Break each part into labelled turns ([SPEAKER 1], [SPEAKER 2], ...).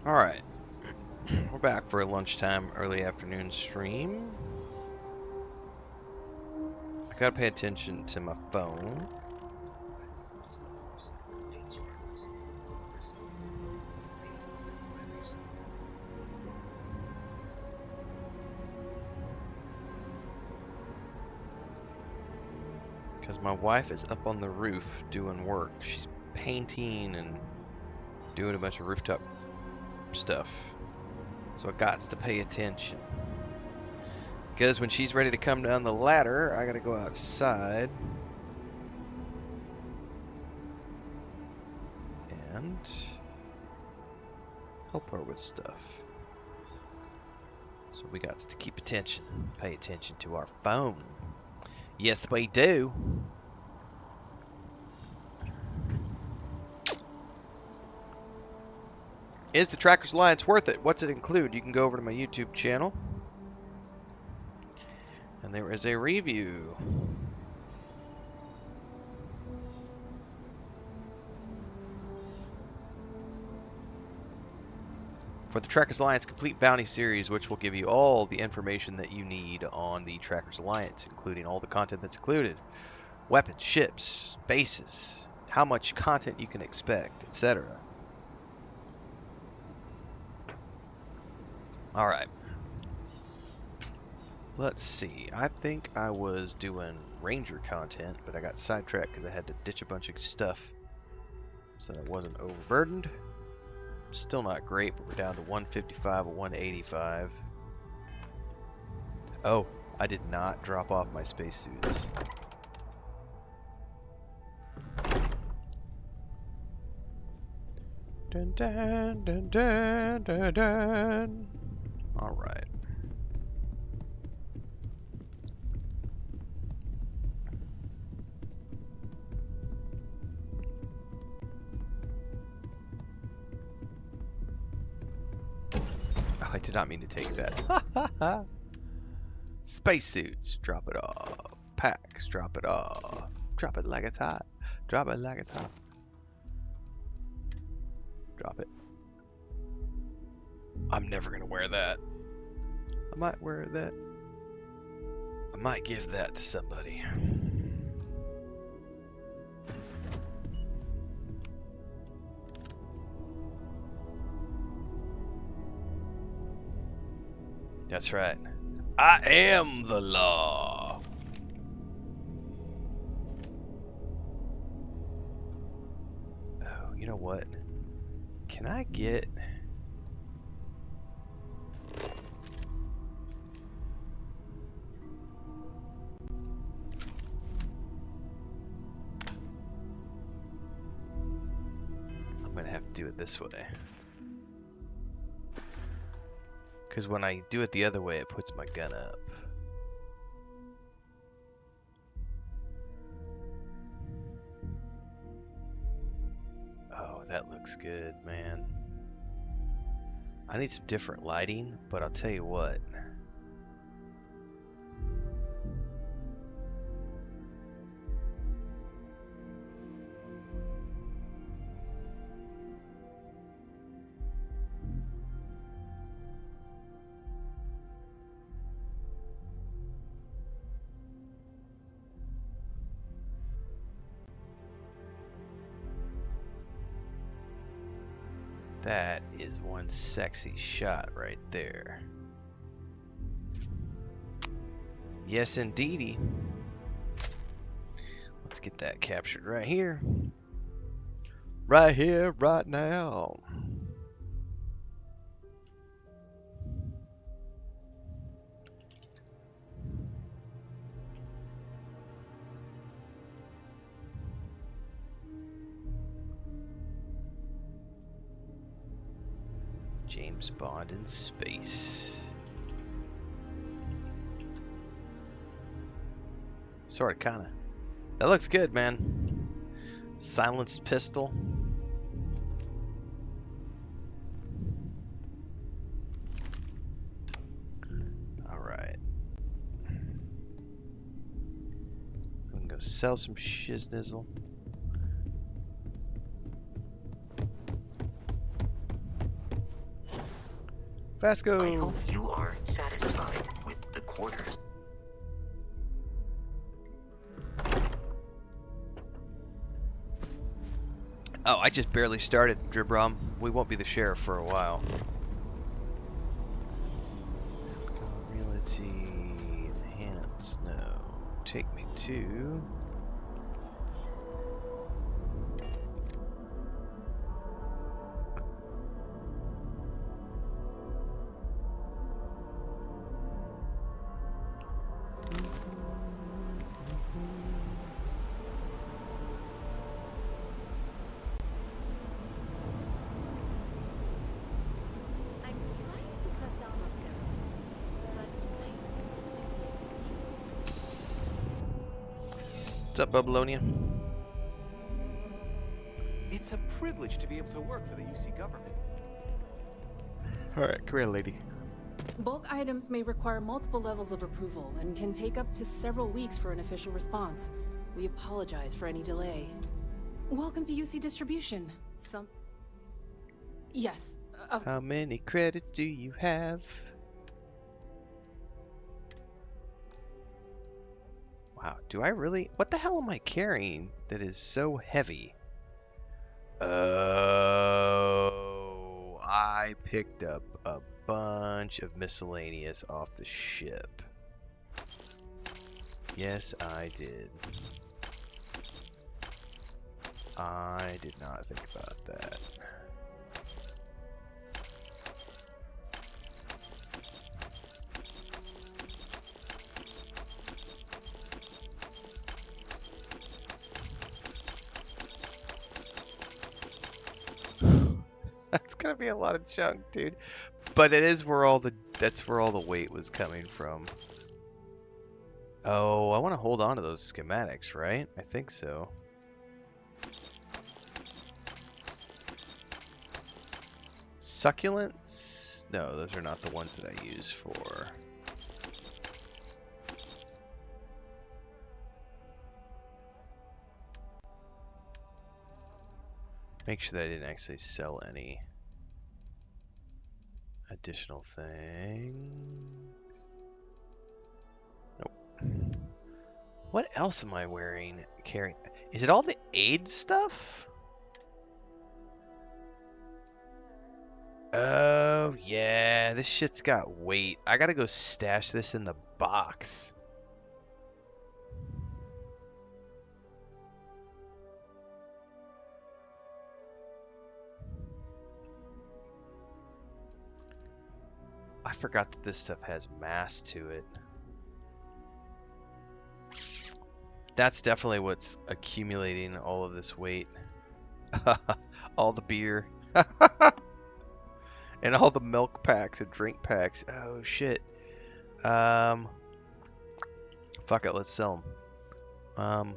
[SPEAKER 1] Alright, we're back for a lunchtime, early afternoon stream. I gotta pay attention to my phone. Because my wife is up on the roof doing work. She's painting and doing a bunch of rooftop stuff. So I got to pay attention. Because when she's ready to come down the ladder, I gotta go outside. And help her with stuff. So we got to keep attention. Pay attention to our phone. Yes, we do. Is the Trackers Alliance worth it? What's it include? You can go over to my YouTube channel. And there is a review. For the Trackers Alliance Complete Bounty Series, which will give you all the information that you need on the Trackers Alliance, including all the content that's included. Weapons, ships, bases, how much content you can expect, etc. Alright. Let's see. I think I was doing Ranger content, but I got sidetracked because I had to ditch a bunch of stuff so that I wasn't overburdened. Still not great, but we're down to 155 or 185. Oh, I did not drop off my spacesuits. Dun, dun, dun, dun, dun, dun. All right. Oh, I did not mean to take that. Spacesuits, drop it off. Packs, drop it off. Drop it like it's hot. Drop it like it's hot. Drop it. I'm never gonna wear that. I might wear that. I might give that to somebody. That's right. I am the law. Oh, you know what? Can I get... I'm gonna have to do it this way. Because when I do it the other way, it puts my gun up. Oh, that looks good, man. I need some different lighting, but I'll tell you what. That is one sexy shot right there. Yes, indeedy. Let's get that captured right here. Right here, right now. James Bond in space. Sort of, kind of. That looks good, man. Silenced pistol. All right. I'm gonna go sell some shiznizzle. Vasco!
[SPEAKER 2] I hope you are satisfied with the quarters.
[SPEAKER 1] Oh, I just barely started, Dribrom. We won't be the sheriff for a while. Realty enhance. No. Take me to. What's up, Babylonia?
[SPEAKER 3] It's a privilege to be able to work for the UC government.
[SPEAKER 1] Alright, come here, lady.
[SPEAKER 4] Bulk items may require multiple levels of approval and can take up to several weeks for an official response. We apologize for any delay. Welcome to UC Distribution. Yes.
[SPEAKER 1] How many credits do you have? Wow, do I really? What the hell am I carrying that is so heavy? Oh, I picked up a bunch of miscellaneous off the ship. Yes, I did. I did not think about that. That's gonna be a lot of junk, dude. But it is where that's where all the weight was coming from. Oh, I want to hold on to those schematics, right? I think so. Succulents? No, those are not the ones that I use for. Make sure that I didn't actually sell any additional things. Nope. What else am I wearing? Carrying? Is it all the aid stuff? Oh, yeah. This shit's got weight. I gotta go stash this in the box. I forgot that this stuff has mass to it. That's definitely what's accumulating all of this weight. All the beer. And all the milk packs and drink packs. Oh, shit. Fuck it, let's sell them.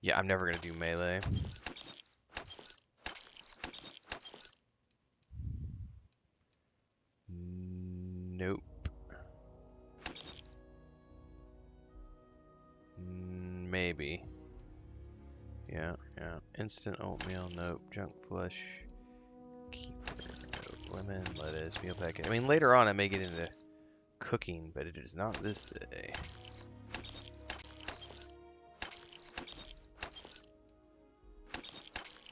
[SPEAKER 1] Yeah, I'm never gonna do melee. Nope. Maybe. Yeah. Instant oatmeal, nope. Junk flesh. Keeper, nope. Lemon, lettuce, meal packet. I mean, later on I may get into cooking, but it is not this day.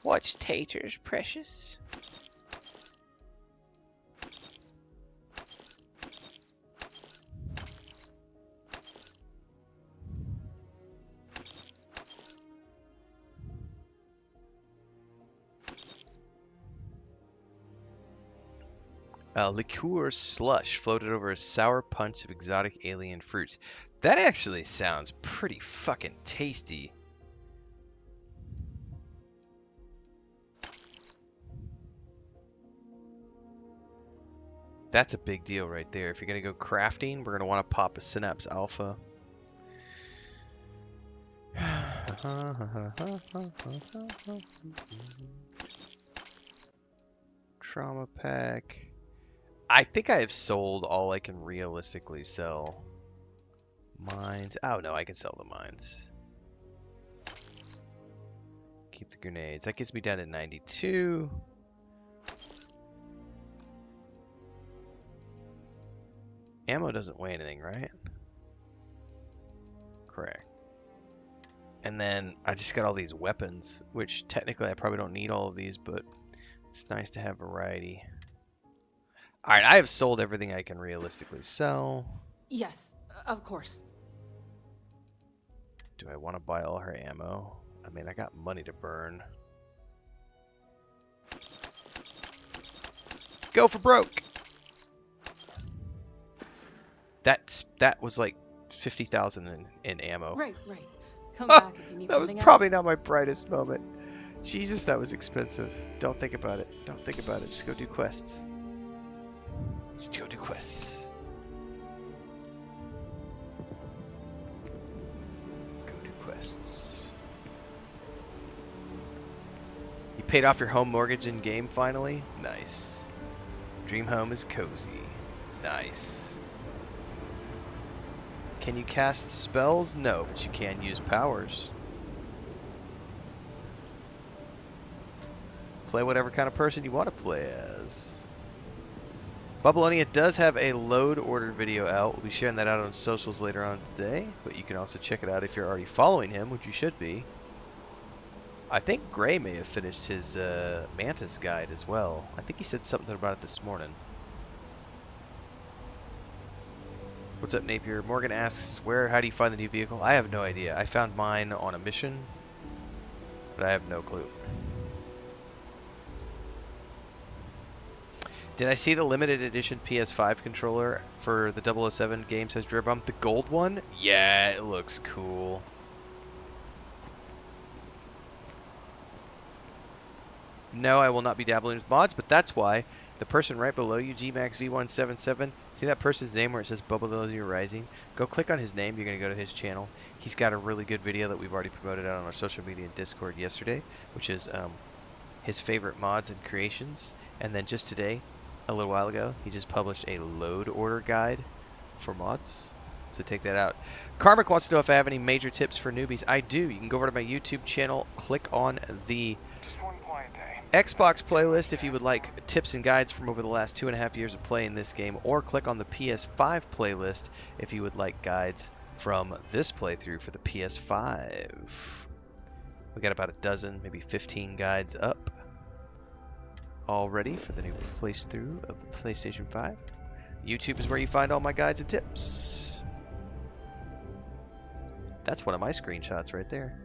[SPEAKER 1] Watch taters, precious. Liqueur slush floated over a sour punch of exotic alien fruits. That actually sounds pretty fucking tasty. That's a big deal right there. If you're going to go crafting, we're going to want to pop a Synapse Alpha. Trauma pack. I think I have sold all I can realistically sell. Mines. Oh no, I can sell the mines. Keep the grenades. That gets me down to 92. Ammo doesn't weigh anything, right? Correct. And then I just got all these weapons, which technically I probably don't need all of these, but it's nice to have variety. Alright, I have sold everything I can realistically sell.
[SPEAKER 4] Yes, of course.
[SPEAKER 1] Do I want to buy all her ammo? I mean, I got money to burn. Go for broke! That was like 50,000 in ammo.
[SPEAKER 4] Right. Come back if you need
[SPEAKER 1] That was
[SPEAKER 4] something
[SPEAKER 1] probably
[SPEAKER 4] else.
[SPEAKER 1] not my brightest moment. Jesus, that was expensive. Don't think about it. Don't think about it. Just go do quests. Just go do quests. Go do quests. You paid off your home mortgage in game finally? Nice. Dream home is cozy. Nice. Can you cast spells? No, but you can use powers. Play whatever kind of person you want to play as. Bubbleonia does have a load order video out. We'll be sharing that out on socials later on today, but you can also check it out if you're already following him, which you should be. I think Gray may have finished his Mantis guide as well. I think he said something about it this morning. What's up, Napier? Morgan asks, how do you find the new vehicle? I have no idea. I found mine on a mission, but I have no clue. Did I see the limited edition PS5 controller for the 007 game, says Dribum? The gold one? Yeah, it looks cool. No, I will not be dabbling with mods, but that's why the person right below you, GMaxV177, see that person's name where it says Bubbleonia Rising? Go click on his name. You're going to go to his channel. He's got a really good video that we've already promoted out on our social media and Discord yesterday, which is his favorite mods and creations. And then just today, a little while ago, he just published a load order guide for mods. So take that out. Karmic wants to know if I have any major tips for newbies. I do. You can go over to my YouTube channel, click on the Xbox playlist if you would like tips and guides from over the last 2.5 years of playing this game, or click on the PS5 playlist if you would like guides from this playthrough for the PS5. We got about a dozen, maybe 15 guides up already for the new playthrough of the PlayStation 5. YouTube is where you find all my guides and tips. That's one of my screenshots right there.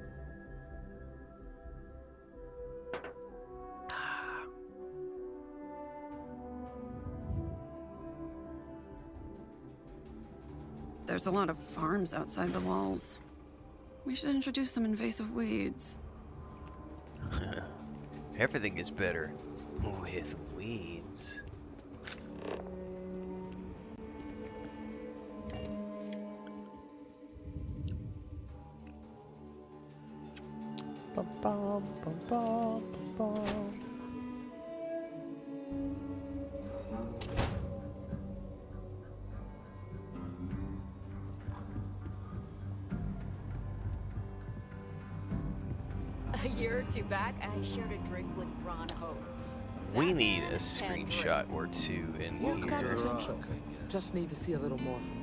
[SPEAKER 5] There's a lot of farms outside the walls. We should introduce some invasive weeds.
[SPEAKER 1] Everything is better with weeds. Bum, bum, bum, bum, bum.
[SPEAKER 6] A year or two back, I shared a drink with Ron Ho.
[SPEAKER 1] We
[SPEAKER 6] That
[SPEAKER 1] need a
[SPEAKER 6] man can
[SPEAKER 1] screenshot or two in
[SPEAKER 7] You've got
[SPEAKER 1] here.
[SPEAKER 7] potential. Just need to see a little more from you.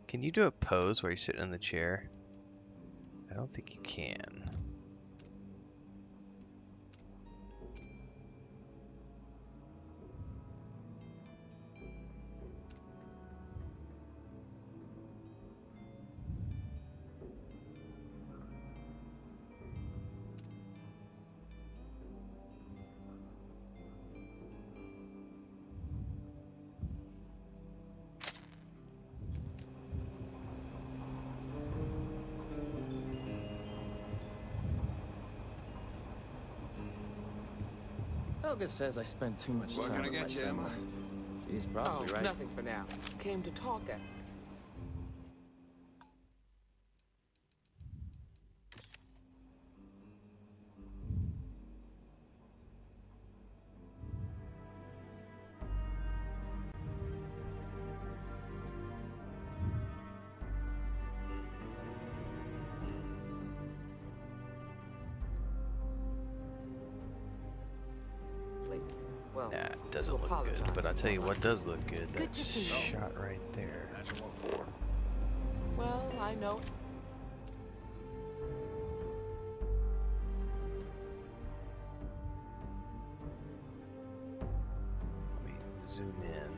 [SPEAKER 1] Can you do a pose where you're sitting in the chair? I don't think you can.
[SPEAKER 8] Helga says I spend too much
[SPEAKER 3] What
[SPEAKER 8] time
[SPEAKER 3] can I
[SPEAKER 8] with
[SPEAKER 3] get
[SPEAKER 8] my
[SPEAKER 3] you, Emma?
[SPEAKER 8] family. She's probably right.
[SPEAKER 7] Nothing for now. Came to talk at. Well,
[SPEAKER 1] Nah, it doesn't look good. But I'll tell you what does look good.
[SPEAKER 6] Good
[SPEAKER 1] That
[SPEAKER 6] to see you.
[SPEAKER 1] shot right there.
[SPEAKER 3] That's what for.
[SPEAKER 7] Well, I know.
[SPEAKER 1] Let me zoom in.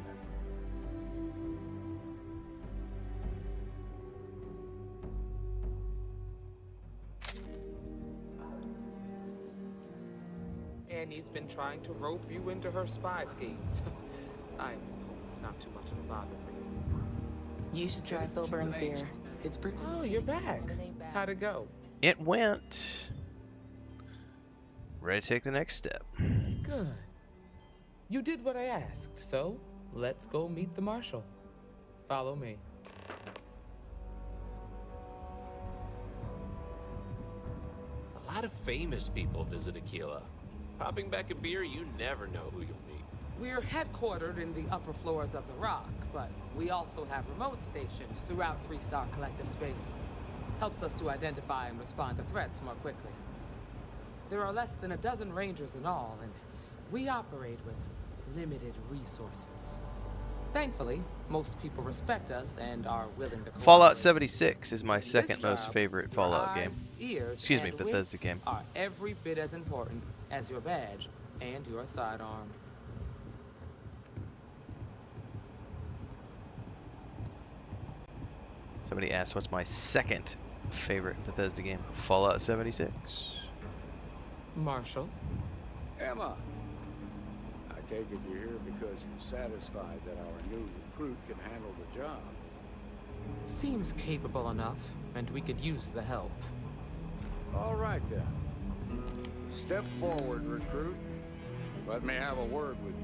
[SPEAKER 7] Annie's been trying to rope you into her spy schemes. I hope it's not too much of a bother for you.
[SPEAKER 9] You should try Phil Burns' beer. It's pretty.
[SPEAKER 7] Oh, you're back. How'd it go?
[SPEAKER 1] It went. Ready to take the next step.
[SPEAKER 7] Good. You did what I asked, so let's go meet the Marshal. Follow me.
[SPEAKER 10] A lot of famous people visit Aquila. Popping back a beer, you never know who you'll meet.
[SPEAKER 7] We're headquartered in the upper floors of the Rock, but we also have remote stations throughout Freestar collective space. Helps us to identify and respond to threats more quickly. There are less than a dozen rangers in all, and we operate with limited resources. Thankfully, most people respect us and are willing to cooperate.
[SPEAKER 1] Fallout 76 is my
[SPEAKER 7] This
[SPEAKER 1] second most
[SPEAKER 7] job,
[SPEAKER 1] favorite
[SPEAKER 7] your
[SPEAKER 1] Fallout game.
[SPEAKER 7] eyes, ears,
[SPEAKER 1] Excuse me,
[SPEAKER 7] and
[SPEAKER 1] Bethesda
[SPEAKER 7] wits
[SPEAKER 1] game.
[SPEAKER 7] are every bit as important as your badge and your sidearm.
[SPEAKER 1] Somebody asked what's my second favorite Bethesda game. Fallout 76.
[SPEAKER 7] Marshal?
[SPEAKER 3] Emma! I take it you're here because you're satisfied that our new recruit can handle the job.
[SPEAKER 7] Seems capable enough, and we could use the help.
[SPEAKER 3] All right, then. Step forward, recruit. Let me have a word with you.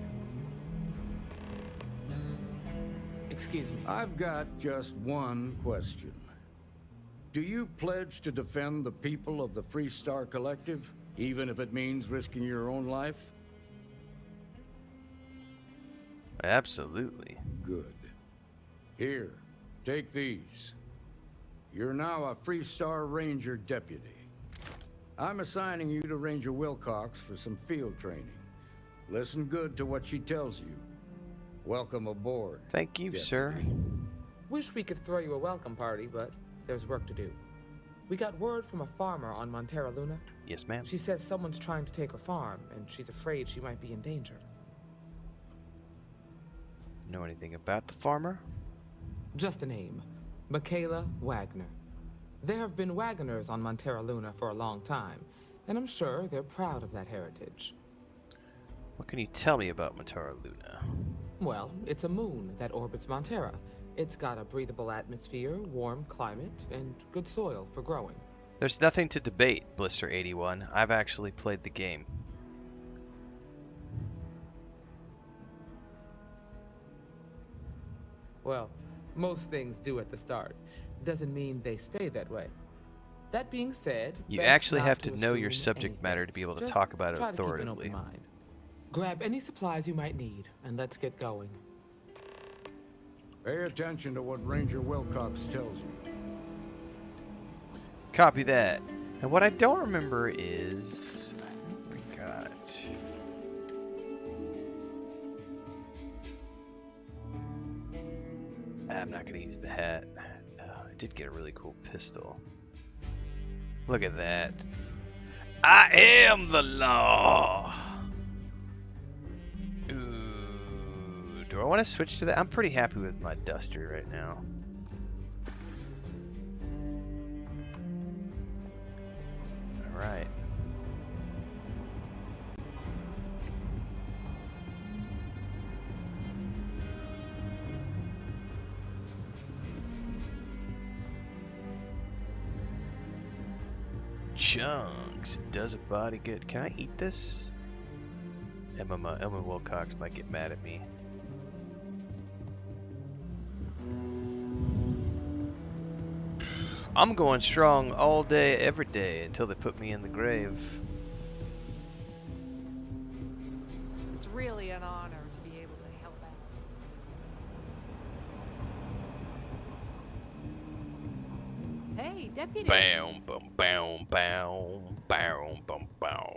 [SPEAKER 7] Excuse me.
[SPEAKER 3] I've got just one question. Do you pledge to defend the people of the Freestar Collective, even if it means risking your own life?
[SPEAKER 1] Absolutely.
[SPEAKER 3] Good. Here, take these. You're now a Freestar Ranger deputy. I'm assigning you to Ranger Wilcox for some field training. Listen good to what she tells you. Welcome aboard.
[SPEAKER 1] Thank you,
[SPEAKER 3] deputy.
[SPEAKER 1] sir.
[SPEAKER 7] Wish we could throw you a welcome party, but there's work to do. We got word from a farmer on Montera Luna.
[SPEAKER 1] Yes, ma'am.
[SPEAKER 7] She says someone's trying to take her farm, and she's afraid she might be in danger.
[SPEAKER 1] Know anything about the farmer?
[SPEAKER 7] Just a name. Michaela Wagner. There have been Wagoners on Montera Luna for a long time, and I'm sure they're proud of that heritage.
[SPEAKER 1] What can you tell me about Montara Luna?
[SPEAKER 7] Well, it's a moon that orbits Montera. It's got a breathable atmosphere, warm climate, and good soil for growing.
[SPEAKER 1] There's nothing to debate, Blister81. I've actually played the game.
[SPEAKER 7] Well, most things do at the start. Doesn't mean they stay that way. That being said,
[SPEAKER 1] You
[SPEAKER 7] best
[SPEAKER 1] actually
[SPEAKER 7] not
[SPEAKER 1] have to know your
[SPEAKER 7] assume
[SPEAKER 1] subject
[SPEAKER 7] anything.
[SPEAKER 1] matter to be able to
[SPEAKER 7] Just
[SPEAKER 1] talk about it
[SPEAKER 7] try to keep an
[SPEAKER 1] authoritatively.
[SPEAKER 7] open mind. Grab any supplies you might need, and let's get going.
[SPEAKER 3] Pay attention to what Ranger Wilcox tells you.
[SPEAKER 1] Copy that. And what I don't remember is... I got... I'm not going to use the hat. I did get a really cool pistol. Look at that. I am the law! Ooh, do I want to switch to that? I'm pretty happy with my duster right now. Alright. Chunks. Does a body good. Can I eat this? Emma Wilcox might get mad at me. I'm going strong all day, every day, until they put me in the grave.
[SPEAKER 6] It's really an honor to be able to help out. Hey, deputy.
[SPEAKER 1] Bam, bum, bam, bam, bam, bum, bam.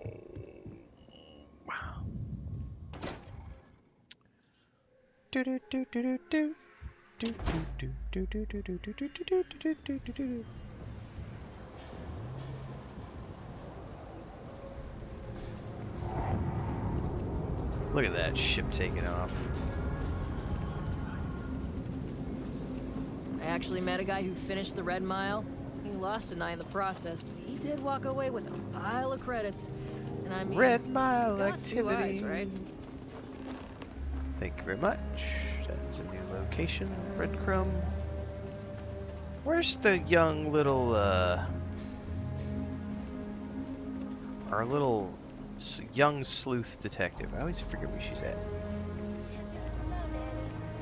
[SPEAKER 1] Do do do do do do. Do do do do do do do do do do do do do. Look at that ship taking off.
[SPEAKER 11] I actually met a guy who finished the Red Mile. He lost an eye in the process, but he did walk away with a pile of credits. And I mean,
[SPEAKER 1] Red Mile
[SPEAKER 11] got 2 eyes,
[SPEAKER 1] activity.
[SPEAKER 11] right?
[SPEAKER 1] Thank you very much. That's a new location. Breadcrumb. Where's the young little, our little young sleuth detective? I always forget where she's at.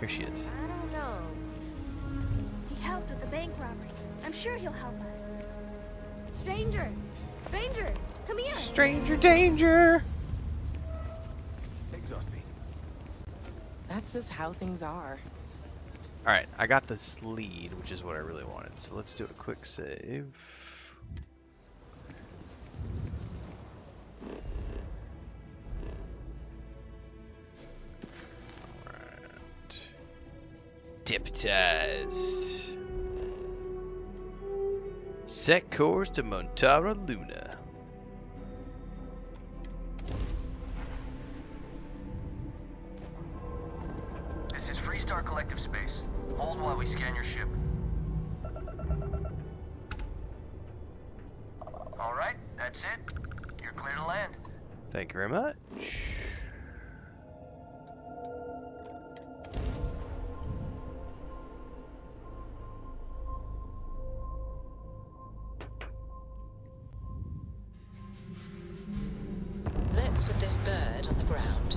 [SPEAKER 1] Here she is.
[SPEAKER 12] I don't know. He helped with the bank robbery. I'm sure he'll help us. Stranger! Stranger! Come here!
[SPEAKER 1] Stranger danger!
[SPEAKER 8] Exhausting.
[SPEAKER 9] That's just how things are.
[SPEAKER 1] Alright, I got this lead, which is what I really wanted. So let's do a quick save. Alright. Deputized. Set course to Montara Luna.
[SPEAKER 13] This is Freestar Collective Space. Hold while we scan your ship. Alright, that's it. You're clear to land.
[SPEAKER 1] Thank you very much.
[SPEAKER 2] Let's put this bird on the ground.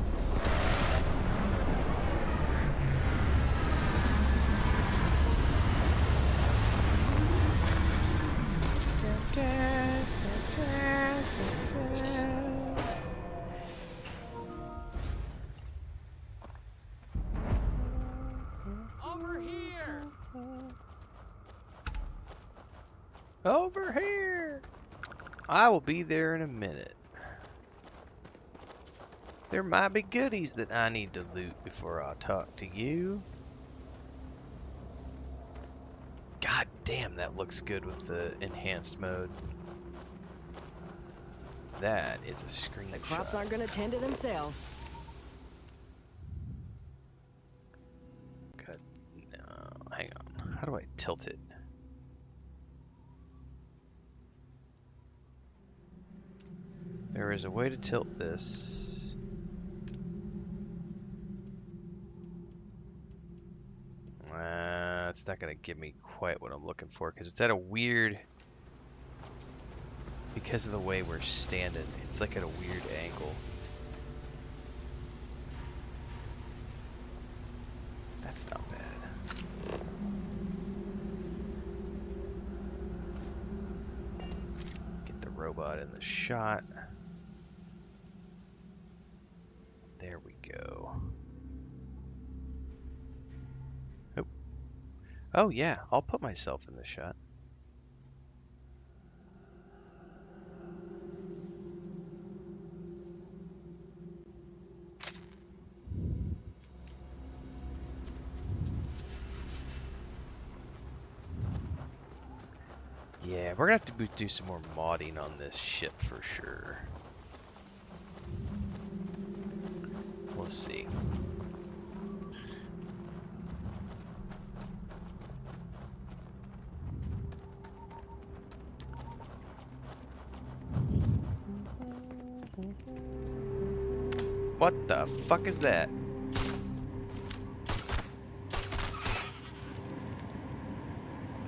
[SPEAKER 7] Over here!
[SPEAKER 1] Over here! I will be there in a minute. There might be goodies that I need to loot before I talk to you. God damn, that looks good with the enhanced mode. That is a screenshot.
[SPEAKER 11] The crops aren't gonna tend to themselves.
[SPEAKER 1] God, no, hang on. How do I tilt it? There is a way to tilt this. It's not gonna give me quite what I'm looking for because it's at a weird, because of the way we're standing, it's like at a weird angle. That's not bad. Get the robot in the shot. There we go. Oh yeah, I'll put myself in the shot. Yeah, we're gonna have to do some more modding on this ship for sure. We'll see. What the fuck is that?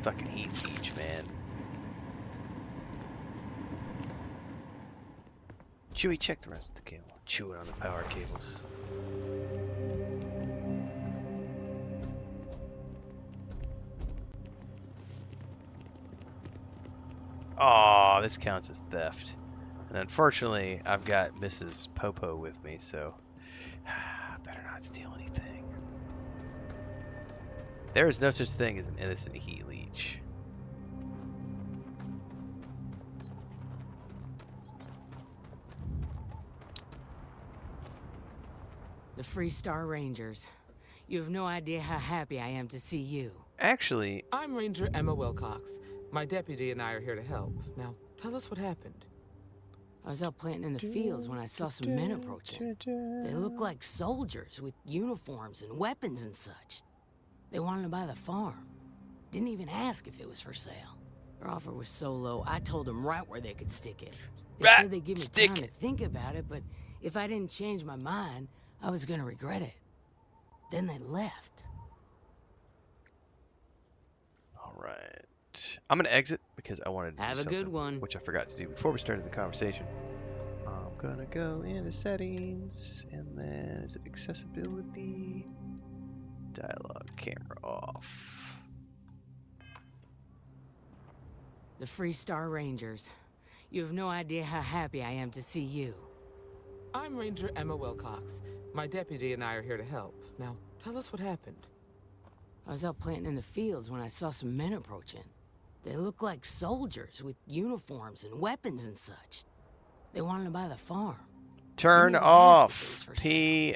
[SPEAKER 1] Fucking heat leech, man. Chewie, check the rest of the cable. Chewing on the power cables. Oh, this counts as theft. And unfortunately, I've got Mrs. Popo with me, so better not steal anything. There is no such thing as an innocent heat leech.
[SPEAKER 14] The Freestar Rangers. You have no idea how happy I am to see you.
[SPEAKER 1] Actually,
[SPEAKER 7] I'm Ranger Emma Wilcox. My deputy and I are here to help. Now, tell us what happened.
[SPEAKER 14] I was out planting in the fields when I saw some men approaching. They looked like soldiers with uniforms and weapons and such. They wanted to buy the farm. Didn't even ask if it was for sale. Their offer was so low, I told them right where they could stick it. They said they'd give me time to think about it, but if I didn't change my mind, I was gonna regret it. Then they left.
[SPEAKER 1] alright. I'm gonna exit because I wanted to
[SPEAKER 14] Have
[SPEAKER 1] do
[SPEAKER 14] a good
[SPEAKER 1] something,
[SPEAKER 14] one.
[SPEAKER 1] which I forgot to do before we started the conversation. I'm gonna go into settings, and then is it accessibility? Dialogue, camera off.
[SPEAKER 14] The Freestar Rangers. You have no idea how happy I am to see you.
[SPEAKER 7] I'm Ranger Emma Wilcox. My deputy and I are here to help. Now, tell us what happened.
[SPEAKER 14] I was out planting in the fields when I saw some men approaching. They looked like soldiers with uniforms and weapons and such. They wanted to buy the farm.
[SPEAKER 1] Turn off PSSR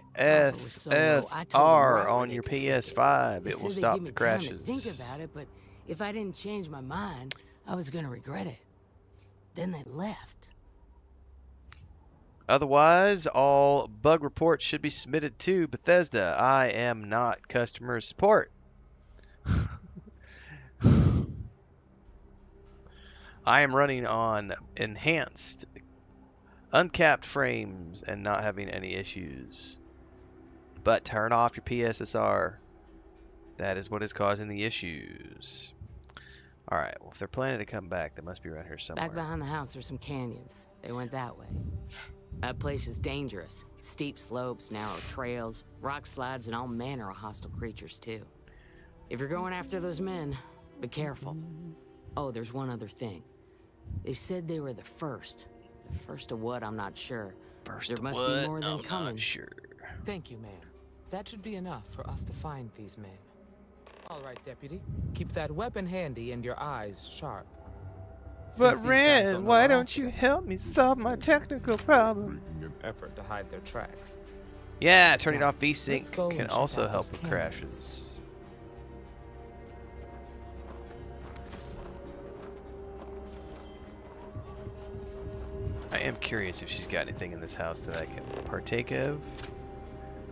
[SPEAKER 1] on your PS5. It will stop the crashes.
[SPEAKER 14] Think about it, but if I didn't change my mind, I was gonna regret it. Then they left.
[SPEAKER 1] Otherwise, all bug reports should be submitted to Bethesda. I am not customer support. I am running on enhanced, uncapped frames and not having any issues. But turn off your PSSR. That is what is causing the issues. Alright, well, if they're planning to come back, they must be around here somewhere.
[SPEAKER 14] Back behind the house are some canyons. They went that way. That place is dangerous. Steep slopes, narrow trails, rock slides, and all manner of hostile creatures, too. If you're going after those men, be careful. Oh, there's one other thing. They said they were the first. The first of what, I'm not sure. There must be more than coming.
[SPEAKER 1] I'm not sure.
[SPEAKER 7] Thank you, ma'am. That should be enough for us to find these men. All right, deputy. Keep that weapon handy and your eyes sharp.
[SPEAKER 1] But Ren, why don't you help me solve my technical problem?
[SPEAKER 7] Effort to hide their tracks.
[SPEAKER 1] Yeah, turning off VSync can also help with crashes. I am curious if she's got anything in this house that I can partake of.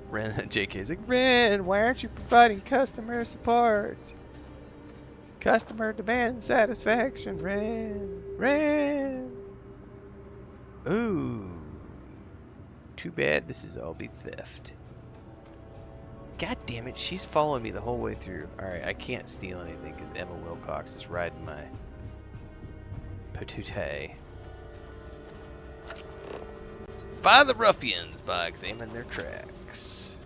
[SPEAKER 1] Ren, JK's like, Ren, why aren't you providing customer support? Customer demand satisfaction, Ren. Ren. Ooh. Too bad this is all be theft. God damn it, she's following me the whole way through. Alright, I can't steal anything because Emma Wilcox is riding my patootie. By the ruffians by examining their tracks.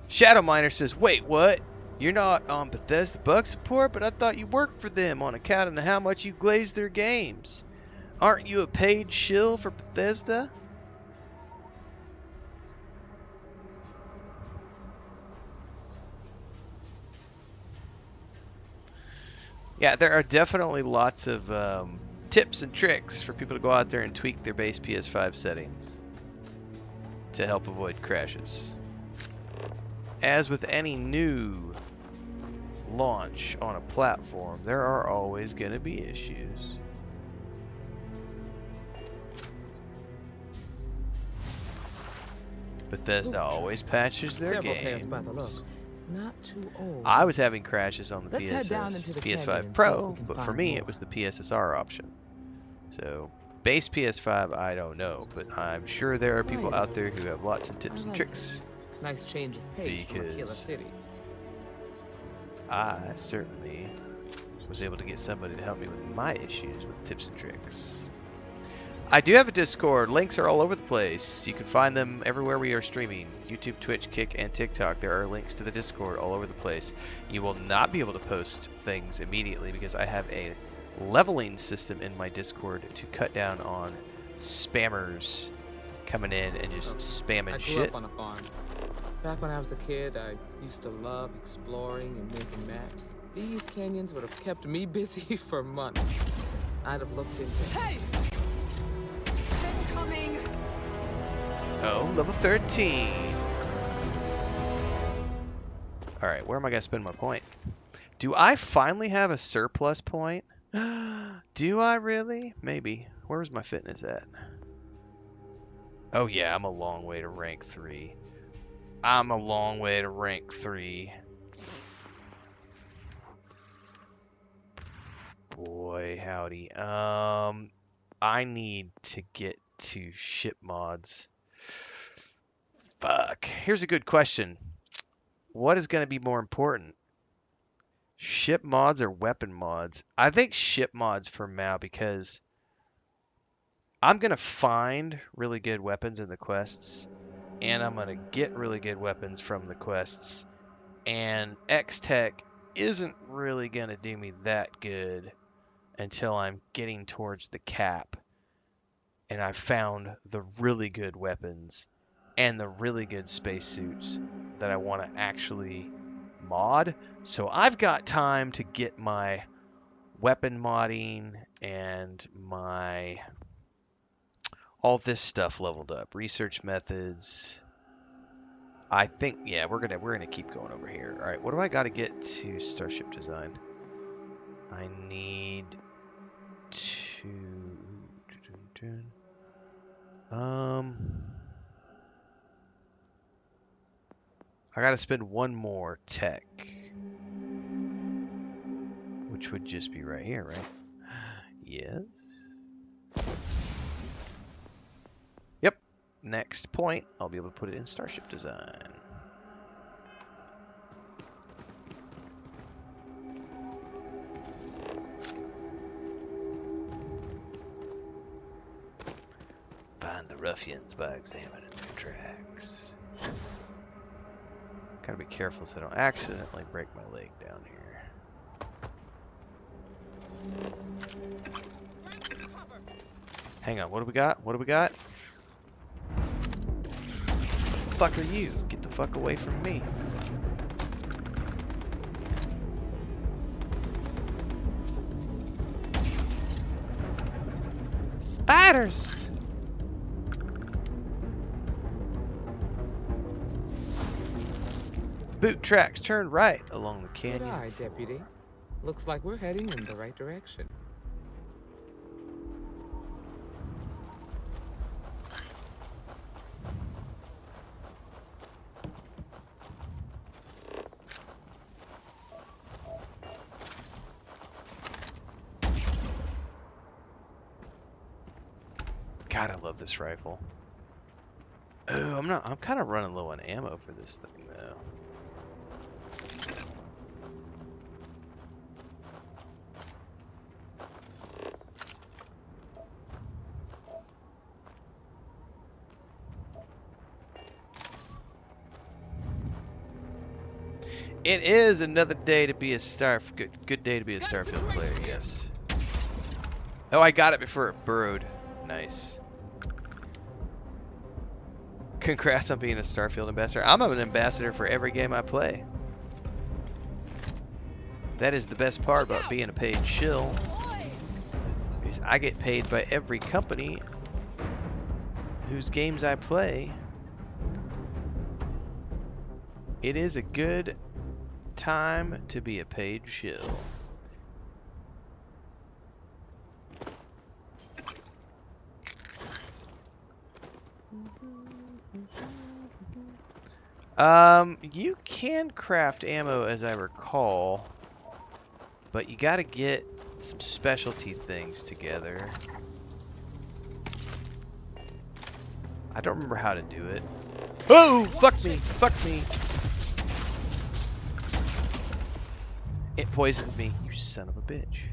[SPEAKER 1] Shadow Miner says, wait, what? You're not on Bethesda bug support, but I thought you worked for them on account of how much you glaze their games. Aren't you a paid shill for Bethesda? Yeah, there are definitely lots of tips and tricks for people to go out there and tweak their base PS5 settings to help avoid crashes. As with any new launch on a platform, there are always going to be issues. Bethesda always patches their games.
[SPEAKER 7] By the look. Not too old.
[SPEAKER 1] I was having crashes on the
[SPEAKER 7] Let's head down into the canyon
[SPEAKER 1] PS5
[SPEAKER 7] and see
[SPEAKER 1] Pro,
[SPEAKER 7] if we can
[SPEAKER 1] but for
[SPEAKER 7] find
[SPEAKER 1] me
[SPEAKER 7] more.
[SPEAKER 1] it was the PSSR option. So, base PS5, I don't know, but I'm sure there are people out there who have lots of tips and tricks.
[SPEAKER 7] Nice change of pace from Aquila
[SPEAKER 1] Because
[SPEAKER 7] City.
[SPEAKER 1] I certainly was able to get somebody to help me with my issues with tips and tricks. I do have a Discord. Links are all over the place. You can find them everywhere we are streaming. YouTube, Twitch, Kick, and TikTok. There are links to the Discord all over the place. You will not be able to post things immediately because I have a leveling system in my Discord to cut down on spammers coming in and just spamming
[SPEAKER 7] I grew
[SPEAKER 1] shit.
[SPEAKER 7] up on a farm. Back when I was a kid, I used to love exploring and making maps. These canyons would have kept me busy for months. I'd have looked into...
[SPEAKER 5] Hey! Incoming!
[SPEAKER 1] Oh, level 13. Alright, where am I going to spend my point? Do I finally have a surplus point? Do I really? Maybe. Where's my fitness at? Oh yeah, I'm a long way to rank 3. I'm a long way to rank 3. Boy, howdy. I need to get to ship mods. Fuck. Here's a good question. What is going to be more important? Ship mods or weapon mods? I think ship mods for now because I'm going to find really good weapons in the quests and I'm going to get really good weapons from the quests, and X-Tech isn't really going to do me that good until I'm getting towards the cap and I've found the really good weapons and the really good spacesuits that I want to actually mod. So I've got time to get my weapon modding and my all this stuff leveled up. Research methods. I think, yeah, we're gonna keep going over here. All right, what do I got to get to starship design? I need to I got to spend one more tech, which would just be right here, right? Yes. Yep. Next point, I'll be able to put it in starship design. Find the ruffians by examining their tracks. Gotta be careful so I don't accidentally break my leg down here. Hang on, what do we got? What do we got? Fuck are you? Get the fuck away from me. Spiders! Boot tracks turn right along the canyon.
[SPEAKER 7] Good eye, Deputy. Looks like we're heading in the right direction.
[SPEAKER 1] God, I love this rifle. Oh, I'm kind of running low on ammo for this thing though. It is another day to be a good day to be a Starfield player, yes. Oh, I got it before it burrowed. Nice. Congrats on being a Starfield ambassador. I'm an ambassador for every game I play. That is the best part about being a paid shill. Is I get paid by every company whose games I play. It is a good time to be a paid shill. You can craft ammo as I recall, but you gotta get some specialty things together. I don't remember how to do it. Oh, fuck me, fuck me. It poisoned me, you son of a bitch.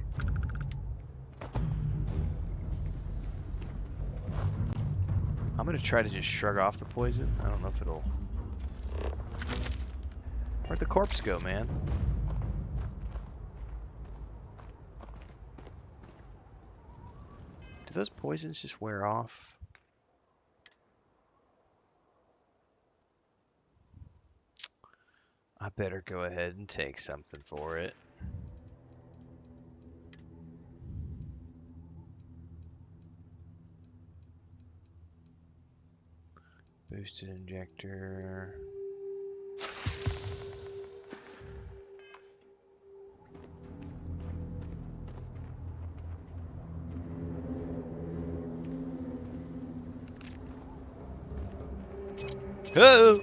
[SPEAKER 1] I'm gonna try to just shrug off the poison. I don't know if it'll... Where'd the corpse go, man? Do those poisons just wear off? I better go ahead and take something for it. Boosted injector. Oh!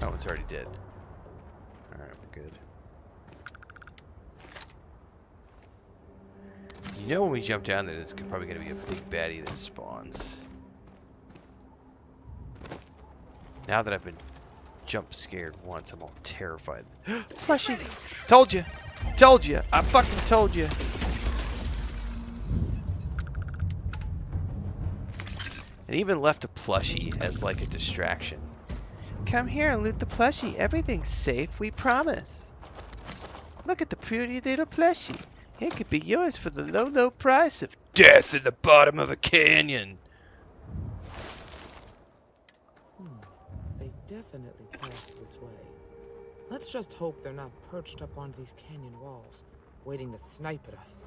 [SPEAKER 1] That one's already dead. Alright, we're good. You know when we jump down there, there's probably going to be a big baddie that spawns. Now that I've been jump scared once, I'm all terrified. Plushie! Told you! Told you! I fucking told you! And even left a plushie as like a distraction. Come here and loot the plushie. Everything's safe, we promise. Look at the pretty little plushie. It could be yours for the low, low price of death at the bottom of a canyon.
[SPEAKER 9] They definitely passed this way. Let's just hope they're not perched up on these canyon walls, waiting to snipe at us.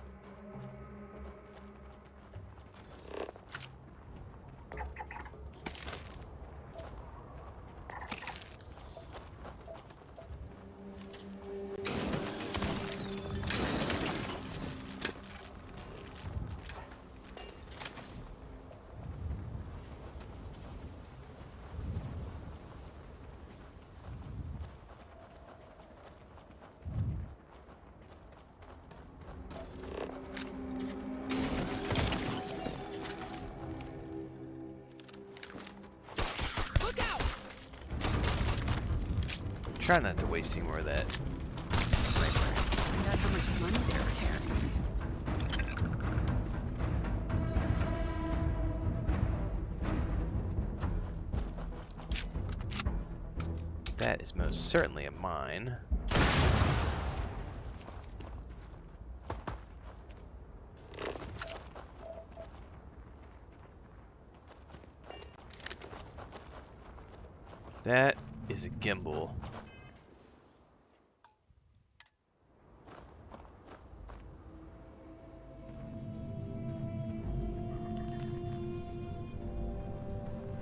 [SPEAKER 1] Try not to waste any more of that sniper.
[SPEAKER 5] Find out how much money they were carrying.
[SPEAKER 1] That is most certainly a mine. That is a gimbal.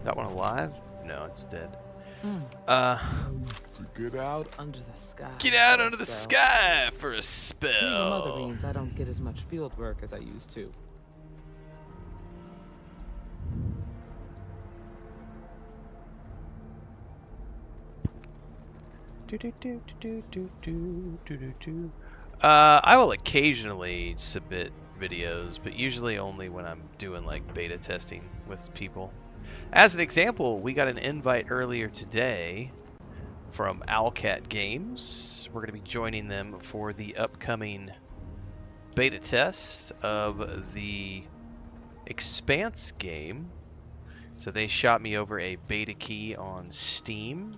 [SPEAKER 1] That one alive? No, it's dead.
[SPEAKER 9] Get out under the sky.
[SPEAKER 1] Get out under the sky for a spell.
[SPEAKER 9] Being a mother means I don't get as much field work as I used to.
[SPEAKER 1] I will occasionally submit videos, but usually only when I'm doing like beta testing with people. As an example, we got an invite earlier today from Owlcat Games. We're going to be joining them for the upcoming beta test of the Expanse game. So they shot me over a beta key on Steam.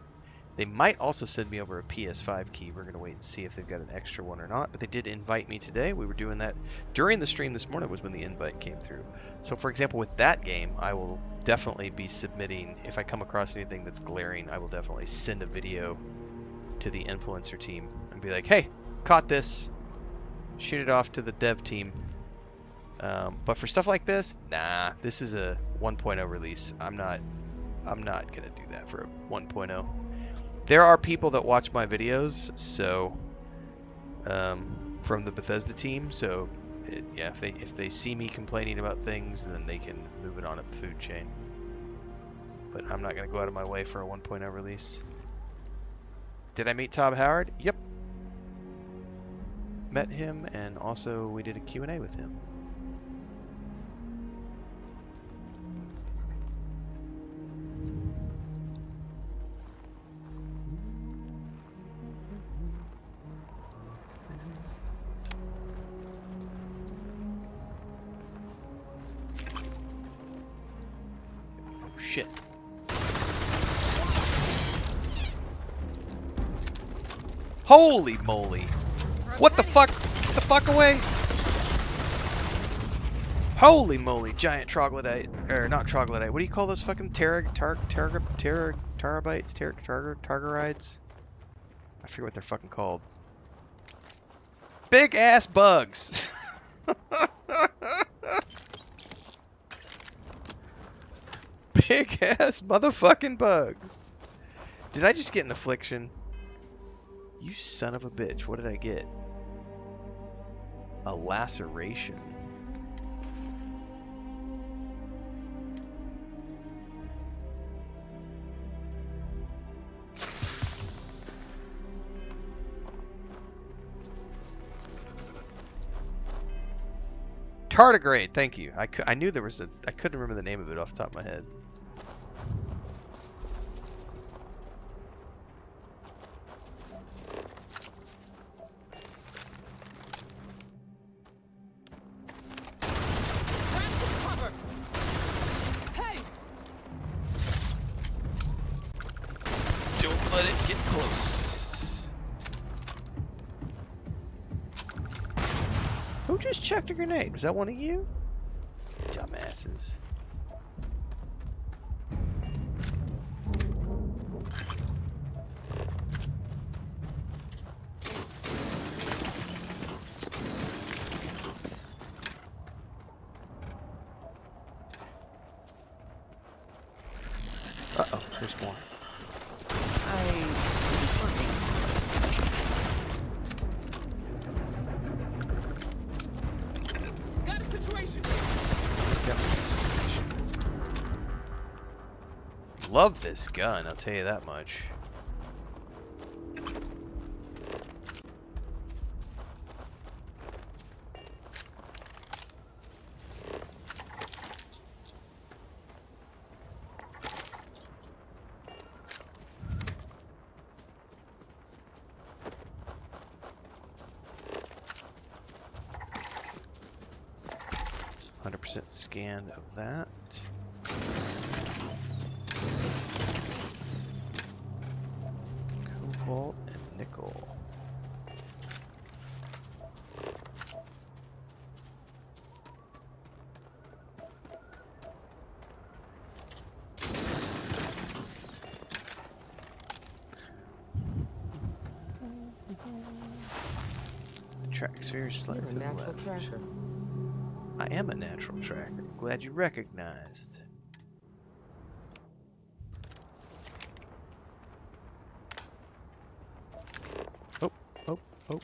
[SPEAKER 1] They might also send me over a PS5 key. We're going to wait and see if they've got an extra one or not. But they did invite me today. We were doing that during the stream this morning was when the invite came through. So for example, with that game, I will definitely be submitting, if I come across anything that's glaring, I will definitely send a video to the influencer team and be like, hey, caught this. Shoot it off to the dev team. But for stuff like this, nah, this is a 1.0 release. I'm not gonna do that for a 1.0. There are people that watch my videos, so from the Bethesda team, so yeah, if they see me complaining about things, then they can move it on up the food chain. But I'm not gonna go out of my way for a 1.0 release. Did I meet Tom Howard? Yep. Met him, and also we did a Q&A with him. Oh shit. Holy moly! What the fuck? Get the fuck away! Holy moly! Giant troglodyte, or not troglodyte? What do you call those fucking terabytes? Targarides? I forget what they're fucking called. Big ass bugs. Big ass motherfucking bugs. Did I just get an affliction? You son of a bitch, what did I get? A laceration. Tardigrade, thank you. I knew there was a... I couldn't remember the name of it off the top of my head. Checked a grenade. Was that one of you? Dumbasses. Uh-oh, there's more. Love this gun, I'll tell you that much. Scan of that. Cobalt and nickel. The track's very slightly to the left. Tracker. I am a natural tracker. Glad you recognized. Oh, oh, oh.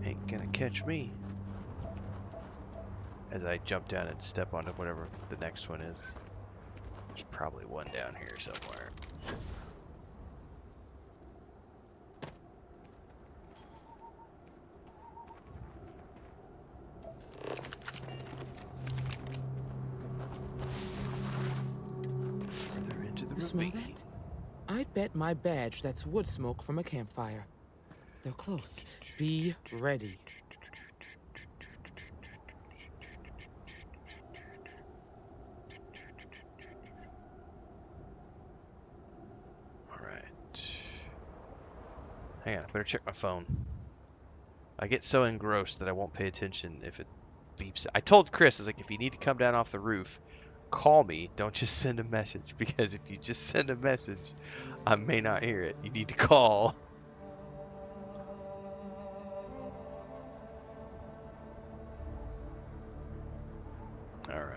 [SPEAKER 1] Ain't gonna catch me. As I jump down and step onto whatever the next one is. There's probably one down here somewhere.
[SPEAKER 9] Smell that? I'd bet my badge that's wood smoke from a campfire. They're close. Be ready.
[SPEAKER 1] Alright. Hang on, I better check my phone. I get so engrossed that I won't pay attention if it beeps. I told Chris, I was like, if you need to come down off the roof, call me. Don't just send a message, because if you just send a message, I may not hear it. You need to call. All right.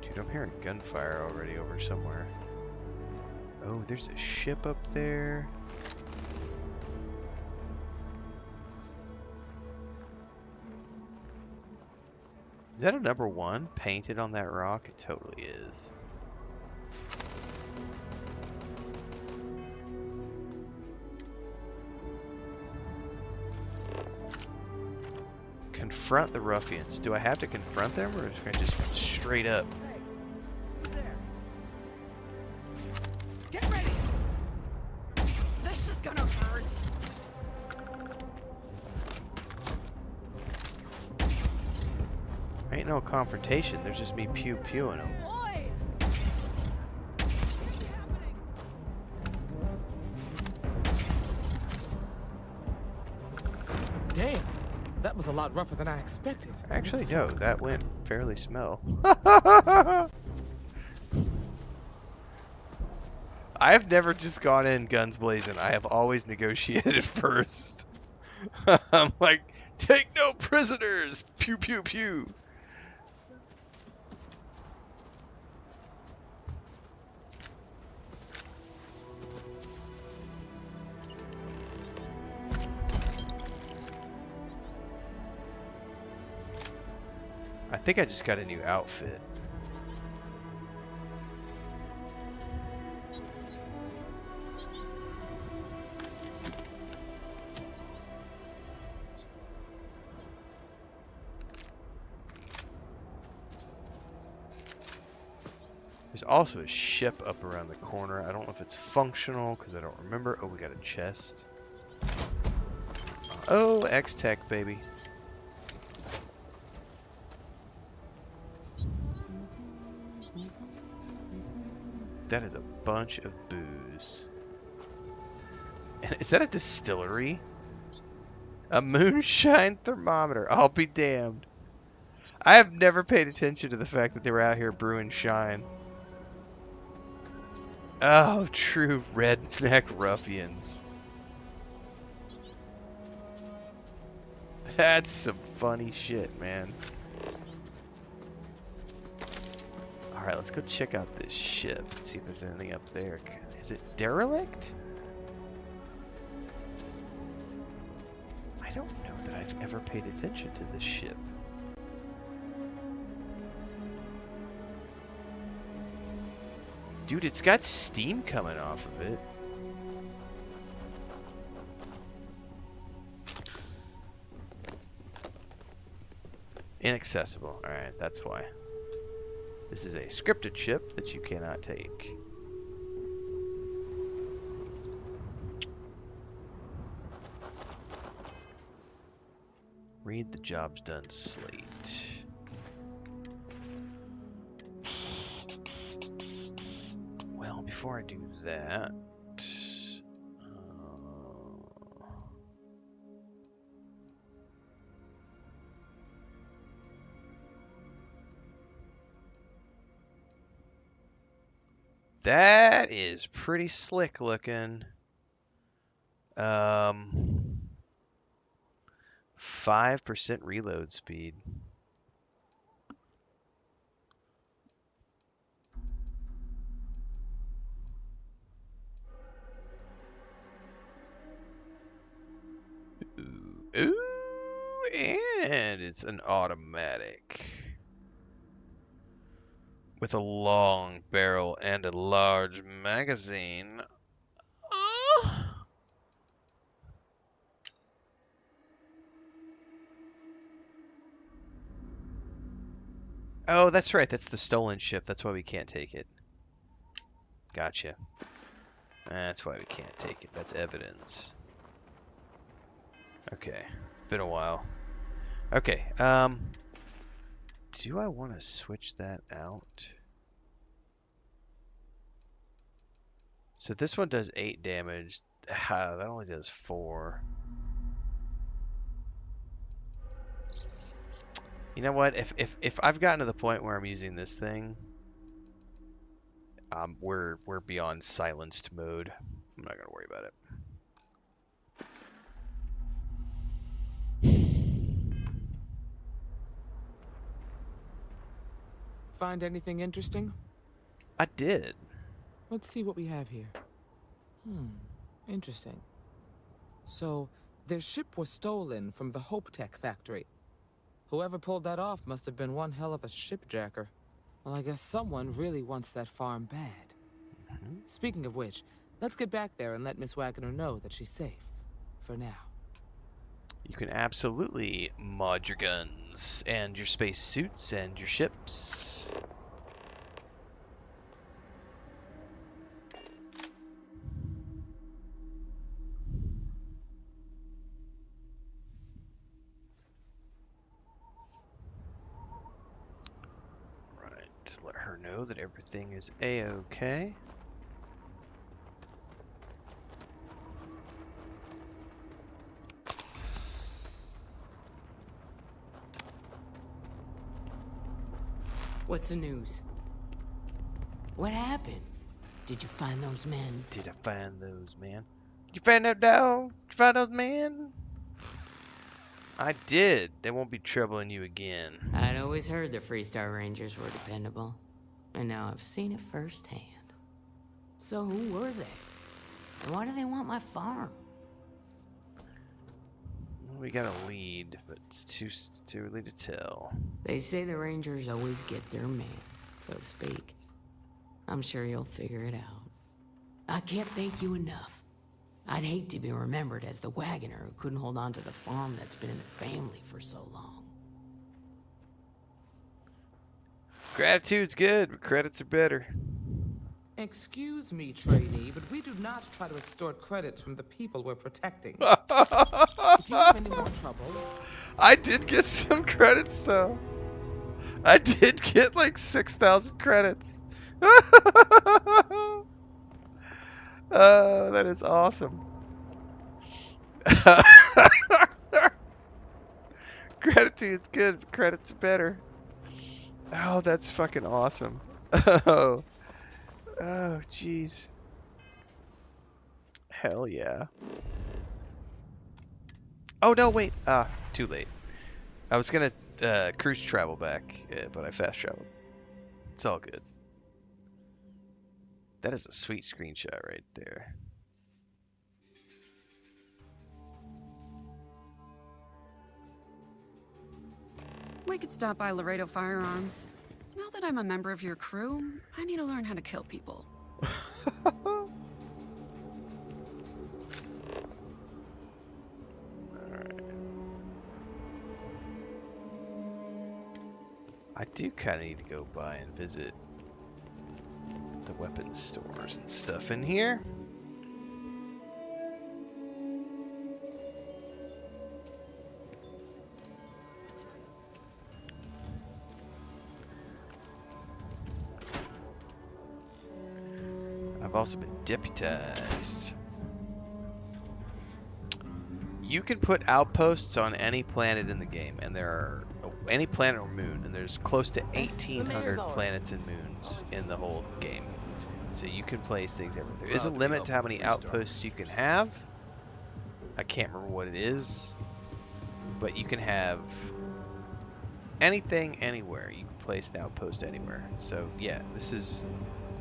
[SPEAKER 1] Dude, I'm hearing gunfire already over somewhere. Oh, there's a ship up there. Is that a number 1 painted on that rock? It totally is. Confront the ruffians. Do I have to confront them, or can I just straight up?
[SPEAKER 15] Hey, who's there? Get ready!
[SPEAKER 5] This is gonna hurt.
[SPEAKER 1] Ain't no confrontation. There's just me pew-pewing them.
[SPEAKER 5] Boy!
[SPEAKER 9] Damn, that was a lot rougher than I expected.
[SPEAKER 1] Actually, no, that went fairly smell. I've never just gone in guns blazing. I have always negotiated first. I'm like, take no prisoners! Pew, pew, pew. I think I just got a new outfit. There's also a ship up around the corner. I don't know if it's functional because I don't remember. Oh, we got a chest. Oh, X-Tech, baby. That is a bunch of booze. And is that a distillery? A moonshine thermometer. I'll be damned. I have never paid attention to the fact that they were out here brewing shine. Oh, true redneck ruffians. That's some funny shit, man. Alright, let's go check out this ship and see if there's anything up there. Is it derelict? I don't know that I've ever paid attention to this ship. Dude, it's got steam coming off of it. Inaccessible. Alright, that's why. This is a scripted ship that you cannot take. Read the job's done slate. Well, before I do that, that is pretty slick looking. 5% reload speed. Ooh, and it's an automatic. With a long barrel and a large magazine. Oh, that's right. That's the stolen ship. That's why we can't take it. Gotcha. That's why we can't take it. That's evidence. Okay. Been a while. Okay. Do I want to switch that out? So this one does 8 damage. That only does 4. You know what? If I've gotten to the point where I'm using this thing, we're beyond silenced mode. I'm not gonna worry about it.
[SPEAKER 9] Find anything interesting?
[SPEAKER 1] I did.
[SPEAKER 9] Let's see what we have here. Interesting. So, their ship was stolen from the Hope Tech factory. Whoever pulled that off must have been one hell of a shipjacker. Well, I guess someone really wants that farm bad. Speaking of which, let's get back there and let Miss Wagner know that she's safe. For now.
[SPEAKER 1] You can absolutely mod your guns and your space suits and your ships. Right, let her know that everything is a-okay.
[SPEAKER 14] What's the news? What happened? Did you find those men?
[SPEAKER 1] Did I find those men? Did you find that dog? Did you find those men? I did. They won't be troubling you again.
[SPEAKER 14] I'd always heard the Freestar Rangers were dependable, and now I've seen it firsthand. So who were they? And why do they want my farm?
[SPEAKER 1] We got a lead, but it's too early to tell.
[SPEAKER 14] They say the Rangers always get their man, so to speak. I'm sure you'll figure it out. I can't thank you enough. I'd hate to be remembered as the wagoner who couldn't hold on to the farm that's been in the family for so long.
[SPEAKER 1] Gratitude's good, but credits are better.
[SPEAKER 9] Excuse me, trainee, but we do not try to extort credits from the people we're protecting. If you have any more trouble...
[SPEAKER 1] I did get some credits, though. I did get like 6,000 credits. Oh, that is awesome. Gratitude's good, but credits are better. Oh, that's fucking awesome. Oh. Oh, jeez. Hell yeah. Oh, no, wait. Too late. I was gonna cruise travel back, but I fast traveled. It's all good. That is a sweet screenshot right there.
[SPEAKER 5] We could stop by Laredo Firearms. Now that I'm a member of your crew, I need to learn how to kill people.
[SPEAKER 1] I do kind of need to go by and visit the weapons stores and stuff in here. I've also been deputized. You can put outposts on any planet in the game, and there are any planet or moon, and there's close to 1,800 planets and moons in the whole game. So you can place things everywhere. There is a limit to how many outposts you can have. I can't remember what it is, but you can have anything, anywhere. You can place an outpost anywhere. So yeah, this is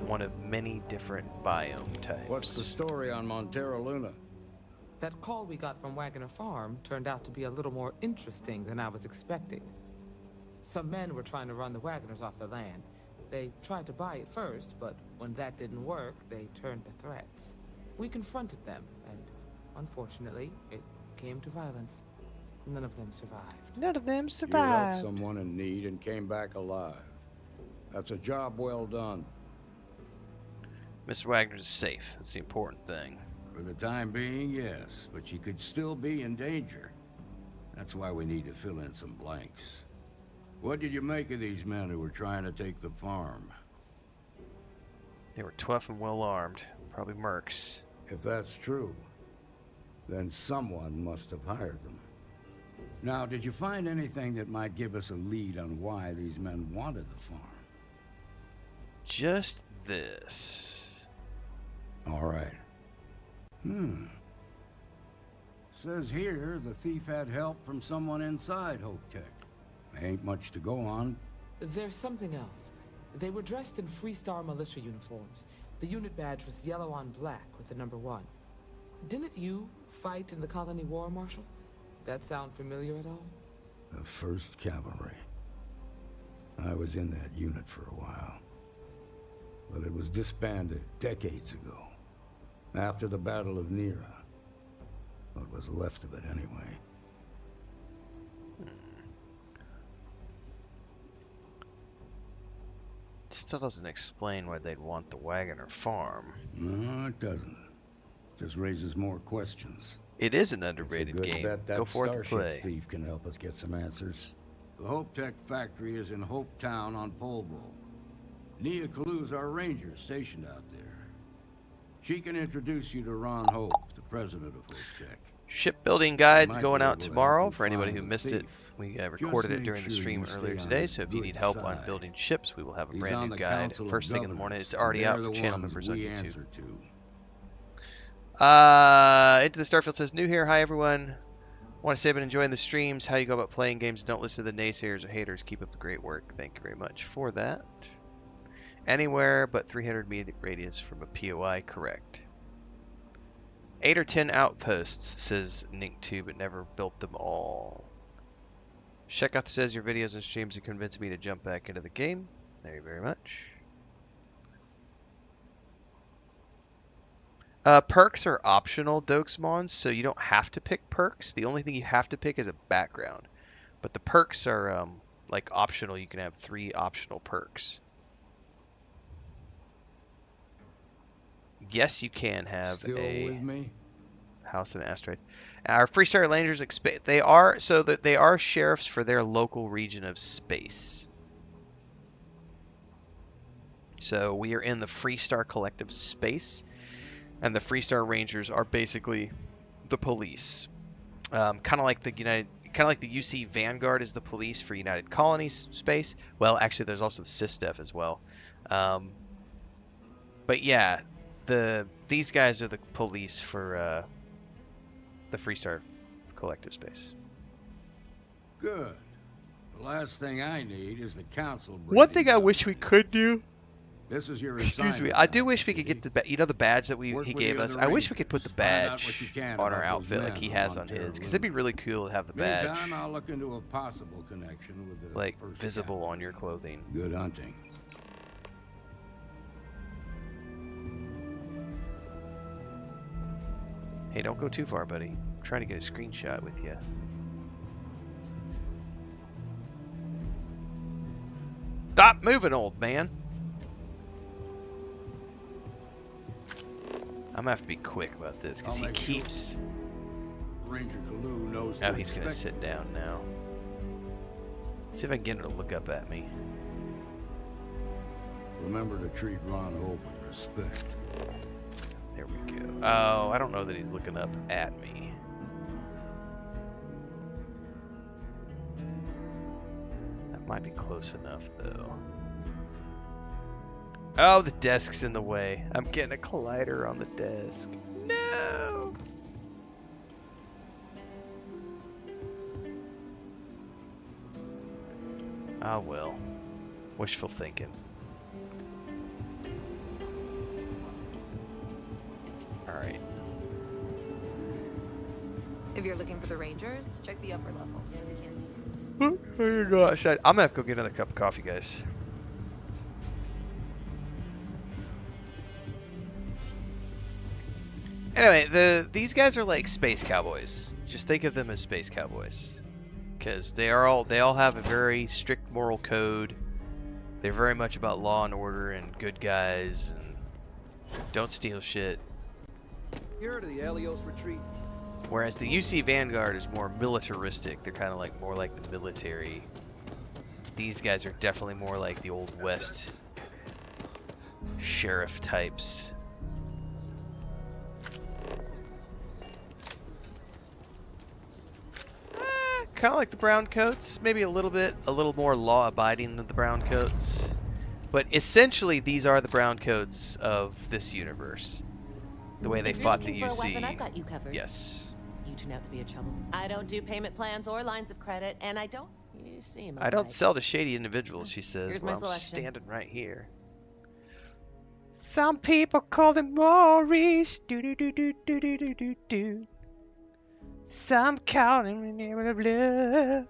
[SPEAKER 1] one of many different biome types.
[SPEAKER 3] What's the story on Montero Luna?
[SPEAKER 9] That call we got from Wagner Farm turned out to be a little more interesting than I was expecting. Some men were trying to run the Wagners off the land. They tried to buy it first, but when that didn't work, they turned to threats. We confronted them, and unfortunately, it came to violence. None of them survived.
[SPEAKER 1] None of them
[SPEAKER 3] You
[SPEAKER 1] survived.
[SPEAKER 3] helped someone in need and came back alive. That's a job well done.
[SPEAKER 1] Mr. Wagner's safe. That's the important thing.
[SPEAKER 3] For the time being, yes, but she could still be in danger. That's why we need to fill in some blanks. What did you make of these men who were trying to take the farm?
[SPEAKER 1] They were tough and well armed. Probably mercs.
[SPEAKER 3] If that's true, then someone must have hired them. Now, did you find anything that might give us a lead on why these men wanted the farm?
[SPEAKER 1] Just this.
[SPEAKER 3] All right. Says here the thief had help from someone inside Hope Tech. Ain't much to go on.
[SPEAKER 9] There's something else. They were dressed in Freestar militia uniforms. The unit badge was yellow on black with the number 1. Didn't you fight in the Colony War, Marshal? That sound familiar at all?
[SPEAKER 3] The 1st Cavalry. I was in that unit for a while. But it was disbanded decades ago. After the Battle of Nera. What was left of it, anyway.
[SPEAKER 1] Still doesn't explain why they'd want the Wagoner farm.
[SPEAKER 3] No, it doesn't. Just raises more questions.
[SPEAKER 1] It is an underrated game.
[SPEAKER 3] Bet that
[SPEAKER 1] Go forth and
[SPEAKER 3] Starship
[SPEAKER 1] play.
[SPEAKER 3] Thief can help us get some answers. The Hope Tech factory is in Hope Town on Polvo. Nia Kalu's our ranger stationed out there. She can introduce you to Ron Hope, the president of Hope Tech.
[SPEAKER 1] Shipbuilding guides
[SPEAKER 3] Might
[SPEAKER 1] going
[SPEAKER 3] be
[SPEAKER 1] out
[SPEAKER 3] able to
[SPEAKER 1] tomorrow
[SPEAKER 3] help you
[SPEAKER 1] for anybody
[SPEAKER 3] find
[SPEAKER 1] who
[SPEAKER 3] the
[SPEAKER 1] missed it.
[SPEAKER 3] thief.
[SPEAKER 1] We
[SPEAKER 3] Just
[SPEAKER 1] recorded it
[SPEAKER 3] make
[SPEAKER 1] during the
[SPEAKER 3] sure
[SPEAKER 1] stream
[SPEAKER 3] you stay
[SPEAKER 1] earlier
[SPEAKER 3] on
[SPEAKER 1] today,
[SPEAKER 3] the
[SPEAKER 1] so if you
[SPEAKER 3] good
[SPEAKER 1] need help on
[SPEAKER 3] side.
[SPEAKER 1] building ships, we will have a
[SPEAKER 3] He's
[SPEAKER 1] brand
[SPEAKER 3] on
[SPEAKER 1] new
[SPEAKER 3] the
[SPEAKER 1] guide
[SPEAKER 3] Council of
[SPEAKER 1] first thing in the morning.
[SPEAKER 3] Governors,
[SPEAKER 1] It's already
[SPEAKER 3] and
[SPEAKER 1] out
[SPEAKER 3] they're
[SPEAKER 1] for
[SPEAKER 3] the
[SPEAKER 1] channel
[SPEAKER 3] ones
[SPEAKER 1] members on
[SPEAKER 3] we
[SPEAKER 1] YouTube.
[SPEAKER 3] answer to.
[SPEAKER 1] Into the Starfield says, new here. Hi, everyone. Want to say I've been enjoying the streams. How you go about playing games. Don't listen to the naysayers or haters. Keep up the great work. Thank you very much for that. Anywhere but 300 meter radius from a POI, correct. 8 or 10 outposts, says Nink2, but never built them all. Shekath says your videos and streams have convinced me to jump back into the game. Thank you very much. Perks are optional, Dokesmons, so you don't have to pick perks. The only thing you have to pick is a background. But the perks are like optional. You can have 3 optional perks. Yes, you can have
[SPEAKER 3] Still
[SPEAKER 1] a
[SPEAKER 3] with me?
[SPEAKER 1] house in an asteroid. Our Freestar Rangers they are sheriffs for their local region of space. So we are in the Freestar Collective space, and the Freestar Rangers are basically the police. Kind of like the UC Vanguard is the police for United Colonies space. Well, actually, there's also the SysDef as well. But yeah, these guys are the police for the Freestar Collective space.
[SPEAKER 3] Good. The last thing I need is the council.
[SPEAKER 1] One thing I wish we could do.
[SPEAKER 3] This is your
[SPEAKER 1] Excuse me. I do wish we could get the the badge that he gave us. I wish we could put the badge on our outfit like he has on his, because it'd be really cool to have the badge
[SPEAKER 3] Meantime, I'll look into a possible connection with the
[SPEAKER 1] like
[SPEAKER 3] first
[SPEAKER 1] visible on your clothing.
[SPEAKER 3] Good hunting.
[SPEAKER 1] Hey, don't go too far, buddy. I'm trying to get a screenshot with you. Stop moving, old man. I'm gonna have to be quick about this because he keeps.
[SPEAKER 3] Ranger Kalu knows.
[SPEAKER 1] Oh, he's gonna sit down now. See if I can get him to look up at me.
[SPEAKER 3] Remember to treat Ron Hope with respect.
[SPEAKER 1] There we go. Oh, I don't know that he's looking up at me. That might be close enough, though. Oh, the desk's in the way. I'm getting a collider on the desk. No! Ah, well. Wishful thinking. Alright.
[SPEAKER 6] If you're looking for the Rangers, check the upper levels.
[SPEAKER 1] Oh my gosh. I'm gonna have to go get another cup of coffee, guys. Anyway, these guys are like space cowboys. Just think of them as space cowboys, because they all have a very strict moral code. They're very much about law and order and good guys, and Don't steal shit.
[SPEAKER 15] Here to the Helios retreat.
[SPEAKER 1] Whereas the UC Vanguard is more militaristic. They're kind of like more like the military. These guys are definitely more like the Old West sheriff types. Kind of like the brown coats, maybe a little more law-abiding than the brown coats. But essentially, these are the brown coats of this universe. The way they fought the UC.
[SPEAKER 16] For a weapon, I've got you covered.
[SPEAKER 1] Yes.
[SPEAKER 16] You turn out to be a trouble. I don't do payment plans or lines of credit, and I don't. You seem.
[SPEAKER 1] I don't sell to shady individuals, she says.
[SPEAKER 16] Here's
[SPEAKER 1] Well,
[SPEAKER 16] my
[SPEAKER 1] I'm
[SPEAKER 16] selection.
[SPEAKER 1] standing right here. Some people call them Maurice. Do do do do do do do do do. Some call him the name of love.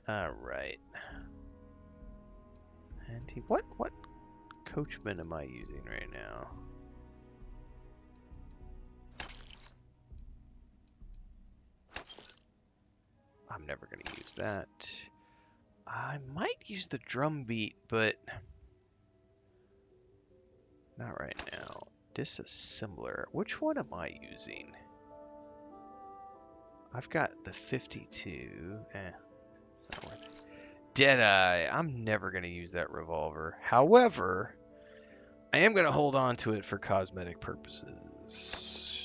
[SPEAKER 1] Alright. And what coachman am I using right now? I'm never going to use that. I might use the drum beat, but not right now. Disassembler. Which one am I using? I've got the 52. Not worth it. Deadeye. I'm never going to use that revolver. However, I am going to hold on to it for cosmetic purposes.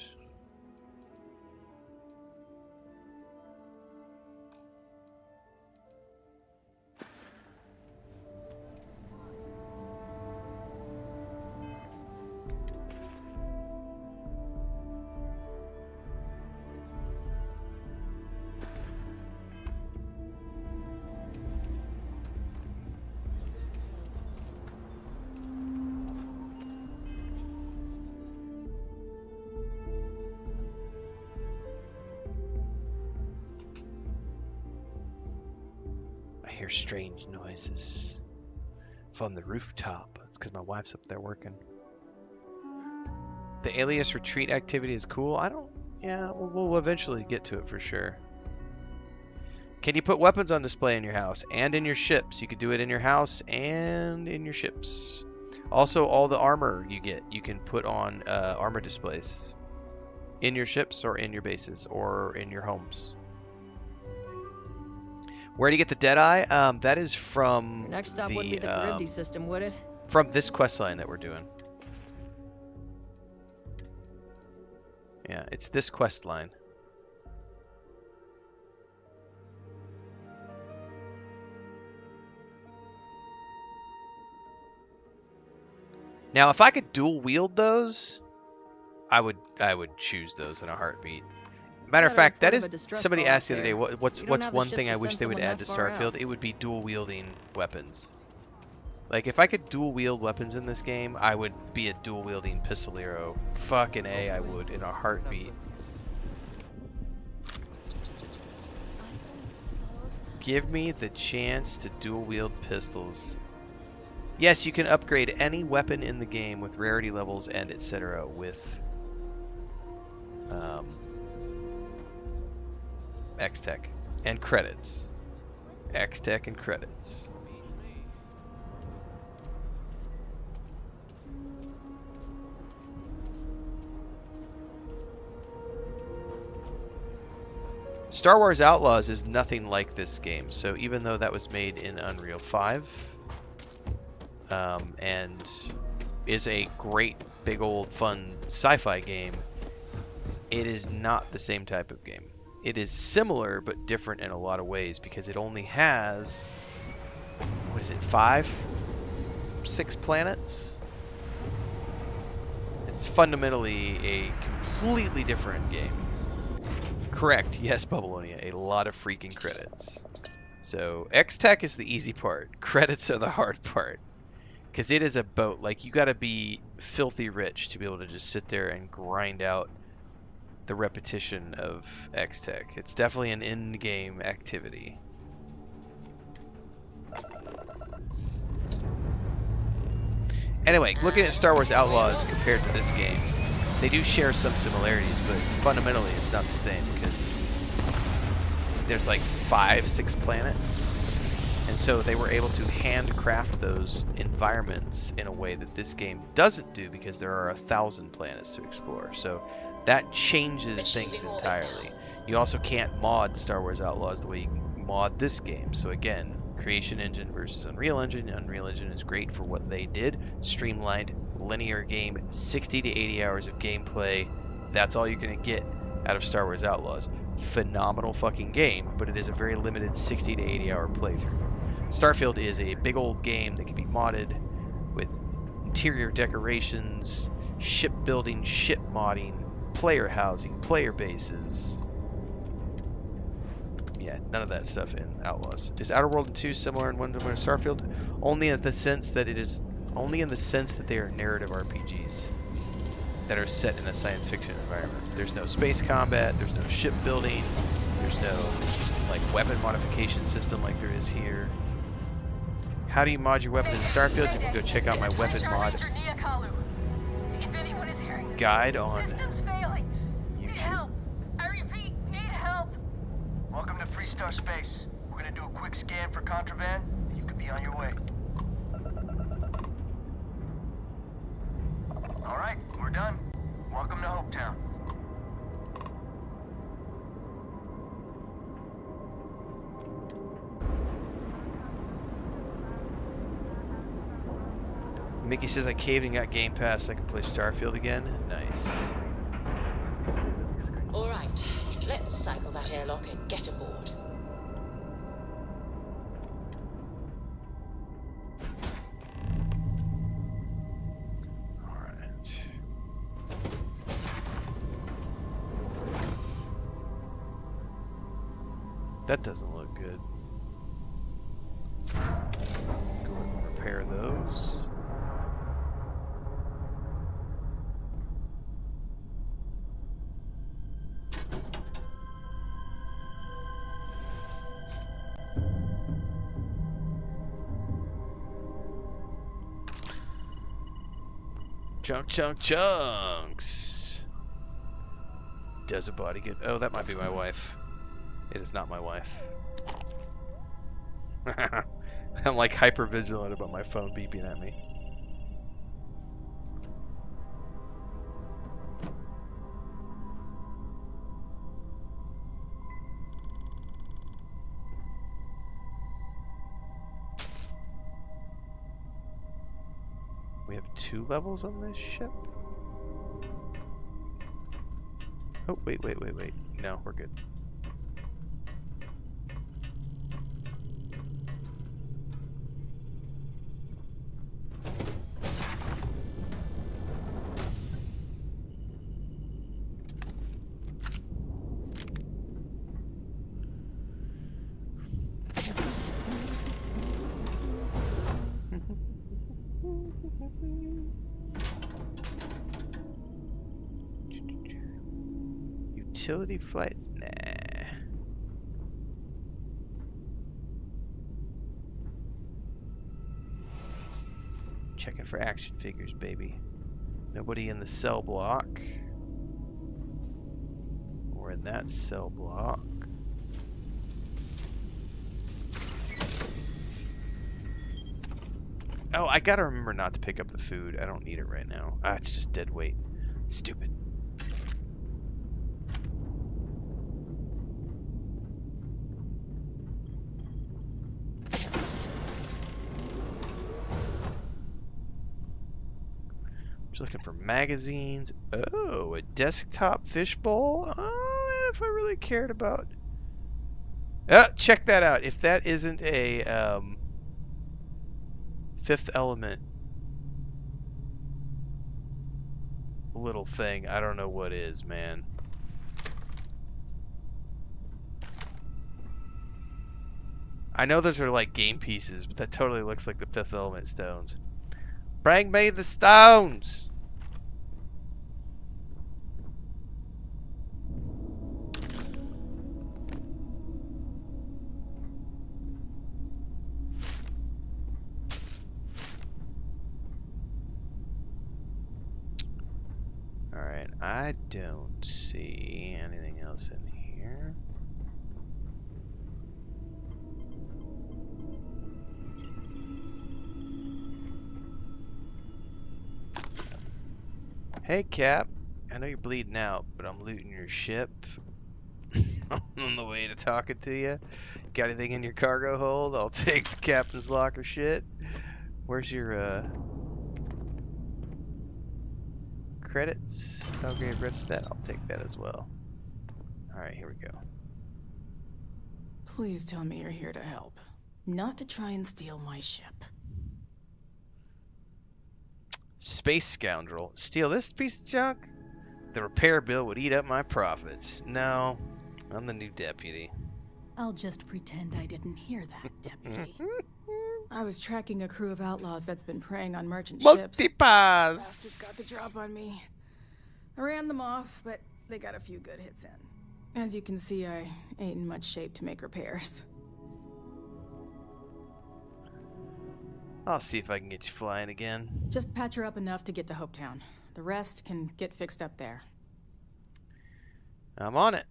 [SPEAKER 1] I hear strange noises from the rooftop. It's because my wife's up there working. The alias retreat activity is cool. Yeah, we'll eventually get to it for sure. Can you put weapons on display in your house and in your ships? You can do it in your house and in your ships. Also, all the armor you get, you can put on armor displays in your ships or in your bases or in your homes. Where do you get the Deadeye? That is from
[SPEAKER 11] Your next stop wouldn't be the Charybdis system, would it?
[SPEAKER 1] from this quest line that we're doing. Yeah, it's this quest line. Now, if I could dual wield those, I would choose those in a heartbeat. Matter of fact, that is somebody asked the other day, what's one thing I wish they would add to Starfield? It would be dual wielding weapons. Like if I could dual wield weapons in this game, I would be a dual wielding pistolero. Fucking A, I would in a heartbeat. Give me the chance to dual wield pistols. Yes, you can upgrade any weapon in the game with rarity levels and etc. with X-Tech and credits. X-Tech and credits. Star Wars Outlaws is nothing like this game, so even though that was made in Unreal 5 and is a great big old fun sci-fi game, it is not the same type of game. It is similar but different in a lot of ways because it only has, what is it, 6 planets? It's fundamentally a completely different game. Correct, yes, Bubbleonia, a lot of freaking credits. So X-Tech is the easy part. Credits are the hard part. Because it is a boat. Like, you gotta be filthy rich to be able to just sit there and grind out the repetition of X-Tech. It's definitely an in-game activity. Anyway, looking at Star Wars Outlaws compared to this game, they do share some similarities, but fundamentally it's not the same because there's like 5, 6 planets And so they were able to handcraft those environments in a way that this game doesn't do because there are 1,000 planets to explore. So that changes things entirely. You also can't mod Star Wars Outlaws the way you can mod this game. So again, Creation Engine versus Unreal Engine. Unreal Engine is great for what they did. Streamlined, linear game, 60 to 80 hours of gameplay. That's all you're going to get out of Star Wars Outlaws. Phenomenal fucking game, but it is a very limited 60 to 80 hour playthrough. Starfield is a big old game that can be modded with interior decorations, shipbuilding, ship modding, player housing, player bases. Yeah, none of that stuff in Outlaws. Is Outer World 2 similar in one to Starfield? Only in the sense that they are narrative RPGs that are set in a science fiction environment. There's no space combat, there's no shipbuilding, there's no like weapon modification system like there is here. How do you mod your weapon in Starfield? You can go check out my weapon mod guide on YouTube.
[SPEAKER 13] I repeat, need help. Welcome to Freestar Space. We're gonna do a quick scan for contraband, and you could be on your way. All right, we're done. Welcome to Hopetown.
[SPEAKER 1] Mickey says I caved and got Game Pass. I can play Starfield again. Nice.
[SPEAKER 2] All right, let's cycle that airlock and get aboard.
[SPEAKER 1] Alright. That doesn't look good. Go and repair those. Chunks. Does a body good? Oh, that might be my wife. It is not my wife. I'm like hyper vigilant about my phone beeping at me. We have 2 levels on this ship? Oh, wait. No, we're good. Utility flights? Nah. Checking for action figures, baby. Nobody in the cell block. Or in that cell block. Oh, I gotta remember not to pick up the food. I don't need it right now. Ah, it's just dead weight. Stupid. Just looking for magazines. Oh, a desktop fishbowl. Oh, man, if I really cared about. Check that out. If that isn't a Fifth Element little thing, I don't know what is, man. I know those are like game pieces, but that totally looks like the Fifth Element stones. Bring me the stones! Alright, I don't see anything else in here. Hey, Cap. I know you're bleeding out, but I'm looting your ship. On the way to talking to you. Got anything in your cargo hold? I'll take the captain's locker shit. Where's your, credits? Dogfights red stat. I'll take that as well. Alright, here we go.
[SPEAKER 17] Please tell me you're here to help, not to try and steal my ship.
[SPEAKER 1] Space scoundrel. Steal this piece of junk? The repair bill would eat up my profits. No, I'm the new deputy.
[SPEAKER 17] I'll just pretend I didn't hear that, Deputy. I was tracking a crew of outlaws that's been preying on merchant ships.
[SPEAKER 1] Multipass!
[SPEAKER 17] Bastards got the drop on me. I ran them off, but they got a few good hits in. As you can see, I ain't in much shape to make repairs.
[SPEAKER 1] I'll see if I can get you flying again.
[SPEAKER 17] Just patch her up enough to get to Hopetown. The rest can get fixed up there.
[SPEAKER 1] I'm on it.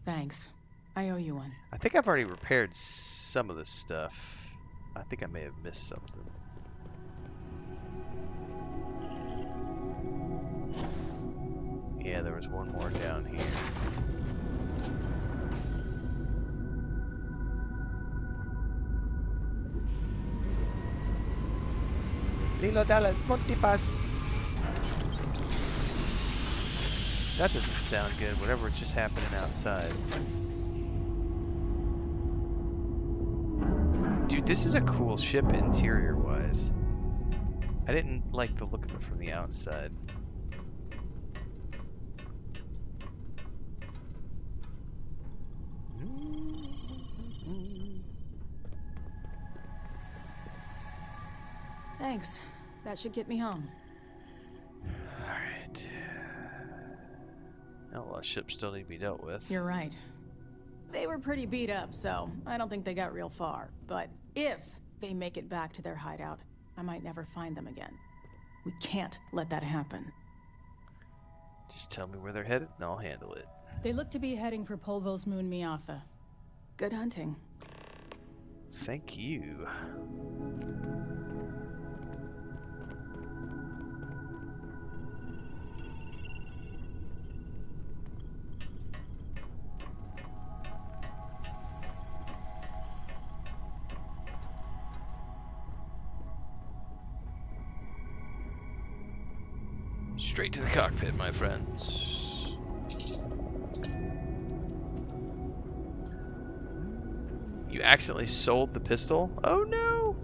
[SPEAKER 17] Thanks. I owe you one.
[SPEAKER 1] I think I've already repaired some of this stuff. I think I may have missed something. Yeah, there was one more down here. Lilo Dallas Multipass. That doesn't sound good, whatever it's just happening outside. Dude, this is a cool ship interior-wise. I didn't like the look of it from the outside.
[SPEAKER 17] Thanks. That should get me home.
[SPEAKER 1] Alright. Outlaw ships still need to be dealt with.
[SPEAKER 17] You're right. They were pretty beat up, so I don't think they got real far. But if they make it back to their hideout, I might never find them again. We can't let that happen.
[SPEAKER 1] Just tell me where they're headed and I'll handle it.
[SPEAKER 17] They look to be heading for Polvo's moon Miatha. Good hunting.
[SPEAKER 1] Thank you. Straight to the cockpit, my friends. You accidentally sold the pistol? Oh no!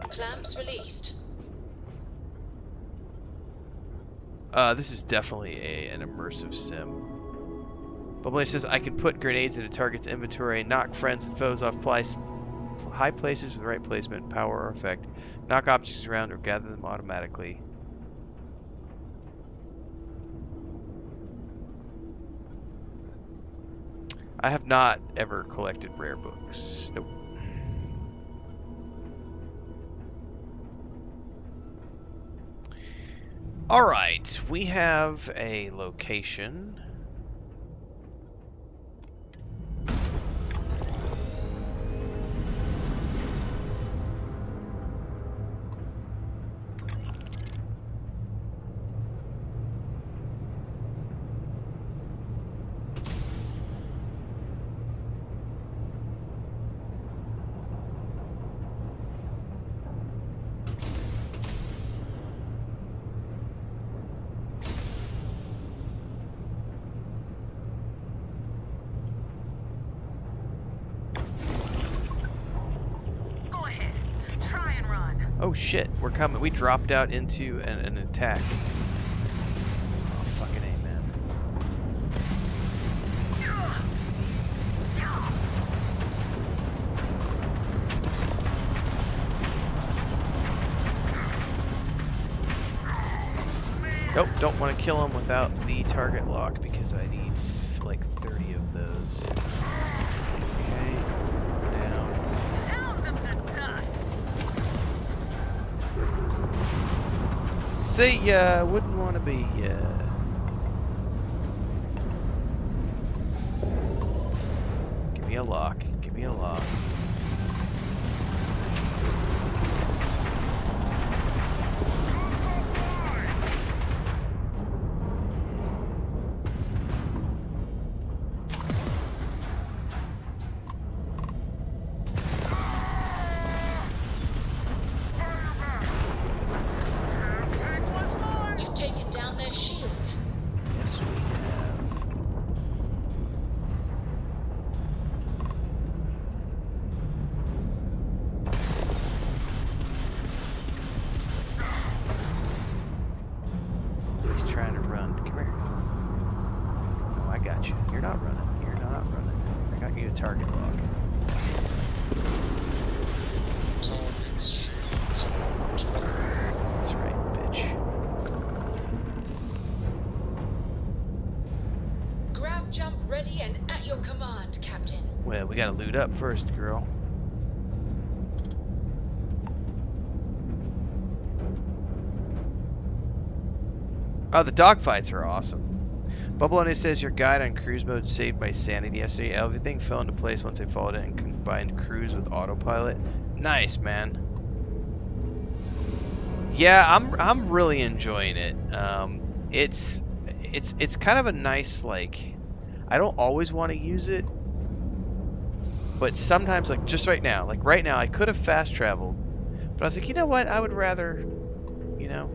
[SPEAKER 18] Clamps released.
[SPEAKER 1] This is definitely an immersive sim. But it says I can put grenades into target's inventory, knock friends and foes off high places with the right placement, power, or effect, knock objects around, or gather them automatically. I have not ever collected rare books. Nope. Alright, we have a location. Oh shit, we're coming. We dropped out into an attack. Oh, fucking A, man. Nope, don't want to kill him without the target lock because I need like 30 of those. Okay, down. See ya, wouldn't want to be ya. me a lock. Give me a lock.
[SPEAKER 18] You've taken down their shields.
[SPEAKER 1] Yes, we have. He's trying to run. Come here. Oh, I got you. You're not running. You're not running. I got you a target lock.
[SPEAKER 18] Target's shields on.
[SPEAKER 1] That's right, bitch.
[SPEAKER 18] Grab jump ready and at your command, Captain.
[SPEAKER 1] Well, we gotta loot up first, girl. Oh, the dogfights are awesome. Bubble says your guide on cruise mode saved my sanity yesterday. Everything fell into place once I followed it and combined cruise with autopilot. Nice, man. Yeah, I'm really enjoying it. It's kind of a nice, like, I don't always want to use it, but sometimes, like just right now I could have fast traveled, but I was like, you know what, I would rather, you know,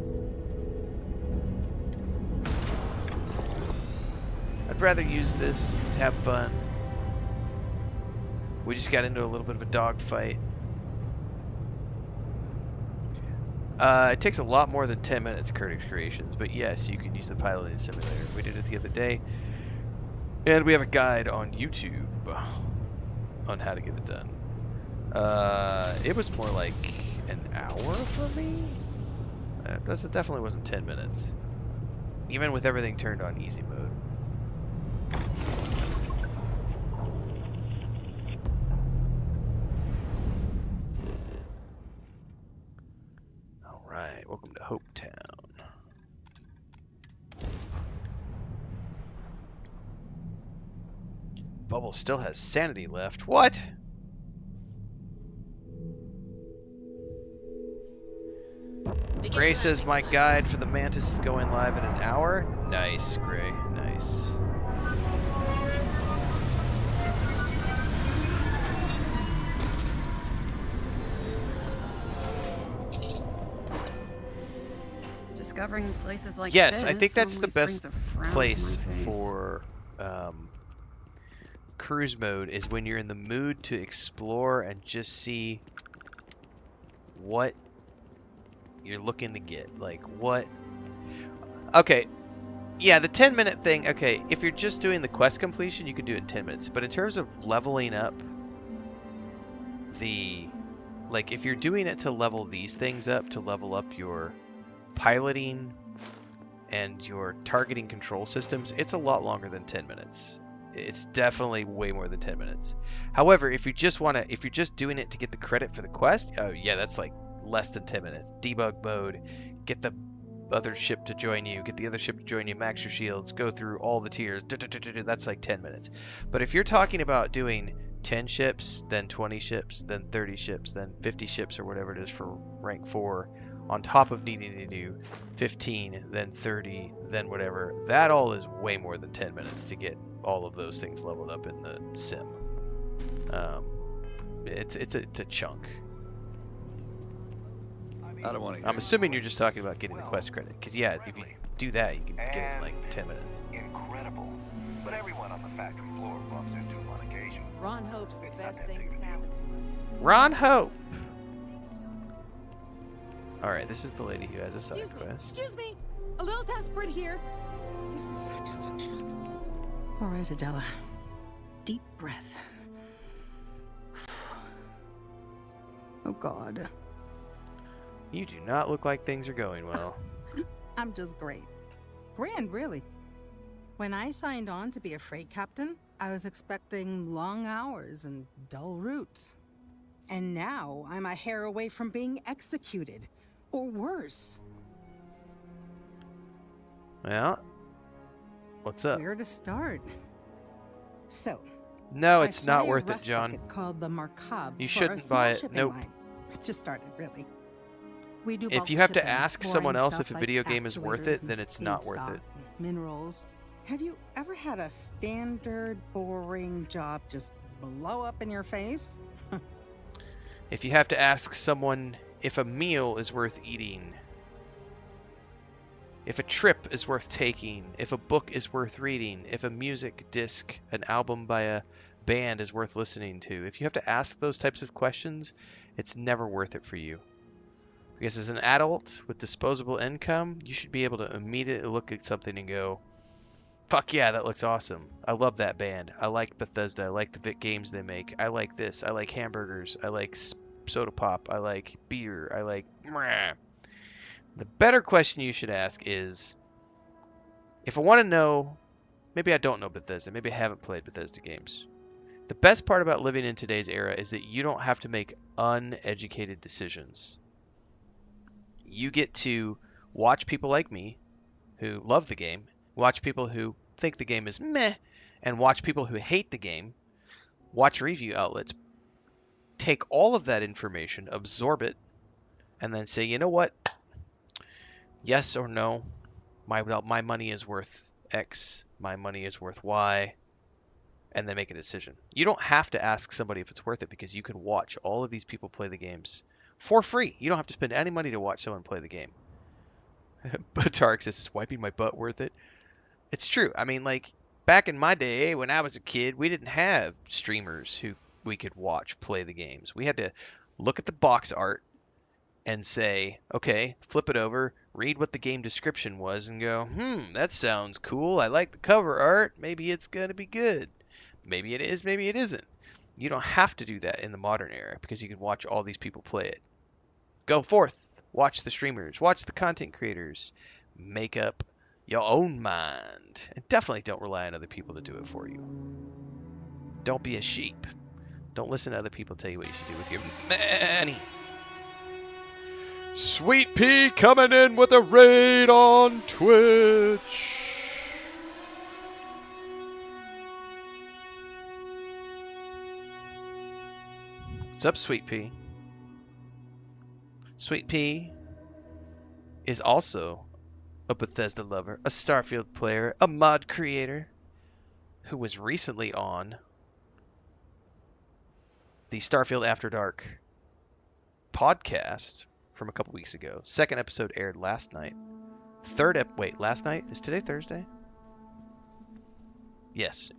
[SPEAKER 1] I'd rather use this to have fun. We just got into a little bit of a dogfight. It takes a lot more than 10 minutes, Curtis Creations, but yes, you can use the piloting simulator. We did it the other day, and we have a guide on YouTube on how to get it done. It was more like an hour for me. It definitely wasn't 10 minutes, even with everything turned on easy mode. Alright, welcome to Hope Town. Bubble still has sanity left. What? Gray says my guide for the Mantis is going live in an hour. Nice, Gray. Nice.
[SPEAKER 5] Discovering places like
[SPEAKER 1] yes,
[SPEAKER 5] this
[SPEAKER 1] I think that's the
[SPEAKER 5] always
[SPEAKER 1] best
[SPEAKER 5] brings a frown
[SPEAKER 1] place
[SPEAKER 5] to my face.
[SPEAKER 1] for cruise mode is when you're in the mood to explore and just see what you're looking to get. Like what? Okay, yeah, the 10-minute thing. Okay, if you're just doing the quest completion, you can do it in 10 minutes. But in terms of leveling up the, like, if you're doing it to level these things up, to level up your piloting and your targeting control systems, it's a lot longer than 10 minutes. It's definitely way more than 10 minutes. However, if you just want to, if you're just doing it to get the credit for the quest, oh yeah, that's like less than 10 minutes. Debug mode, get the other ship to join you, get the other ship to join you, max your shields, go through all the tiers, that's like 10 minutes. But if you're talking about doing 10 ships, then 20 ships, then 30 ships, then 50 ships or whatever it is for rank 4, on top of needing to do 15, then 30, then whatever, that all is way more than 10 minutes to get all of those things leveled up in the sim. It's a chunk.
[SPEAKER 19] I don't want to.
[SPEAKER 1] I'm assuming you're just talking about getting the quest credit, because yeah, if you do that, you can get it in like 10 minutes.
[SPEAKER 19] Incredible. But everyone on the factory floor bumps into him on occasion.
[SPEAKER 6] Ron hopes the best thing that's happened to us.
[SPEAKER 1] Ron Hope! Alright, this is the lady who has a side quest.
[SPEAKER 17] Excuse me. A little desperate here. This is such a long shot. All right, Adela. Deep breath. Oh, God.
[SPEAKER 1] You do not look like things are going well.
[SPEAKER 20] I'm just great. Grand, really. When I signed on to be a freight captain, I was expecting long hours and dull routes. And now I'm a hair away from being executed. Or worse.
[SPEAKER 1] Well, what's up?
[SPEAKER 20] Where to start? So,
[SPEAKER 1] No, it's
[SPEAKER 20] I
[SPEAKER 1] not
[SPEAKER 20] fly a
[SPEAKER 1] worth it,
[SPEAKER 20] rust
[SPEAKER 1] John.
[SPEAKER 20] ticket called the Markab
[SPEAKER 1] You
[SPEAKER 20] for
[SPEAKER 1] shouldn't
[SPEAKER 20] a small
[SPEAKER 1] buy it.
[SPEAKER 20] shipping
[SPEAKER 1] Nope.
[SPEAKER 20] line. It just started, really. We do
[SPEAKER 1] If
[SPEAKER 20] bulk
[SPEAKER 1] you have to
[SPEAKER 20] shipping,
[SPEAKER 1] ask
[SPEAKER 20] boring
[SPEAKER 1] someone else
[SPEAKER 20] stuff
[SPEAKER 1] if a
[SPEAKER 20] like
[SPEAKER 1] video game is worth it,
[SPEAKER 20] actuators
[SPEAKER 1] then it's not worth
[SPEAKER 20] feedstock,
[SPEAKER 1] it.
[SPEAKER 20] Minerals. Have you ever had a standard, boring job just blow up in your face?
[SPEAKER 1] If you have to ask someone if a meal is worth eating, if a trip is worth taking, if a book is worth reading, if a music disc, an album by a band is worth listening to, if you have to ask those types of questions, it's never worth it for you. Because as an adult with disposable income, you should be able to immediately look at something and go, fuck yeah, that looks awesome. I love that band. I like Bethesda. I like the games they make. I like this. I like hamburgers. I like soda pop. I like beer. I like... The better question you should ask is, if I want to know, maybe I don't know Bethesda. Maybe I haven't played Bethesda games. The best part about living in today's era is that you don't have to make uneducated decisions. You get to watch people like me who love the game, watch people who think the game is meh, and watch people who hate the game, watch review outlets, take all of that information, absorb it, and then say, you know what? Yes or no, my money is worth X, my money is worth Y, and then make a decision. You don't have to ask somebody if it's worth it because you can watch all of these people play the games for free. You don't have to spend any money to watch someone play the game. But Tarek says, is wiping my butt worth it? It's true. I mean, like, back in my day, when I was a kid, we didn't have streamers who we could watch play the games. We had to look at the box art and say, okay, flip it over, read what the game description was, and go, that sounds cool. I like the cover art. Maybe it's going to be good. Maybe it is, maybe it isn't. You don't have to do that in the modern era because you can watch all these people play it. Go forth, watch the streamers, watch the content creators, make up your own mind, and definitely don't rely on other people to do it for you. Don't be a sheep. Don't listen to other people tell you what you should do with your money. Sweet Pea coming in with a raid on Twitch. What's up, Sweet Pea? Sweet Pea is also a Bethesda lover, a Starfield player, a mod creator, who was recently on the Starfield After Dark podcast from a couple weeks ago. Second episode aired last night. Last night? Is today Thursday? Yes.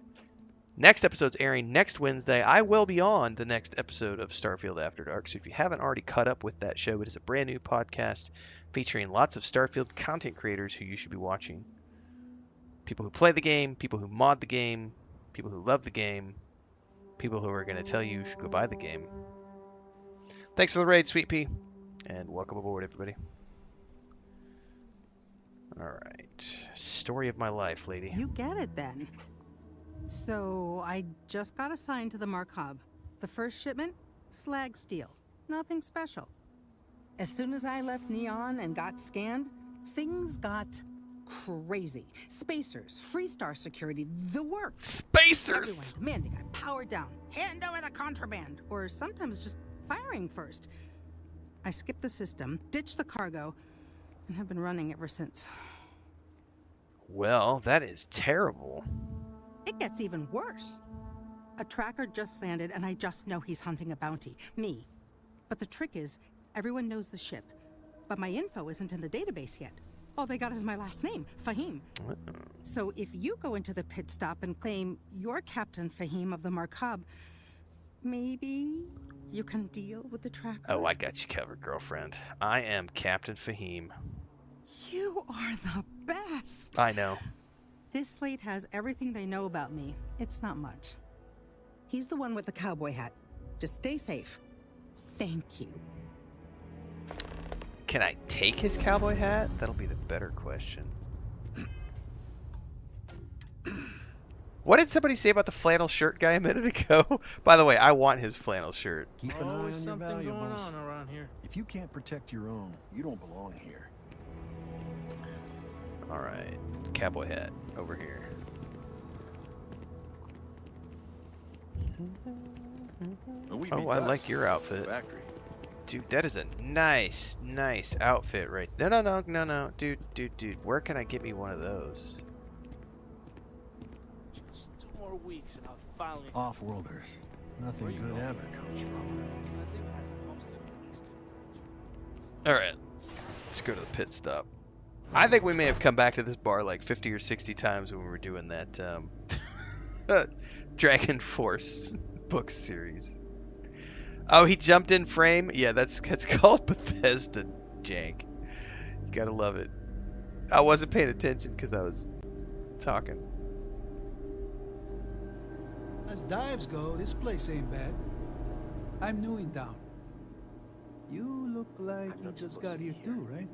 [SPEAKER 1] Next episode's airing next Wednesday. I will be on the next episode of Starfield After Dark, so if you haven't already caught up with that show, it is a brand new podcast featuring lots of Starfield content creators who you should be watching. People who play the game, people who mod the game, people who love the game, people who are going to tell you should go buy the game. Thanks for the raid, Sweet Pea, and welcome aboard, everybody. Alright. Story of my life, lady.
[SPEAKER 20] You get it, then. So, I just got assigned to the Markab. The first shipment? Slag steel. Nothing special. As soon as I left Neon and got scanned, things got crazy. Spacers, Freestar security, the works.
[SPEAKER 1] Spacers!
[SPEAKER 20] Everyone demanding I power down, hand over the contraband, or sometimes just firing first. I skipped the system, ditched the cargo, and have been running ever since.
[SPEAKER 1] Well, that is terrible.
[SPEAKER 20] It gets even worse. A tracker just landed, and I just know he's hunting a bounty. Me. But the trick is, everyone knows the ship. But my info isn't in the database yet. All they got is my last name, Fahim. So if you go into the pit stop and claim you're Captain Fahim of the Markab, maybe you can deal with the tracker?
[SPEAKER 1] Oh, I got you covered, girlfriend. I am Captain Fahim.
[SPEAKER 20] You are the best!
[SPEAKER 1] I know.
[SPEAKER 20] This slate has everything they know about me. It's not much. He's the one with the cowboy hat. Just stay safe. Thank you.
[SPEAKER 1] Can I take his cowboy hat? That'll be the better question. What did somebody say about the flannel shirt guy a minute ago? By the way, I want his flannel shirt.
[SPEAKER 21] Keep an eye on your
[SPEAKER 15] something
[SPEAKER 21] valuables.
[SPEAKER 15] going on around here.
[SPEAKER 21] If you can't protect your own, you don't belong here.
[SPEAKER 1] Alright, cowboy hat over here. Oh, I like your outfit. Dude, that is a nice outfit right there. No. Dude. Where can I get me one of those?
[SPEAKER 15] Just 2 more weeks and I'll finally...
[SPEAKER 21] Off-worlders. Nothing good ever comes from them.
[SPEAKER 1] Alright. Let's go to the pit stop. I think we may have come back to this bar like 50 or 60 times when we were doing that Dragon Force book series. Oh, he jumped in frame? Yeah, that's called Bethesda jank. You gotta love it. I wasn't paying attention because I was talking.
[SPEAKER 4] As dives go, this place ain't bad. I'm new in town. You look like you just got here too, right?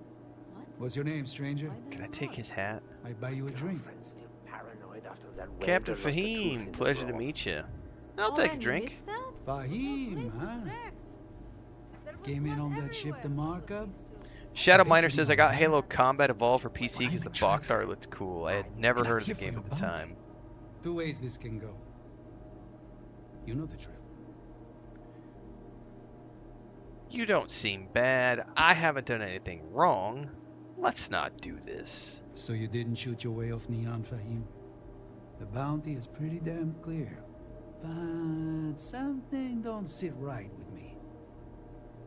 [SPEAKER 4] What's your name, stranger?
[SPEAKER 1] Can I take his hat?
[SPEAKER 4] I buy you a drink.
[SPEAKER 1] Captain Fahim, pleasure to meet you. I'll take a drink.
[SPEAKER 4] Fahim, huh? Came in on that ship to Markup?
[SPEAKER 1] Shadow Miner says, I got Halo Combat Evolved for PC because the box art looked cool. I had never heard of the game at the time.
[SPEAKER 4] 2 ways this can go. You know the drill.
[SPEAKER 1] You don't seem bad. I haven't done anything wrong. Let's not do this.
[SPEAKER 4] So you didn't shoot your way off Neon, Fahim? The bounty is pretty damn clear. But something don't sit right with me.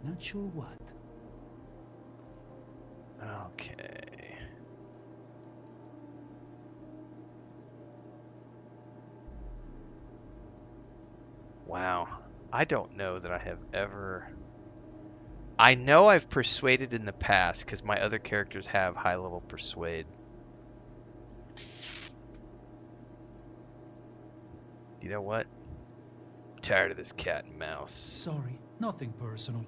[SPEAKER 4] Not sure what.
[SPEAKER 1] Okay. Wow. I don't know that I have ever... I know I've persuaded in the past because my other characters have high-level persuade. You know what? I'm tired of this cat and mouse.
[SPEAKER 4] Sorry, nothing personal.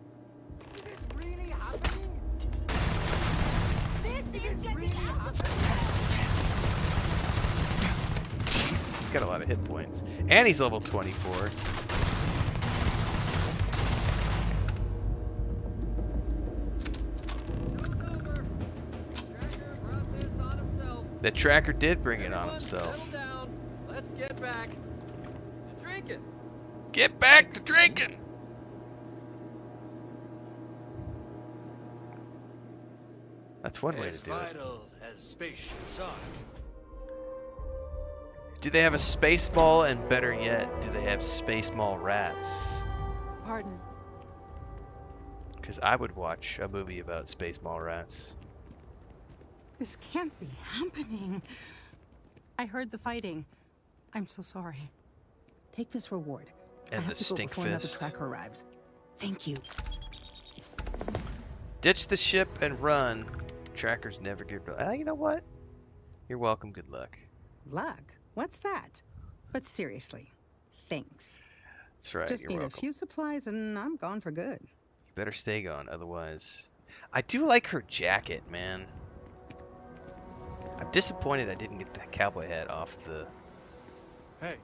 [SPEAKER 1] Jesus, he's got a lot of hit points. And he's level 24. The tracker did bring it on himself.
[SPEAKER 15] Let's get back to drinking.
[SPEAKER 1] Get back to drinking! That's one way to do it.
[SPEAKER 21] Vital as spaceships are.
[SPEAKER 1] Do they have a space ball? And better yet, do they have space mall rats?
[SPEAKER 17] Pardon.
[SPEAKER 1] Because I would watch a movie about space mall rats.
[SPEAKER 20] This can't be happening. I heard the fighting. I'm so sorry. Take this reward.
[SPEAKER 1] And the stink
[SPEAKER 20] before another
[SPEAKER 1] fist.
[SPEAKER 20] tracker arrives. Thank you.
[SPEAKER 1] Ditch the ship and run. Trackers never get... you know what? You're welcome. Good luck.
[SPEAKER 20] Luck? What's that? But seriously, thanks.
[SPEAKER 1] That's right.
[SPEAKER 20] Just
[SPEAKER 1] You're
[SPEAKER 20] need
[SPEAKER 1] welcome.
[SPEAKER 20] a few supplies and I'm gone for good.
[SPEAKER 1] You better stay gone, otherwise... I do like her jacket, man. I'm disappointed I didn't get the cowboy hat off the...
[SPEAKER 15] Hey.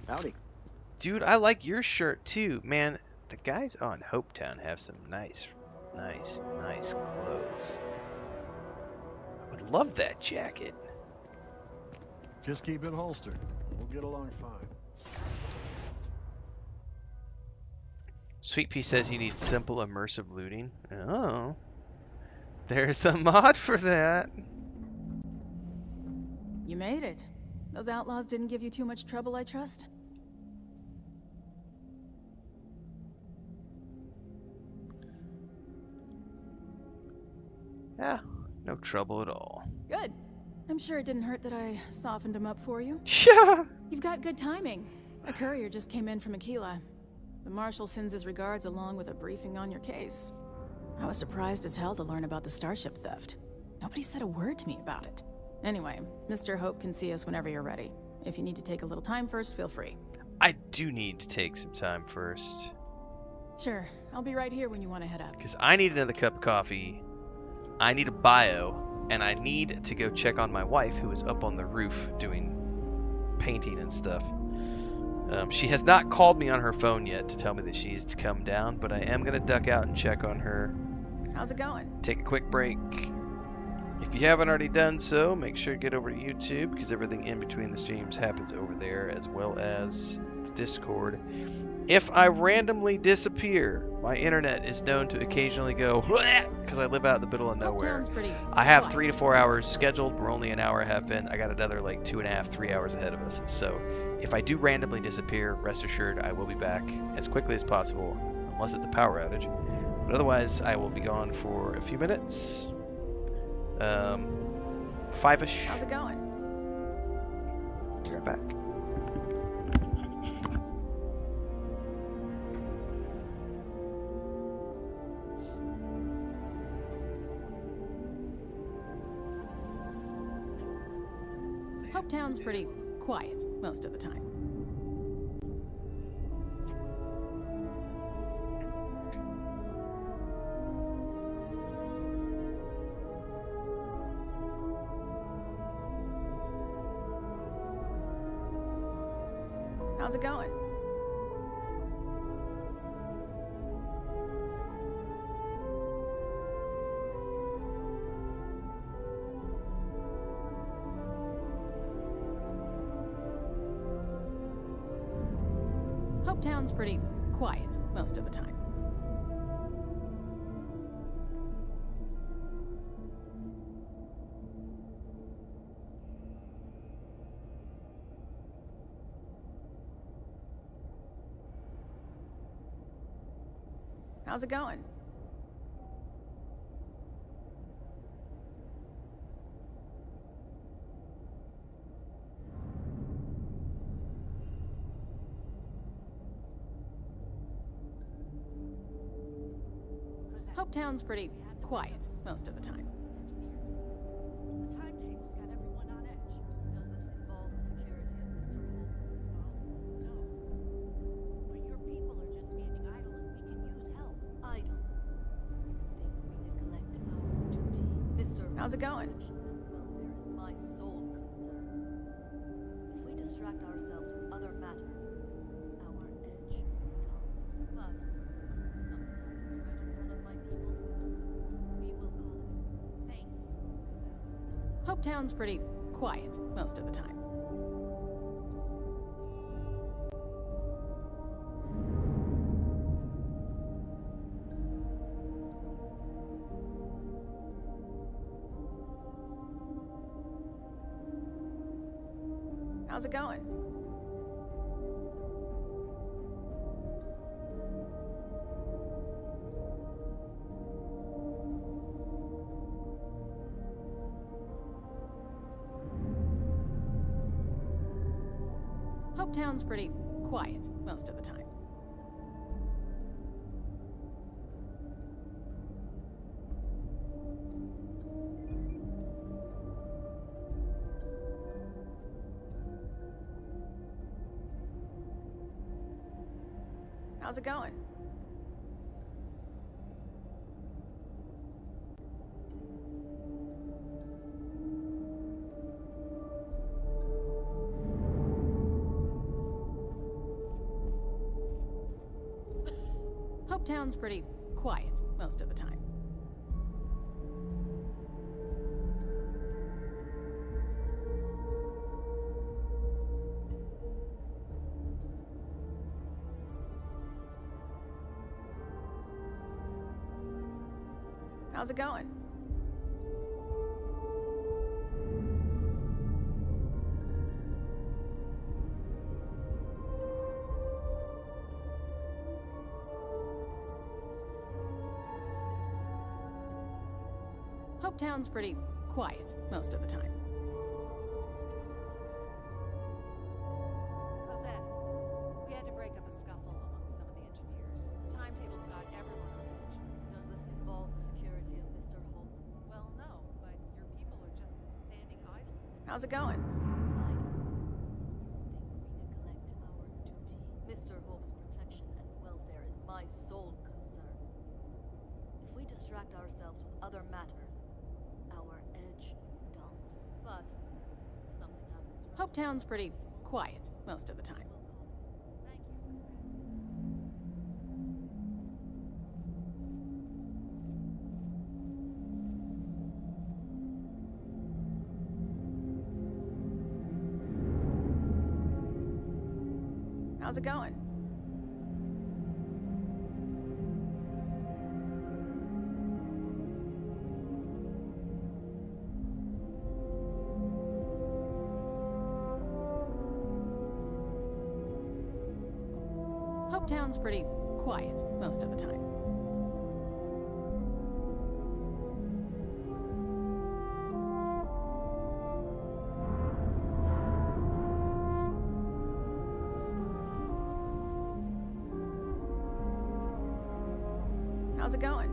[SPEAKER 21] Howdy.
[SPEAKER 1] Dude, I like your shirt too, man. The guys on Hopetown have some nice clothes. I would love that jacket.
[SPEAKER 21] Just keep it holstered. We'll get along fine.
[SPEAKER 1] Sweet Pea says you need simple immersive looting. Oh. There's a mod for that.
[SPEAKER 17] You made it. Those outlaws didn't give you too much trouble, I trust?
[SPEAKER 1] Yeah, no trouble at all.
[SPEAKER 17] Good. I'm sure it didn't hurt that I softened him up for you.
[SPEAKER 1] Yeah.
[SPEAKER 17] You've got good timing. A courier just came in from Aquila. The Marshal sends his regards along with a briefing on your case. I was surprised as hell to learn about the starship theft. Nobody said a word to me about it. Anyway, Mr. Hope can see us whenever you're ready. If you need to take a little time first, feel free.
[SPEAKER 1] I do need to take some time first.
[SPEAKER 17] Sure, I'll be right here when you want to head out.
[SPEAKER 1] Because I need another cup of coffee. I need a bio. And I need to go check on my wife, who is up on the roof doing painting and stuff. She has not called me on her phone yet to tell me that she needs to come down, but I am going to duck out and check on her.
[SPEAKER 17] How's it going?
[SPEAKER 1] Take a quick break. If you haven't already done so, make sure to get over to YouTube because everything in between the streams happens over there, as well as the Discord. If I randomly disappear, my internet is known to occasionally go because I live out in the middle of nowhere. I have 3 to 4 hours scheduled. We're only an hour and a half in. I got another like 2.5, 3 hours ahead of us. So if I do randomly disappear, rest assured I will be back as quickly as possible, unless it's a power outage. But otherwise, I will be gone for a few minutes. 5-ish.
[SPEAKER 17] How's it going?
[SPEAKER 1] Be right back.
[SPEAKER 17] Hope Town's pretty quiet most of the time. How's it going? Hope Town's pretty quiet most of the time. How's it going? Hope Town's pretty quiet most of the time.
[SPEAKER 12] The timetable's got everyone on edge. Does this involve the security of Mr. Hope? No. But your people are just standing idle and we can use help.
[SPEAKER 18] Idle. You think we neglect our duty, Mr.
[SPEAKER 17] How's it going?
[SPEAKER 18] Welfare is my sole concern. If we distract ourselves with other matters, our edge dulls. But if something happens right in front of my people, we will call it.
[SPEAKER 12] Thank you.
[SPEAKER 17] Hope Town's pretty quiet most of the time. How's it going? Hope Town's pretty quiet most of the time. How's it going? Hope Town's pretty quiet most of the time. How's it going? Hope Town's pretty quiet most of the time.
[SPEAKER 12] Cosette, we had to break up a scuffle among some of the engineers. The timetable's got everyone on edge.
[SPEAKER 18] Does this involve the security of Mr. Hope?
[SPEAKER 12] Well, no, but your people are just standing idle.
[SPEAKER 17] How's it going?
[SPEAKER 18] Mr. Hope's protection and welfare is my sole concern. If we distract ourselves with other matters, our edge dulls. But if something happens,
[SPEAKER 17] Hope Town's pretty quiet most of the time.
[SPEAKER 12] Thank you, Cosette.
[SPEAKER 17] How's it going? Hope Town's pretty quiet most of the time. How's it going?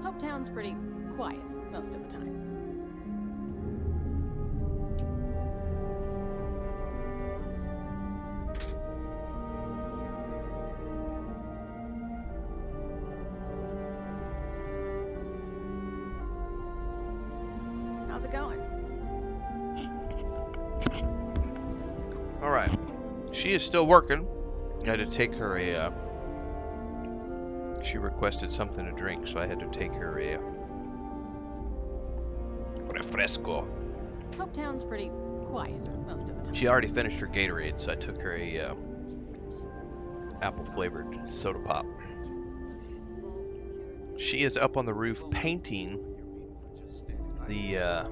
[SPEAKER 17] Hope Town's pretty quiet most of the time. How's it going?
[SPEAKER 1] All right. She is still working. I had to take her a. She requested something to drink, so I had to take her a refresco.
[SPEAKER 17] Hope Town's pretty quiet most of the time.
[SPEAKER 1] She already finished her Gatorade, so I took her a apple flavored soda pop. She is up on the roof painting the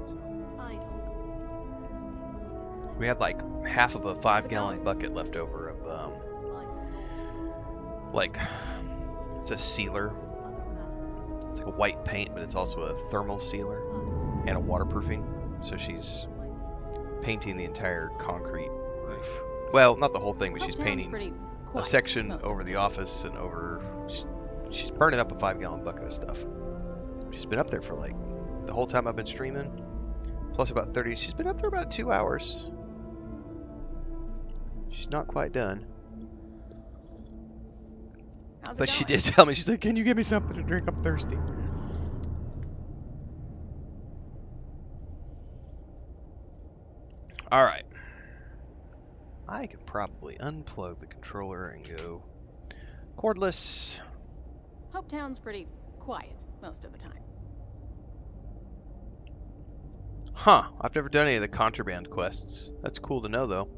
[SPEAKER 1] we had like half of a 5-gallon bucket left over of like, it's a sealer. It's like a white paint, but it's also a thermal sealer and a waterproofing. So she's painting the entire concrete roof. Well, not the whole thing, but she's painting a section over the office and over. She's burning up a 5-gallon bucket of stuff. She's been up there for like the whole time I've been streaming, plus about 30. She's been up there about 2 hours. She's not quite done. But she did tell me, she's like, can you give me something to drink? I'm thirsty. Alright. I could probably unplug the controller and go cordless.
[SPEAKER 17] Hope Town's pretty quiet most of the time.
[SPEAKER 1] Huh. I've never done any of the contraband quests. That's cool to know, though.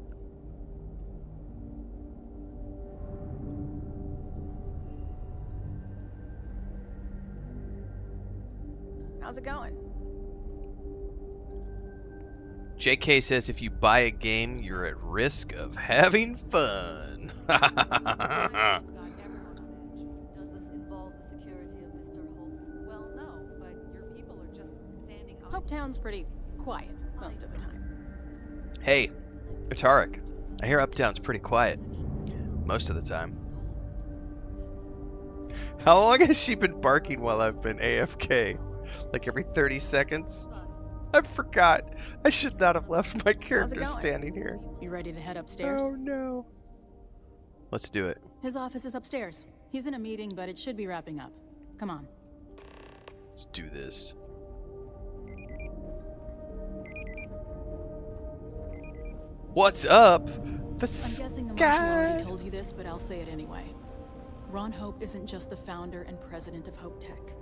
[SPEAKER 17] How's it going?
[SPEAKER 1] JK says if you buy a game, you're at risk of having fun.
[SPEAKER 18] Does this involve the security of Mr. Holt? Well, no, but your people are just standing on.
[SPEAKER 17] Hope Town's pretty quiet most of the time.
[SPEAKER 1] Hey, Tarek, I hear Uptown's pretty quiet most of the time. How long has she been barking while I've been AFK? Like every 30 seconds? I forgot. I should not have left my character standing here.
[SPEAKER 17] You ready to head upstairs?
[SPEAKER 1] Oh no. Let's do it.
[SPEAKER 17] His office is upstairs. He's in a meeting, but it should be wrapping up. Come on.
[SPEAKER 1] Let's do this. What's up?
[SPEAKER 17] I'm guessing the Marshal already told you this, but I'll say it anyway. Ron Hope isn't just the founder and president of Hope Tech.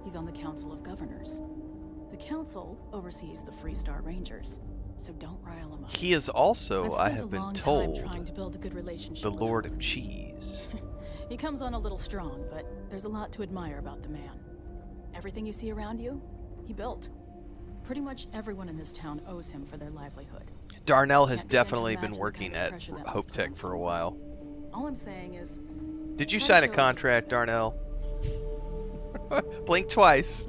[SPEAKER 17] He's on the Council of Governors. The council oversees the Freestar Rangers, so don't rile him up.
[SPEAKER 1] He is also, I have been told,
[SPEAKER 17] trying to build a good relationship
[SPEAKER 1] the Lord of Cheese.
[SPEAKER 17] He comes on a little strong, but there's a lot to admire about the man. Everything you see around you, he built. Pretty much everyone in this town owes him for their livelihood.
[SPEAKER 1] Darnell has definitely been working at Hope Tech for a while.
[SPEAKER 17] All I'm saying is...
[SPEAKER 1] Did you sign a contract, Darnell? Blink twice.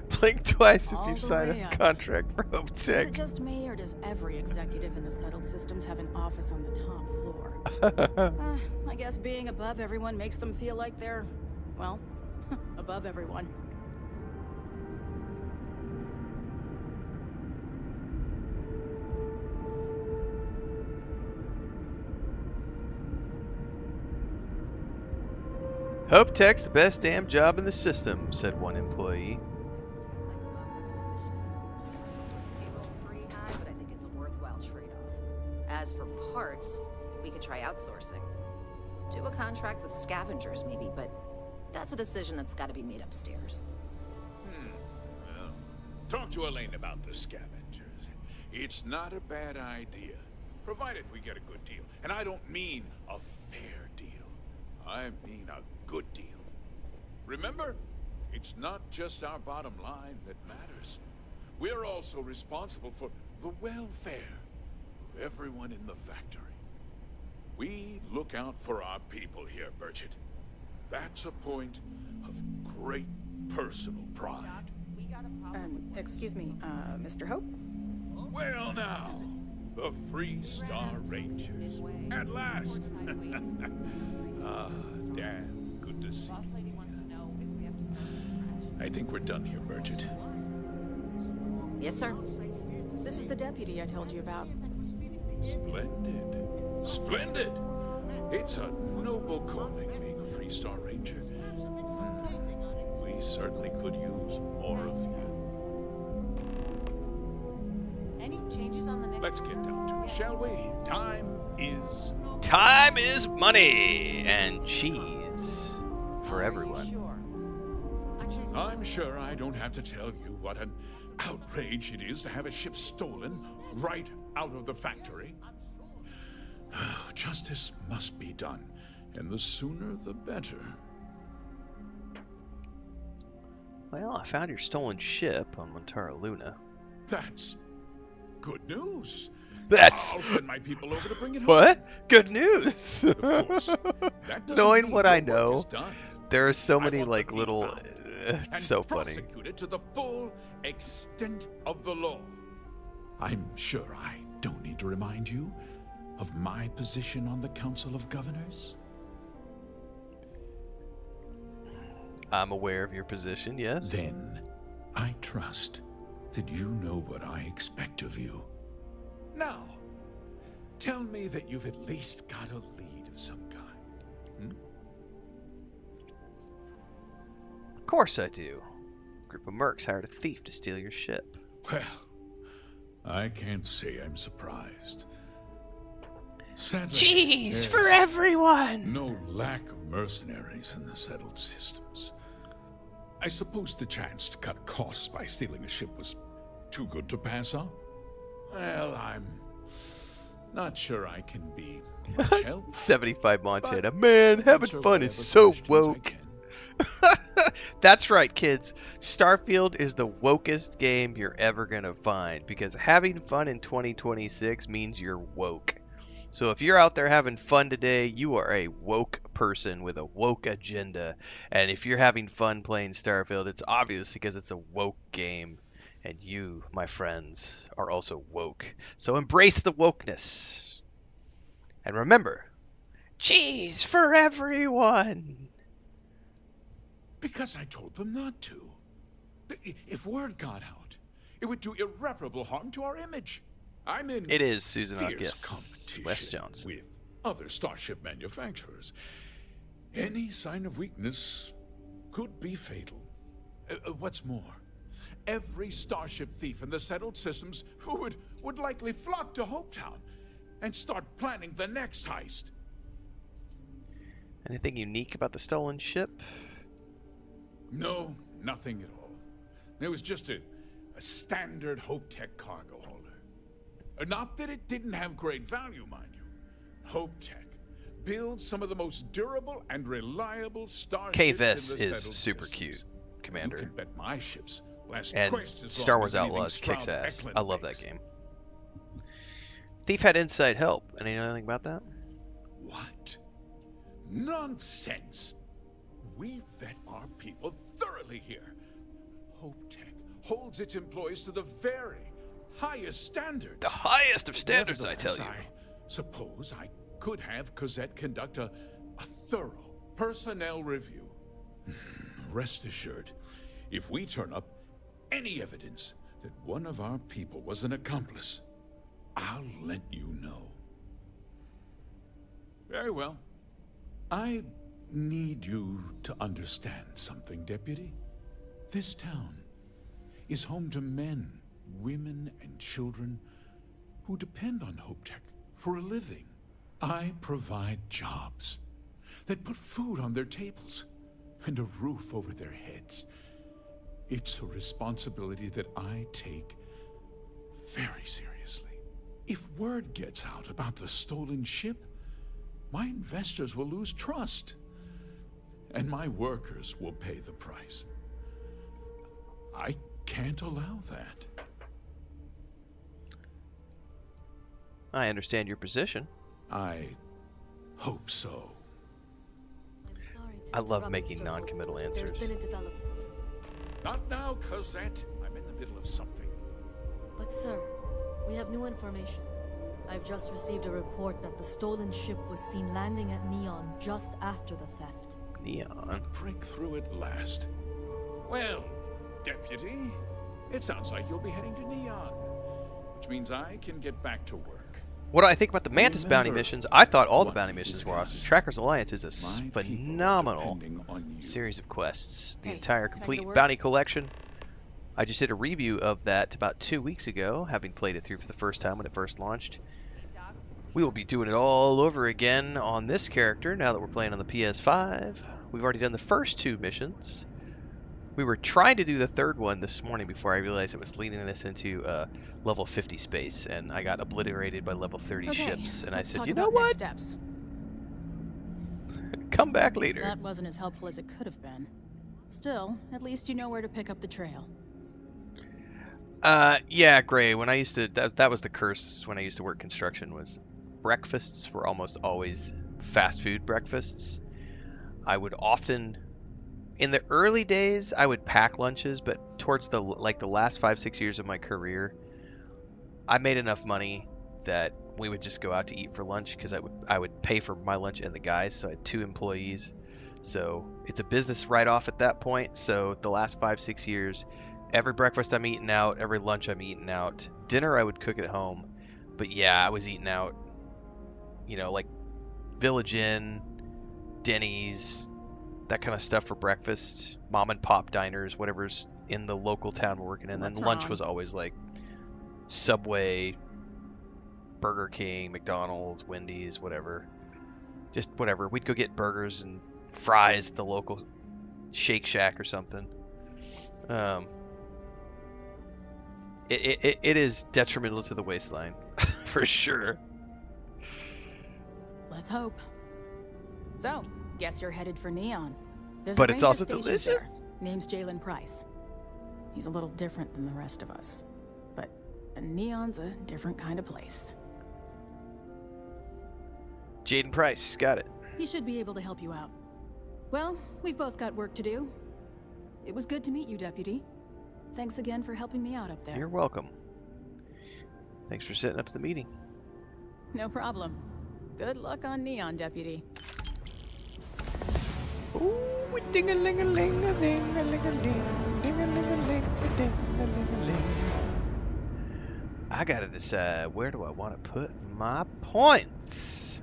[SPEAKER 1] Blink twice if you've signed a contract for Hope Tech.
[SPEAKER 17] Is it just me, or does every executive in the settled systems have an office on the top floor? I guess being above everyone makes them feel like they're, well, above everyone.
[SPEAKER 1] Hope Tech's the best damn job in the system, said one employee.
[SPEAKER 10] parts, we could try outsourcing. Do a contract with scavengers, maybe, but that's a decision that's got to be made upstairs.
[SPEAKER 22] Well, talk to Elaine about the scavengers. It's not a bad idea, provided we get a good deal. And I don't mean a fair deal. I mean a good deal. Remember, it's not just our bottom line that matters. We're also responsible for the welfare of everyone in the factory. We look out for our people here, Burchett. That's a point of great personal pride.
[SPEAKER 17] Excuse me, Mr. Hope?
[SPEAKER 22] Well now, the Freestar Rangers. At last! Ah, damn, good to see you. I think we're done here, Burchett.
[SPEAKER 10] Yes, sir.
[SPEAKER 17] This is the deputy I told you about.
[SPEAKER 22] Splendid. Splendid! It's a noble calling being a Freestar Ranger. We certainly could use more of you.
[SPEAKER 16] Any changes on the next?
[SPEAKER 22] Let's get down to it, shall we?
[SPEAKER 1] Time is money and cheese for everyone.
[SPEAKER 22] I'm sure I don't have to tell you what an outrage it is to have a ship stolen right out of the factory. Justice must be done, and the sooner the better.
[SPEAKER 1] Well, I found your stolen ship on Montara Luna.
[SPEAKER 22] That's good news.
[SPEAKER 1] That's...
[SPEAKER 22] I'll send my people over to bring it home.
[SPEAKER 1] What? Good news!
[SPEAKER 22] Of course. That doesn't
[SPEAKER 1] Knowing
[SPEAKER 22] mean
[SPEAKER 1] what
[SPEAKER 22] your
[SPEAKER 1] I
[SPEAKER 22] work
[SPEAKER 1] know,
[SPEAKER 22] is done.
[SPEAKER 1] there are so many,
[SPEAKER 22] want
[SPEAKER 1] like,
[SPEAKER 22] the
[SPEAKER 1] little...
[SPEAKER 22] thief found
[SPEAKER 1] it's so funny.
[SPEAKER 22] Prosecuted to the full extent of the law. I'm sure I don't need to remind you of my position on the Council of Governors.
[SPEAKER 1] I'm aware of your position, yes.
[SPEAKER 22] Then, I trust that you know what I expect of you. Now, tell me that you've at least got a lead of some kind.
[SPEAKER 1] Of course I do. A group of mercs hired a thief to steal your ship.
[SPEAKER 22] Well, I can't say I'm surprised. Sadly,
[SPEAKER 1] Cheese for
[SPEAKER 22] there's
[SPEAKER 1] everyone!
[SPEAKER 22] no lack of mercenaries in the settled systems. I suppose the chance to cut costs by stealing a ship was too good to pass up. Well, I'm not sure I can be much help.
[SPEAKER 1] 75 Montana. Man, having fun is so woke. That's right, kids. Starfield is the wokest game you're ever gonna find, because having fun in 2026 means you're woke. So if you're out there having fun today, you are a woke person with a woke agenda. And if you're having fun playing Starfield, it's obvious because it's a woke game. And you, my friends, are also woke. So embrace the wokeness. And remember, cheese for everyone!
[SPEAKER 22] Because I told them not to. If word got out, it would do irreparable harm to our image. I'm in
[SPEAKER 1] It is Susan
[SPEAKER 22] fierce
[SPEAKER 1] yes.
[SPEAKER 22] competition
[SPEAKER 1] Wes Johnson.
[SPEAKER 22] with other starship manufacturers. Any sign of weakness could be fatal. What's more, every starship thief in the settled systems would likely flock to Hopetown and start planning the next heist.
[SPEAKER 1] Anything unique about the stolen ship?
[SPEAKER 22] No, nothing at all. It was just a standard HopeTech cargo holder. Not that it didn't have great value, mind you. HopeTech builds some of the most durable and reliable starships
[SPEAKER 1] K-Ves
[SPEAKER 22] in the
[SPEAKER 1] is
[SPEAKER 22] settled
[SPEAKER 1] super
[SPEAKER 22] systems.
[SPEAKER 1] cute, Commander.
[SPEAKER 22] You can bet my ships last
[SPEAKER 1] And
[SPEAKER 22] twice as
[SPEAKER 1] Star
[SPEAKER 22] long
[SPEAKER 1] Wars
[SPEAKER 22] as anything
[SPEAKER 1] Outlaws kicks
[SPEAKER 22] Stroud
[SPEAKER 1] ass.
[SPEAKER 22] Eklund
[SPEAKER 1] I love
[SPEAKER 22] makes.
[SPEAKER 1] that game. Thief had inside help. Anything about that?
[SPEAKER 22] What? Nonsense! We vet our people thoroughly here. HopeTech holds its employees to the very highest standards.
[SPEAKER 1] The highest of standards, I tell you.
[SPEAKER 22] I suppose I could have Cosette conduct a thorough personnel review. Rest assured, if we turn up any evidence that one of our people was an accomplice, I'll let you know. Very well. I need you to understand something, Deputy. This town is home to men, women, and children who depend on HopeTech for a living. I provide jobs that put food on their tables and a roof over their heads. It's a responsibility that I take very seriously. If word gets out about the stolen ship, my investors will lose trust, and my workers will pay the price. I can't allow that.
[SPEAKER 1] I understand your position.
[SPEAKER 22] I hope so.
[SPEAKER 1] I love making non-committal answers.
[SPEAKER 18] There's been a development.
[SPEAKER 22] Not now, Cosette. I'm in the middle of something.
[SPEAKER 18] But sir, we have new information. I've just received a report that the stolen ship was seen landing at Neon just after the theft.
[SPEAKER 1] Neon?
[SPEAKER 22] Breakthrough at last. Well, Deputy, it sounds like you'll be heading to Neon, which means I can get back to work.
[SPEAKER 1] What do I think about the Mantis bounty missions? I thought all the bounty missions were awesome. Trackers Alliance is a phenomenal series of quests. The entire complete bounty collection. I just did a review of that about 2 weeks ago, having played it through for the first time when it first launched. We will be doing it all over again on this character now that we're playing on the PS5. We've already done the first 2 missions. We were trying to do the third one this morning before I realized it was leading us into level 50 space, and I got obliterated by level 30 ships. And I said, you know what?
[SPEAKER 17] Steps.
[SPEAKER 1] Come back later.
[SPEAKER 17] That wasn't as helpful as it could have been. Still, at least you know where to pick up the trail.
[SPEAKER 1] Yeah, Gray. When I used to, that was the curse when I used to work construction, was breakfasts were almost always fast food breakfasts. I would often, in the early days, I would pack lunches, but towards the last 5-6 years of my career, I made enough money that we would just go out to eat for lunch because I would pay for my lunch and the guys. So I had 2 employees, so it's a business write-off at that point. So the last 5-6 years, every breakfast I'm eating out, every lunch I'm eating out. Dinner I would cook at home, but yeah, I was eating out. You know, like Village Inn, Denny's, that kind of stuff for breakfast, mom and pop diners, whatever's in the local town we're working in. And then lunch was always like Subway, Burger King, McDonald's, Wendy's, whatever. Just whatever. We'd go get burgers and fries at the local Shake Shack or something. It is detrimental to the waistline, for sure.
[SPEAKER 17] Let's hope. So, guess you're headed for Neon.
[SPEAKER 1] But it's also delicious.
[SPEAKER 17] Name's Jaylen Price. He's a little different than the rest of us. But Neon's a different kind of place.
[SPEAKER 1] Jaylen Price, got it.
[SPEAKER 17] He should be able to help you out. Well, we've both got work to do. It was good to meet you, Deputy. Thanks again for helping me out up there.
[SPEAKER 1] You're welcome. Thanks for setting up the meeting.
[SPEAKER 17] No problem. Good luck on Neon, Deputy.
[SPEAKER 1] Ooh, ding-a-ling-a-ling, ding-a-ling-a-ling, ding-a-ling-a-ling, ding-a-ling-a-ling. I gotta decide, where do I want to put my points?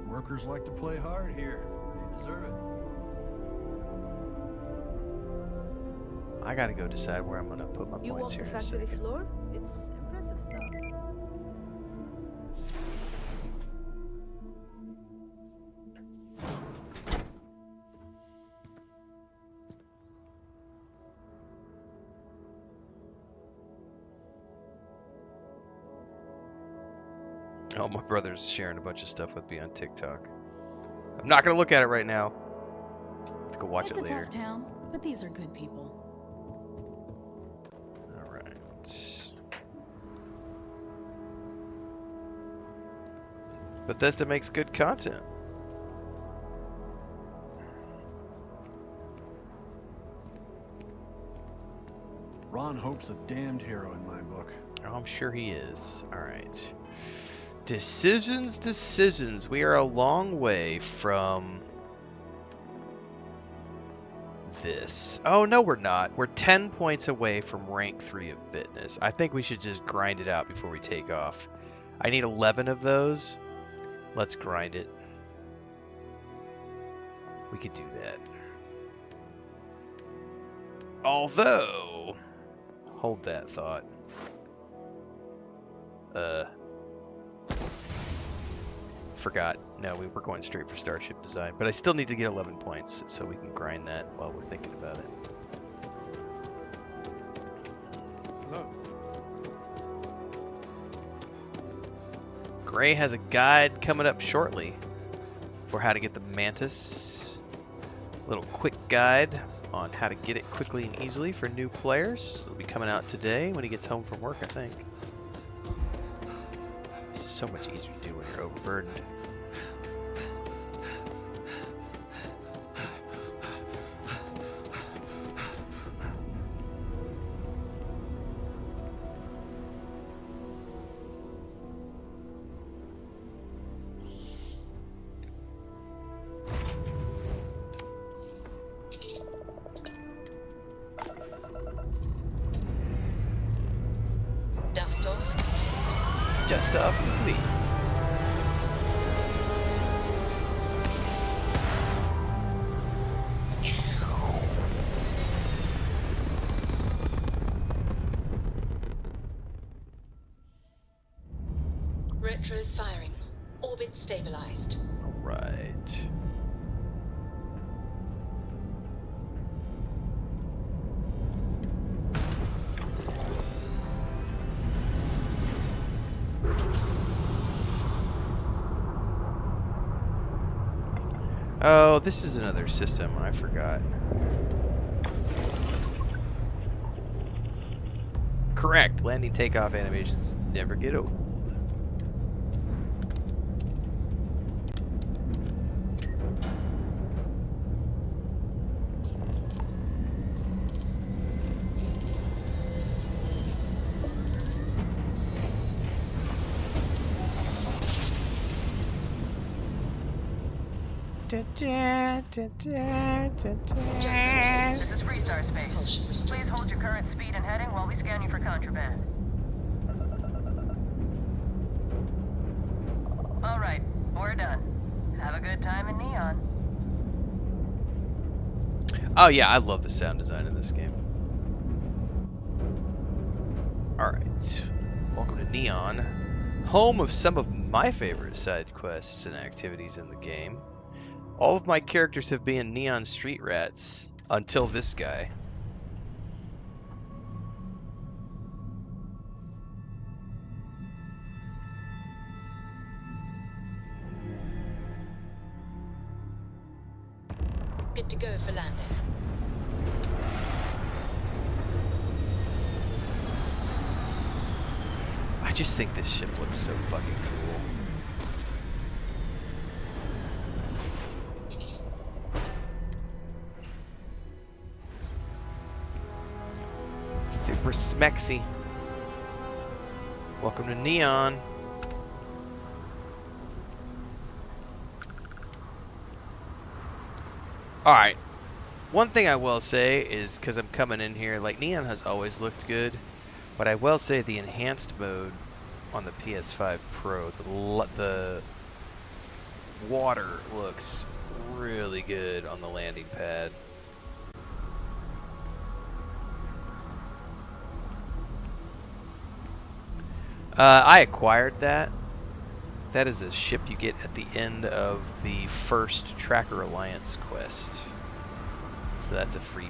[SPEAKER 21] Workers like to play hard here. They deserve it.
[SPEAKER 1] I gotta go decide where I'm gonna put my
[SPEAKER 6] You
[SPEAKER 1] points
[SPEAKER 6] walk
[SPEAKER 1] here
[SPEAKER 6] the
[SPEAKER 1] in a
[SPEAKER 6] factory
[SPEAKER 1] second.
[SPEAKER 6] floor? It's impressive stuff.
[SPEAKER 1] Oh, my brother's sharing a bunch of stuff with me on TikTok. I'm not gonna look at it right now. Let's go watch it later.
[SPEAKER 17] It's a tough town, but these are good people.
[SPEAKER 1] All right. Bethesda makes good content.
[SPEAKER 21] Ron Hope's a damned hero in my book.
[SPEAKER 1] Oh, I'm sure he is. All right. Decisions. We are a long way from this. Oh, no, we're not. We're 10 points away from rank 3 of fitness. I think we should just grind it out before we take off. I need 11 of those. Let's grind it. We could do that. Although, hold that thought. Forgot. No, we were going straight for Starship Design, but I still need to get 11 points, so we can grind that while we're thinking about it.
[SPEAKER 7] Hello.
[SPEAKER 1] Gray has a guide coming up shortly for how to get the Mantis. Little quick guide on how to get it quickly and easily for new players. It'll be coming out today when he gets home from work, I think. This is so much easier to do when you're overburdened.
[SPEAKER 8] Dust off.
[SPEAKER 1] Just off complete.
[SPEAKER 8] Retro's firing. Orbit stabilized.
[SPEAKER 1] All right. Oh, this is another system. I forgot. Correct. Landing takeoff animations never get old.
[SPEAKER 13] This is Freestar Space. Please hold your current speed and heading while we scan you for contraband. Alright, we're done. Have a good time in Neon.
[SPEAKER 1] Oh yeah, I love the sound design in this game. Alright, welcome to Neon, home of some of my favorite side quests and activities in the game. All of my characters have been Neon street rats until this guy.
[SPEAKER 8] Good to go for landing.
[SPEAKER 1] I just think this ship looks so fucking cool. Super smexy. Welcome to Neon. Alright. One thing I will say is, because I'm coming in here, like, Neon has always looked good, but I will say the enhanced mode on the PS5 Pro, the water looks really good on the landing pad. I acquired that. That is a ship you get at the end of the first Tracker Alliance quest. So that's a freebie.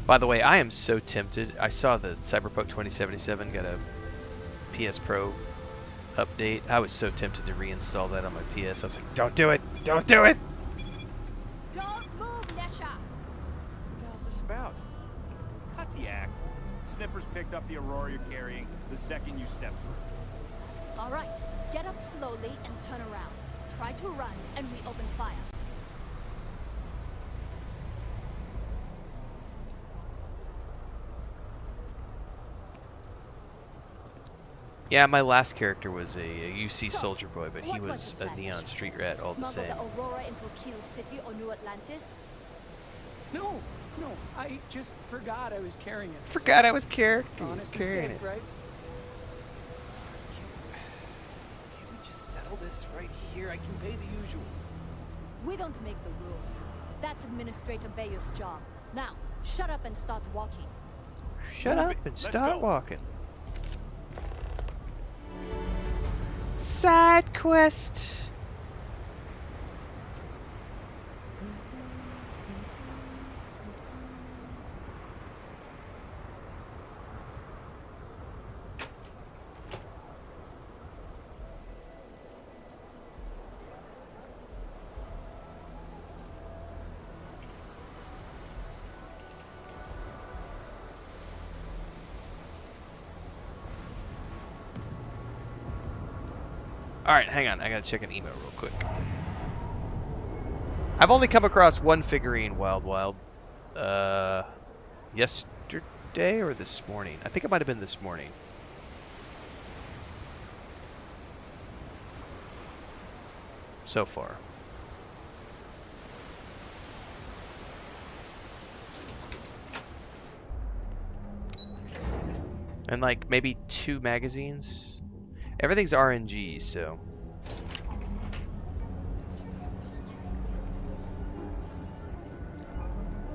[SPEAKER 1] By the way, I am so tempted. I saw that Cyberpunk 2077 got a PS Pro update. I was so tempted to reinstall that on my PS. I was like, don't do it! Don't do it!
[SPEAKER 12] Don't move, Nesha!
[SPEAKER 7] What the hell's this about? Cut the act. Sniffers picked up the Aurora you're carrying the second you stepped through.
[SPEAKER 12] All right, get up slowly and turn around. Try to run, and we open fire.
[SPEAKER 1] Yeah, my last character was a UC Soldier Boy, but he was a Neon Street Rat all the same.
[SPEAKER 12] Smuggle the Aurora into Kill City or New Atlantis?
[SPEAKER 7] No,
[SPEAKER 9] No, I just forgot I was carrying it.
[SPEAKER 1] Forgot I was carrying
[SPEAKER 9] Honest
[SPEAKER 1] it.
[SPEAKER 9] mistake, right?
[SPEAKER 15] Can't we just settle this right here? I can pay the usual.
[SPEAKER 18] We don't make the rules. That's Administrator Bayer's job. Now, shut up and start walking.
[SPEAKER 1] Shut up and start walking. Side quest. Alright, hang on. I gotta check an email real quick. I've only come across one figurine, Wild. Yesterday or this morning? I think it might have been this morning. So far. And like maybe 2 magazines. Everything's RNG, so.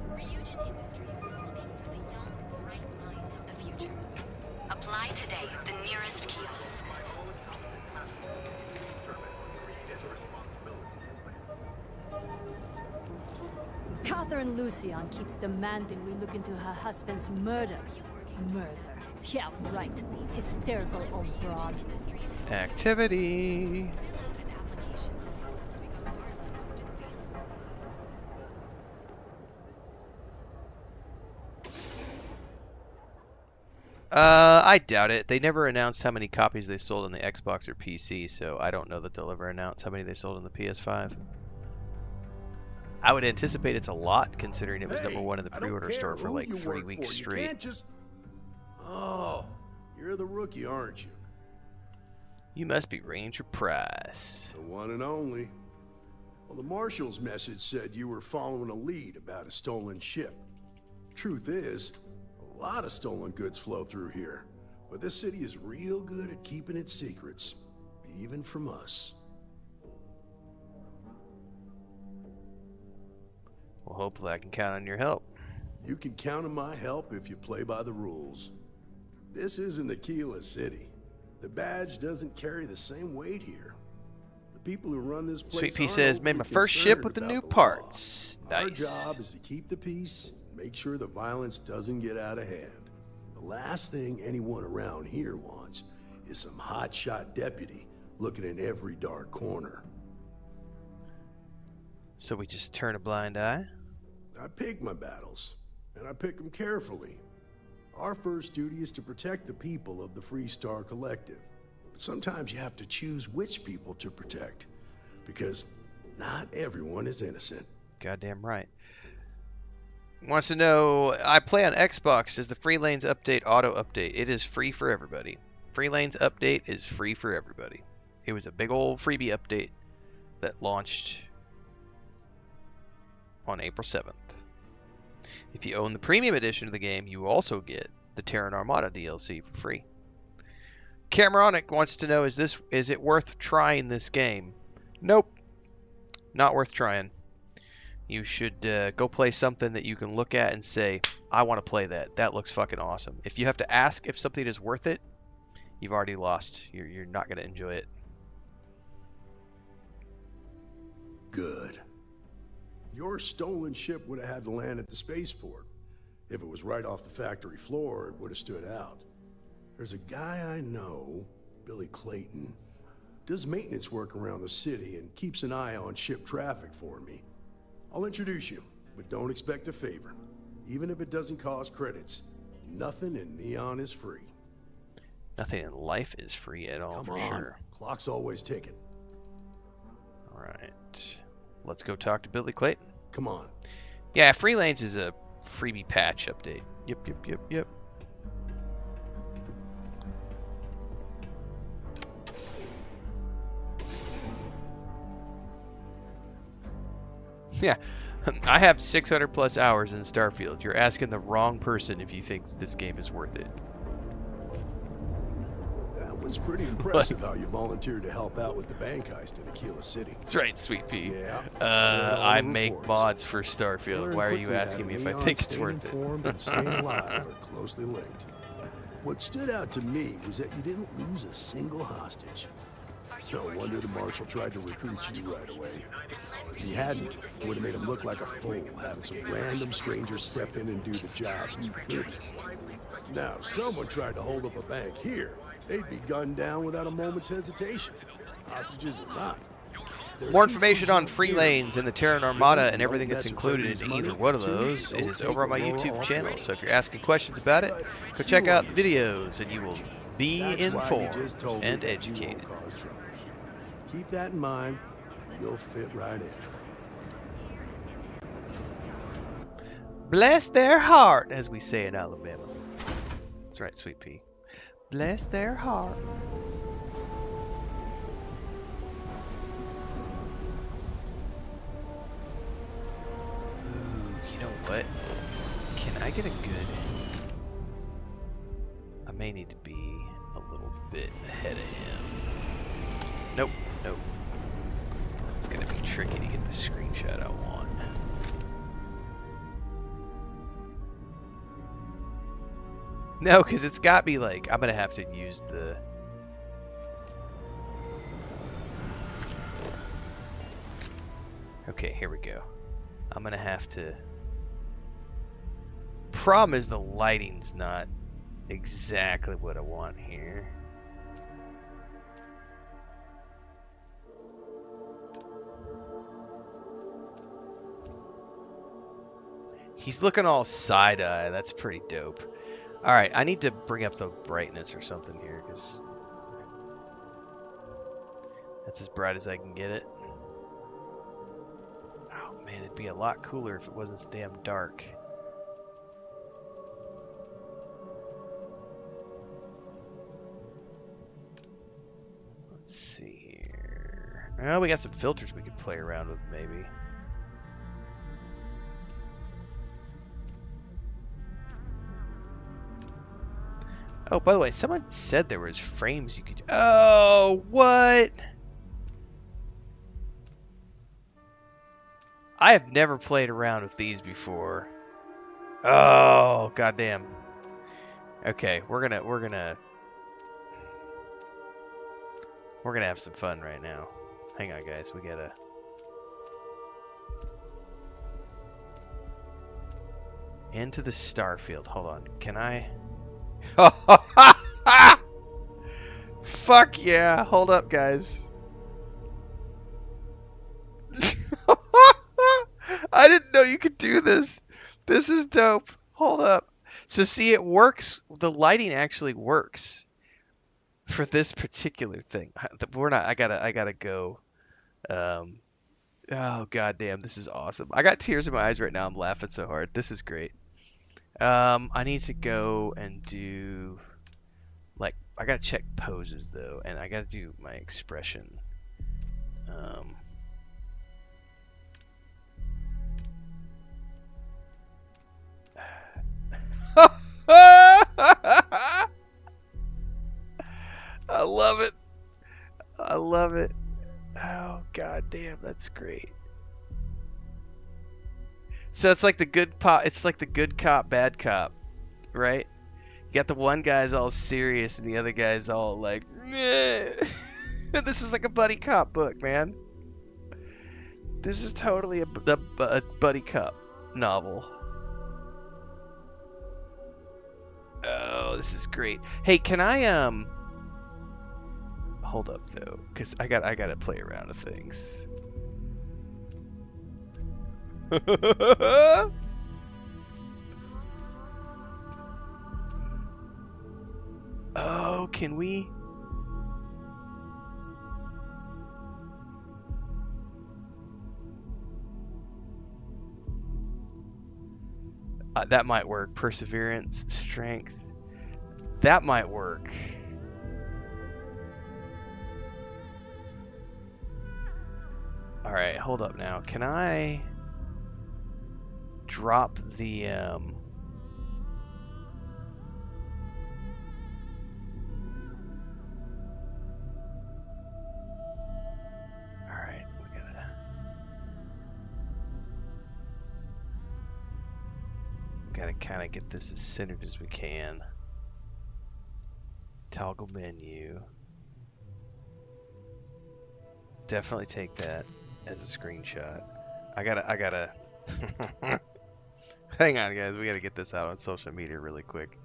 [SPEAKER 14] Ryujin Industries is looking for the young, bright minds of the future. Apply today at the nearest kiosk.
[SPEAKER 18] Catherine Lucian keeps demanding we look into her husband's murder. Murder. Yeah, right. Hysterical old broad.
[SPEAKER 1] Activity. I doubt it. They never announced how many copies they sold on the Xbox or PC, so I don't know that they'll ever announce how many they sold on the PS5. I would anticipate it's a lot, considering it was #1 in the pre-order store for like 3 weeks straight.
[SPEAKER 23] You can't just... Oh, you're the rookie, aren't you?
[SPEAKER 1] You must be Ranger Price.
[SPEAKER 23] The one and only. Well, the Marshal's message said you were following a lead about a stolen ship. Truth is, a lot of stolen goods flow through here, but this city is real good at keeping its secrets, even from us.
[SPEAKER 1] Well, hopefully I can count on your help.
[SPEAKER 23] You can count on my help if you play by the rules. This isn't Aquila City. The badge doesn't carry the same weight here. The people who run this place
[SPEAKER 1] Sweet Pea says, made my first ship with the new parts. Nice.
[SPEAKER 23] Our job is to keep the peace, make sure the violence doesn't get out of hand. The last thing anyone around here wants is some hotshot deputy looking in every dark corner.
[SPEAKER 1] So we just turn a blind eye?
[SPEAKER 23] I pick my battles, and I pick them carefully. Our first duty is to protect the people of the Freestar Collective. But sometimes you have to choose which people to protect, because not everyone is innocent.
[SPEAKER 1] Goddamn right. Wants to know, I play on Xbox. Does the Free Lanes update auto update? It is free for everybody. Free Lanes update is free for everybody. It was a big old freebie update that launched on April 7th. If you own the premium edition of the game, you also get the Terran Armada DLC for free. Cameronic wants to know, is it worth trying this game? Nope. Not worth trying. You should go play something that you can look at and say, I want to play that. That looks fucking awesome. If you have to ask if something is worth it, you've already lost. You're not going to enjoy it.
[SPEAKER 23] Good. Your stolen ship would have had to land at the spaceport. If it was right off the factory floor, it would have stood out. There's a guy I know, Billy Clayton, does maintenance work around the city and keeps an eye on ship traffic for me. I'll introduce you, but don't expect a favor. Even if it doesn't cost credits, nothing in Neon is free.
[SPEAKER 1] Nothing in life is free at all, for sure.
[SPEAKER 23] Clock's always ticking.
[SPEAKER 1] All right. Let's go talk to Billy Clayton.
[SPEAKER 23] Come on.
[SPEAKER 1] Yeah, Free Lanes is a freebie patch update. Yep. Yeah, I have 600 plus hours in Starfield. You're asking the wrong person if you think this game is worth it.
[SPEAKER 23] That was pretty impressive how you volunteered to help out with the bank heist in Aquila City.
[SPEAKER 1] That's right, Sweet Pea.
[SPEAKER 23] Yeah.
[SPEAKER 1] I make mods for Starfield. Why are you asking me if I think it's worth it?
[SPEAKER 23] And staying alive are closely linked. What stood out to me was that you didn't lose a single hostage. No wonder the Marshal tried to recruit you right away. If he hadn't, it would have made him look like a fool, having some random stranger step in and do the job he couldn't. Now, if someone tried to hold up a bank here, they'd be gunned down without a moment's hesitation. Hostages or not.
[SPEAKER 1] More information on free lanes and the Terran Armada and everything that's included in either one of those is over on my YouTube channel. So if you're asking questions about it, go check out the videos and you will be informed and educated.
[SPEAKER 23] Keep that in mind, and you'll fit right in.
[SPEAKER 1] Bless their heart, as we say in Alabama. That's right, Sweet Pea. Bless their heart. Ooh, you know what? Can I get a good... I may need to be a little bit ahead of him. Nope. Nope. It's gonna be tricky to get the screenshot I want. No, because it's got me like, I'm gonna have to use the... Okay, here we go. I'm gonna have to... Problem is the lighting's not exactly what I want here. He's looking all side-eye. That's pretty dope. Alright, I need to bring up the brightness or something here, because that's as bright as I can get it. Oh man, it'd be a lot cooler if it wasn't so damn dark. Let's see here. Well, we got some filters we could play around with, maybe. Oh, by the way, someone said there was frames you could... Oh, what? I have never played around with these before. Oh, goddamn. Okay, we're gonna have some fun right now. Hang on, guys. We gotta... Into the Starfield. Hold on. Can I... Fuck yeah. Hold up, guys. I didn't know you could do this. This is dope. Hold up. So see, it works. The lighting actually works for this particular thing. We're not. I gotta go. Oh goddamn, this is awesome. I got tears in my eyes right now. I'm laughing so hard. This is great. I need to go and do, like, I gotta check poses though, and I gotta do my expression. I love it. I love it. Oh god damn, that's great. So it's like the good cop, bad cop, right? You got the one guy's all serious and the other guy's all like, meh. This is like a buddy cop book, man. This is totally a buddy cop novel. Oh, this is great. Hey, can I hold up though, cause I gotta play around with things. Oh, can we? That might work. Perseverance, strength. That might work. All right, hold up now. Can I? drop the Alright, we gotta kinda get this as centered as we can. Toggle menu. Definitely take that as a screenshot. I gotta hang on guys, we gotta get this out on social media really quick.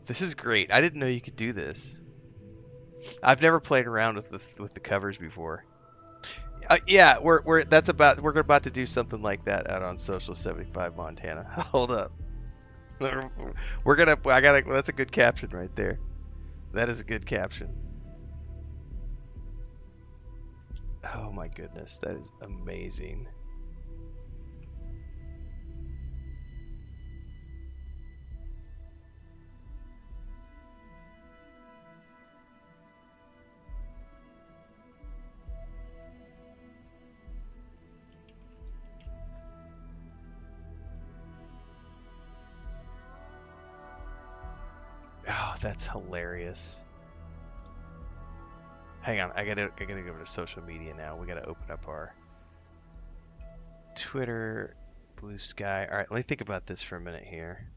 [SPEAKER 1] This is great. I didn't know you could do this. I've never played around with the covers before. Yeah, we're about to do something like that out on Social 75 Montana. Hold up. That's a good caption right there. That is a good caption. Oh my goodness, that is amazing. Oh, that's hilarious. Hang on, I gotta go to social media now. We gotta open up our Twitter, Blue Sky. All right, let me think about this for a minute here.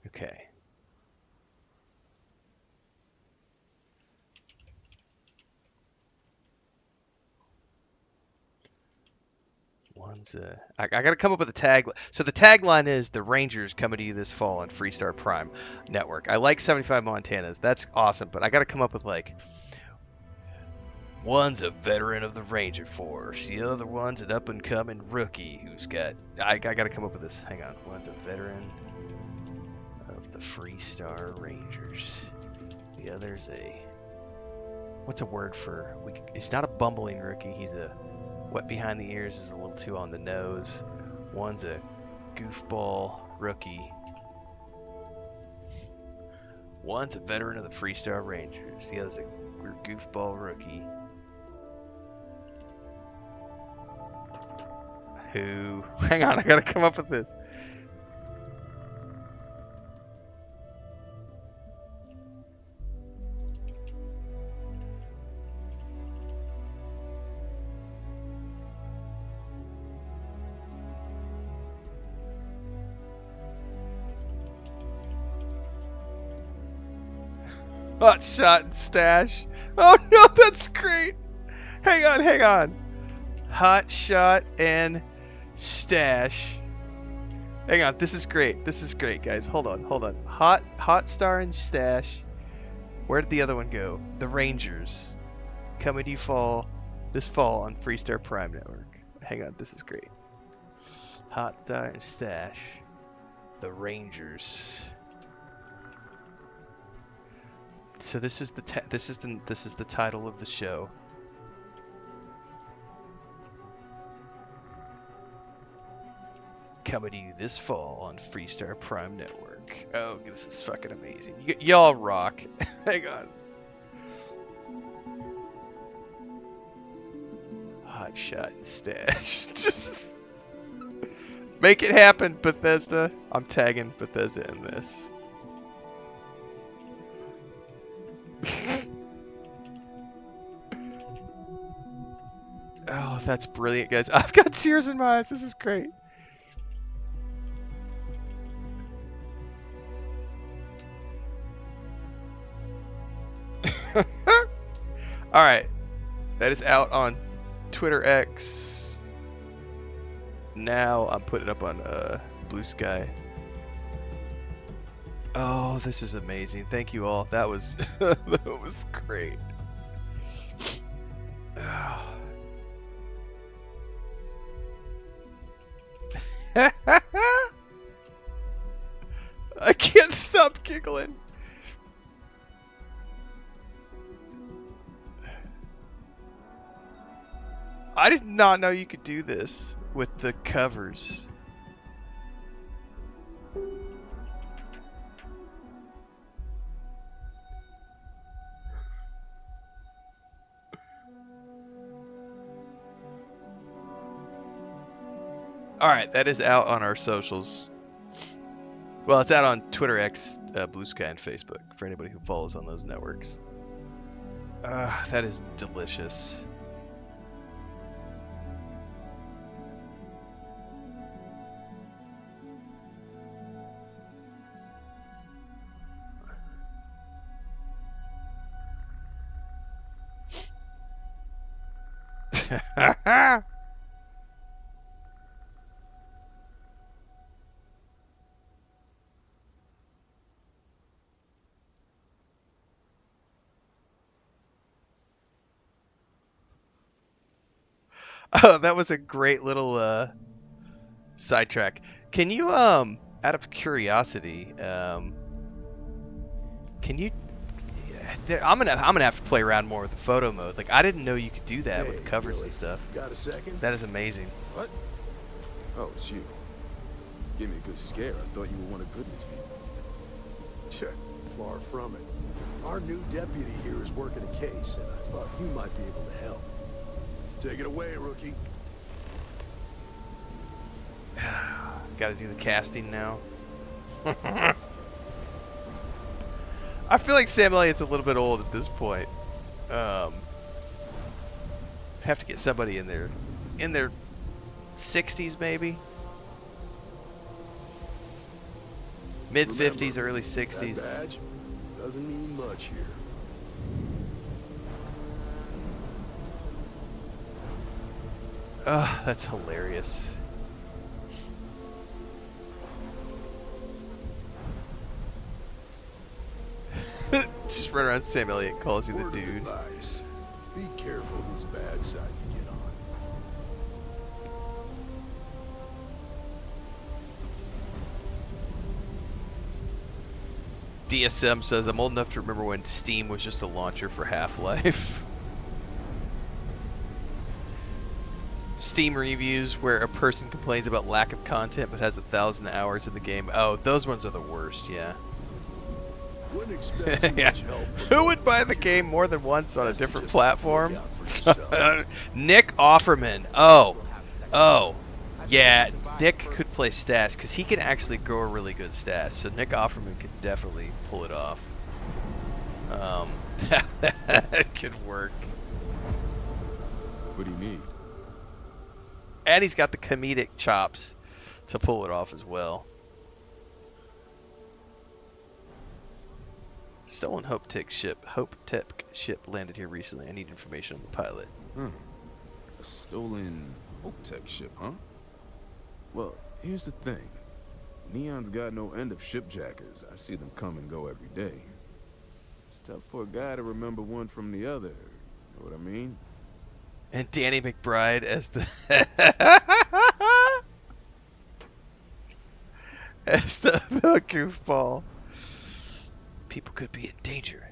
[SPEAKER 1] Okay. I gotta come up with a tag. So the tagline is "The Rangers coming to you this fall on Freestar Prime Network." I like 75 Montanas. That's awesome, but I gotta come up with like, one's a veteran of the Ranger Force, the other one's an up and coming rookie who's got. I gotta come up with this. Hang on. One's a veteran of the Freestar Rangers. The other's a. What's a word for? He's not a bumbling rookie. He's a. Wet behind the ears is a little too on the nose. One's a goofball rookie. One's a veteran of the Freestar Rangers. The other's a goofball rookie. Who? Hang on, I gotta come up with this. Hot shot and stash. Oh no, that's great. Hang on. Hot shot and stash. Hang on, this is great, guys. Hold on. Hot star and stash. Where did the other one go? The Rangers. Coming to you this fall on Freestar Prime Network. Hang on, this is great. Hot star and stash. The Rangers. So this is the title of the show. Coming to you this fall on Freestar Prime Network. Oh, this is fucking amazing. Y'all rock. Hang on. Hot shot and stash. Just make it happen, Bethesda. I'm tagging Bethesda in this. Oh, that's brilliant, guys. I've got tears in my eyes. This is great. All right. That is out on Twitter X. Now I'm putting it up on Blue Sky. Oh, this is amazing. Thank you all. That was that was great. I can't stop giggling. I did not know you could do this with the covers. Alright, that is out on our socials. Well, it's out on Twitter, X, Blue Sky, and Facebook for anybody who follows on those networks. That is delicious. Oh, that was a great little sidetrack. Can you out of curiosity, can you I'm gonna have to play around more with the photo mode. Like, I didn't know you could do that with covers and stuff.
[SPEAKER 2] Got a second?
[SPEAKER 1] That is amazing.
[SPEAKER 2] What? Oh, it's you. Gave me a good scare. I thought you were one of Goodman's people.
[SPEAKER 23] Sure, far from it. Our new deputy here is working a case, and I thought you might be able to help. Take it away, rookie.
[SPEAKER 1] Gotta do the casting now. I feel like Sam Elliott's a little bit old at this point. Have to get somebody in their 60s maybe. Mid 50s, early 60s.
[SPEAKER 23] That badge doesn't mean much here.
[SPEAKER 1] That's hilarious. Just run around, Sam Elliott calls you the dude.
[SPEAKER 23] Advice. Be careful whose bad side you get on.
[SPEAKER 1] DSM says, I'm old enough to remember when Steam was just a launcher for Half-Life. Steam reviews where a person complains about lack of content but has 1,000 hours in the game. Oh, those ones are the worst, yeah.
[SPEAKER 23] Wouldn't expect too
[SPEAKER 1] Yeah.
[SPEAKER 23] much help.
[SPEAKER 1] Who would buy the game more than once on a different platform? Nick Offerman. Oh. Yeah, Nick could play Stash because he can actually grow a really good Stash. So Nick Offerman could definitely pull it off. That could work.
[SPEAKER 2] What do you need?
[SPEAKER 1] And he's got the comedic chops to pull it off as well. Stolen Hope Tech ship landed here recently. I need information on the pilot.
[SPEAKER 2] A stolen Hope Tech ship, huh? Well, here's the thing. Neon's got no end of shipjackers. I see them come and go every day. It's tough for a guy to remember one from the other. You know what I mean?
[SPEAKER 1] And Danny McBride as the goofball. People could be in danger.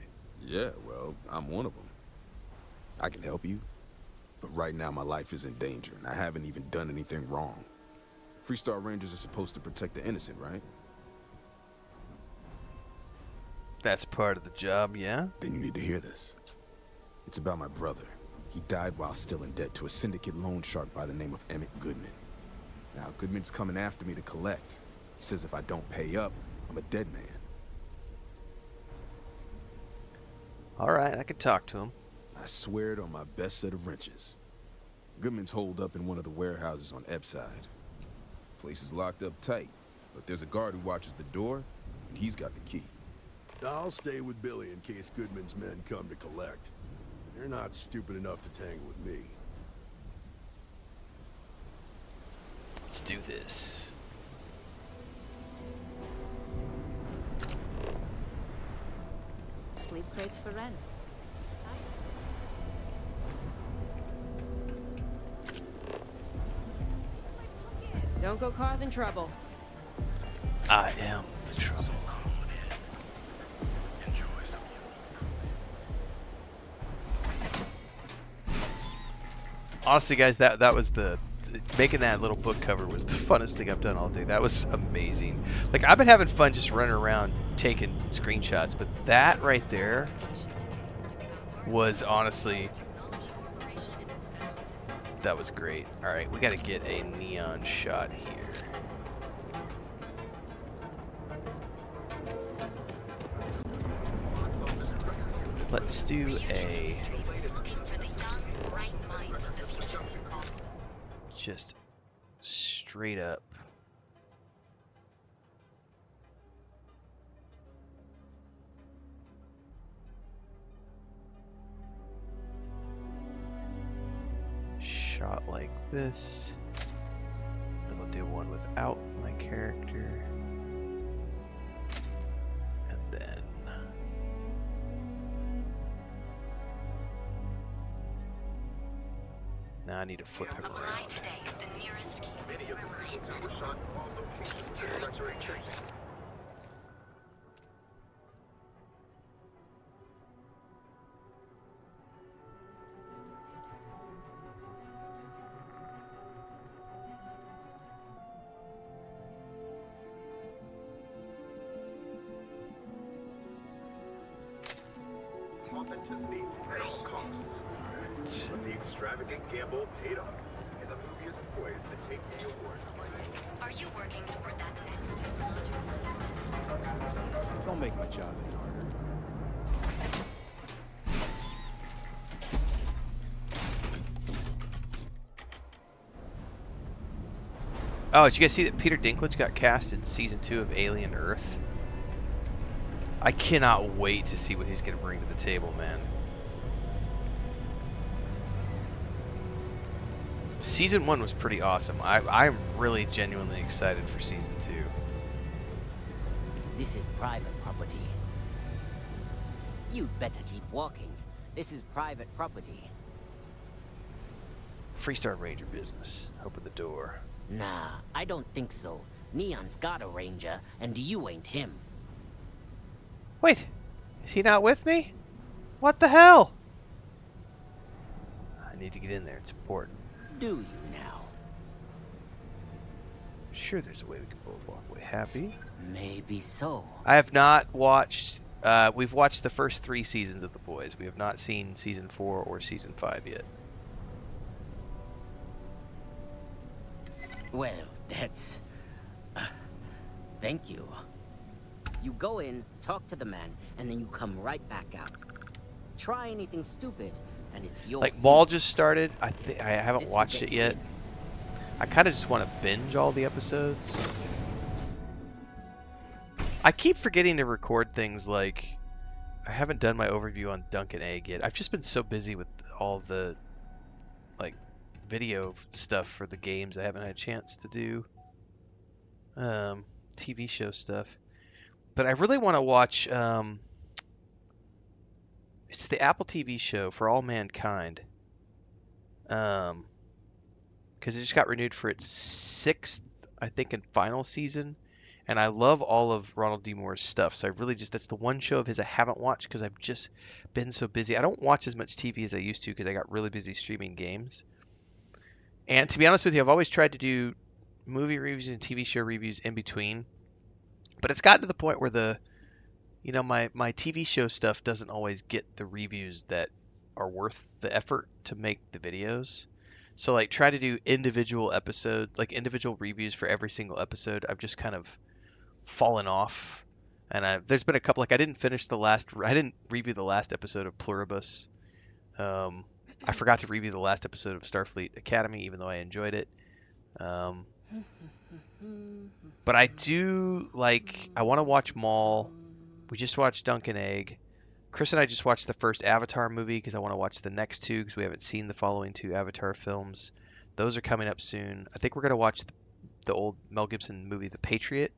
[SPEAKER 2] Yeah, well, I'm one of them. I can help you, but right now my life is in danger, and I haven't even done anything wrong. Freestar Rangers are supposed to protect the innocent, right?
[SPEAKER 1] That's part of the job, yeah?
[SPEAKER 2] Then you need to hear this. It's about my brother. He died while still in debt to a syndicate loan shark by the name of Emmett Goodman. Now, Goodman's coming after me to collect. He says if I don't pay up, I'm a dead man.
[SPEAKER 1] Alright, I could talk to him.
[SPEAKER 2] I swear it on my best set of wrenches. Goodman's holed up in one of the warehouses on Epside. Place is locked up tight, but there's a guard who watches the door, and he's got the key.
[SPEAKER 23] I'll stay with Billy in case Goodman's men come to collect. They're not stupid enough to tangle with me.
[SPEAKER 1] Let's do this.
[SPEAKER 10] Sleep crates for rent.
[SPEAKER 6] Don't go causing trouble.
[SPEAKER 1] I am the trouble. Honestly, guys, that was making that little book cover was the funnest thing I've done all day. That was amazing. Like, I've been having fun just running around taking screenshots, but that right there was honestly That was great. Alright, we gotta get a neon shot here. Let's do a... just straight up. Shot like this. Then we'll do one without my character. And then now I need to flip him around.
[SPEAKER 19] Many of the positions were shot in all locations in directory chasing. Authenticity at all costs. But the extravagant gamble paid off, and the movie is poised to take the awards by you.
[SPEAKER 14] Are you working toward that next technological?
[SPEAKER 7] Don't make my job any harder.
[SPEAKER 1] Oh, did you guys see that Peter Dinklage got cast in season 2 of Alien Earth? I cannot wait to see what he's going to bring to the table, man. Season 1 was pretty awesome. I'm really genuinely excited for season 2.
[SPEAKER 3] This is private property. You'd better keep walking. This is private property.
[SPEAKER 1] Freestar Ranger business. Open the door.
[SPEAKER 3] Nah, I don't think so. Neon's got a ranger, and you ain't him.
[SPEAKER 1] Wait, is he not with me? What the hell? I need to get in there. It's important.
[SPEAKER 3] Do you now?
[SPEAKER 1] Sure, there's a way we can both walk away happy.
[SPEAKER 3] Maybe so.
[SPEAKER 1] I have not watched... we've watched the first 3 seasons of The Boys. We have not seen season 4 or season 5 yet.
[SPEAKER 3] Well, that's... thank you. You go in, talk to the man, and then you come right back out. Try anything stupid, and it's your
[SPEAKER 1] Like, Maul just started. I haven't watched it yet. I kind of just want to binge all the episodes. I keep forgetting to record things like... I haven't done my overview on Duncan Egg yet. I've just been so busy with all the, like, video stuff for the games. I haven't had a chance to do TV show stuff. But I really want to watch, it's the Apple TV show For All Mankind. Because it just got renewed for its 6th, I think, and final season. And I love all of Ronald D. Moore's stuff. So I really just, that's the one show of his I haven't watched because I've just been so busy. I don't watch as much TV as I used to because I got really busy streaming games. And to be honest with you, I've always tried to do movie reviews and TV show reviews in between. But it's gotten to the point where the, you know, my TV show stuff doesn't always get the reviews that are worth the effort to make the videos. So like try to do individual episodes, like individual reviews for every single episode. I've just kind of fallen off. And there's been a couple, like I didn't review the last episode of Pluribus. I forgot to review the last episode of Starfleet Academy, even though I enjoyed it. But I do, like, I want to watch Maul. We just watched Duncan Egg. Chris and I just watched the first Avatar movie because I want to watch the next 2 because we haven't seen the following 2 Avatar films. Those are coming up soon. I think we're going to watch the old Mel Gibson movie, The Patriot,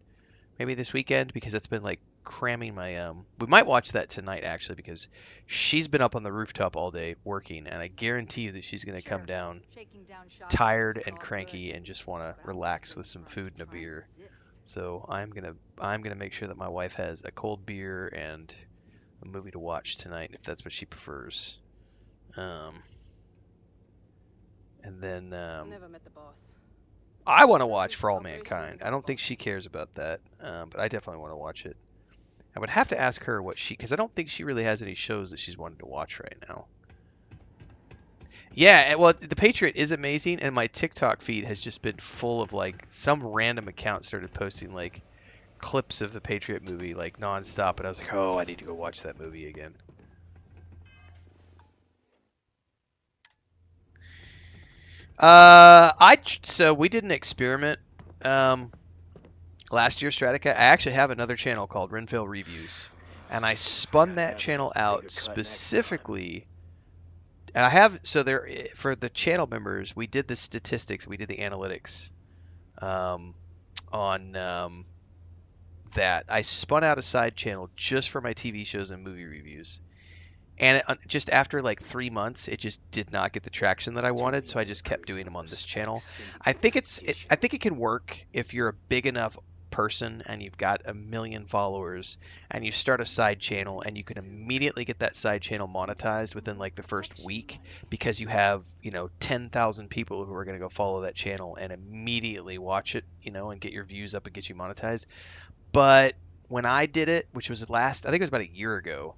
[SPEAKER 1] maybe this weekend because that's been, like, cramming my... We might watch that tonight, actually, because she's been up on the rooftop all day working, and I guarantee you that she's going to come down tired and cranky and just want to relax with some food and a beer. So I'm gonna make sure that my wife has a cold beer and a movie to watch tonight, if that's what she prefers. And then
[SPEAKER 9] Never met the boss.
[SPEAKER 1] I want to watch For All Mankind. I don't think she cares about that, but I definitely want to watch it. I would have to ask her what because I don't think she really has any shows that she's wanted to watch right now. Yeah, well, the Patriot is amazing, and my TikTok feed has just been full of like some random account started posting like clips of the Patriot movie like nonstop, and I was like, oh, I need to go watch that movie again. So we did an experiment last year, Straticat. I actually have another channel called Renfail Reviews, and I spun that channel out specifically. And I have, so there, for the channel members, we did the statistics, we did the analytics on that. I spun out a side channel just for my TV shows and movie reviews. And just after like 3 months, it just did not get the traction that I wanted, so I just kept doing them on this channel. I think it can work if you're a big enough person and you've got 1 million followers and you start a side channel and you can immediately get that side channel monetized within like the first week because you have, 10,000 people who are going to go follow that channel and immediately watch it, and get your views up and get you monetized. But when I did it, which was I think it was about a year ago,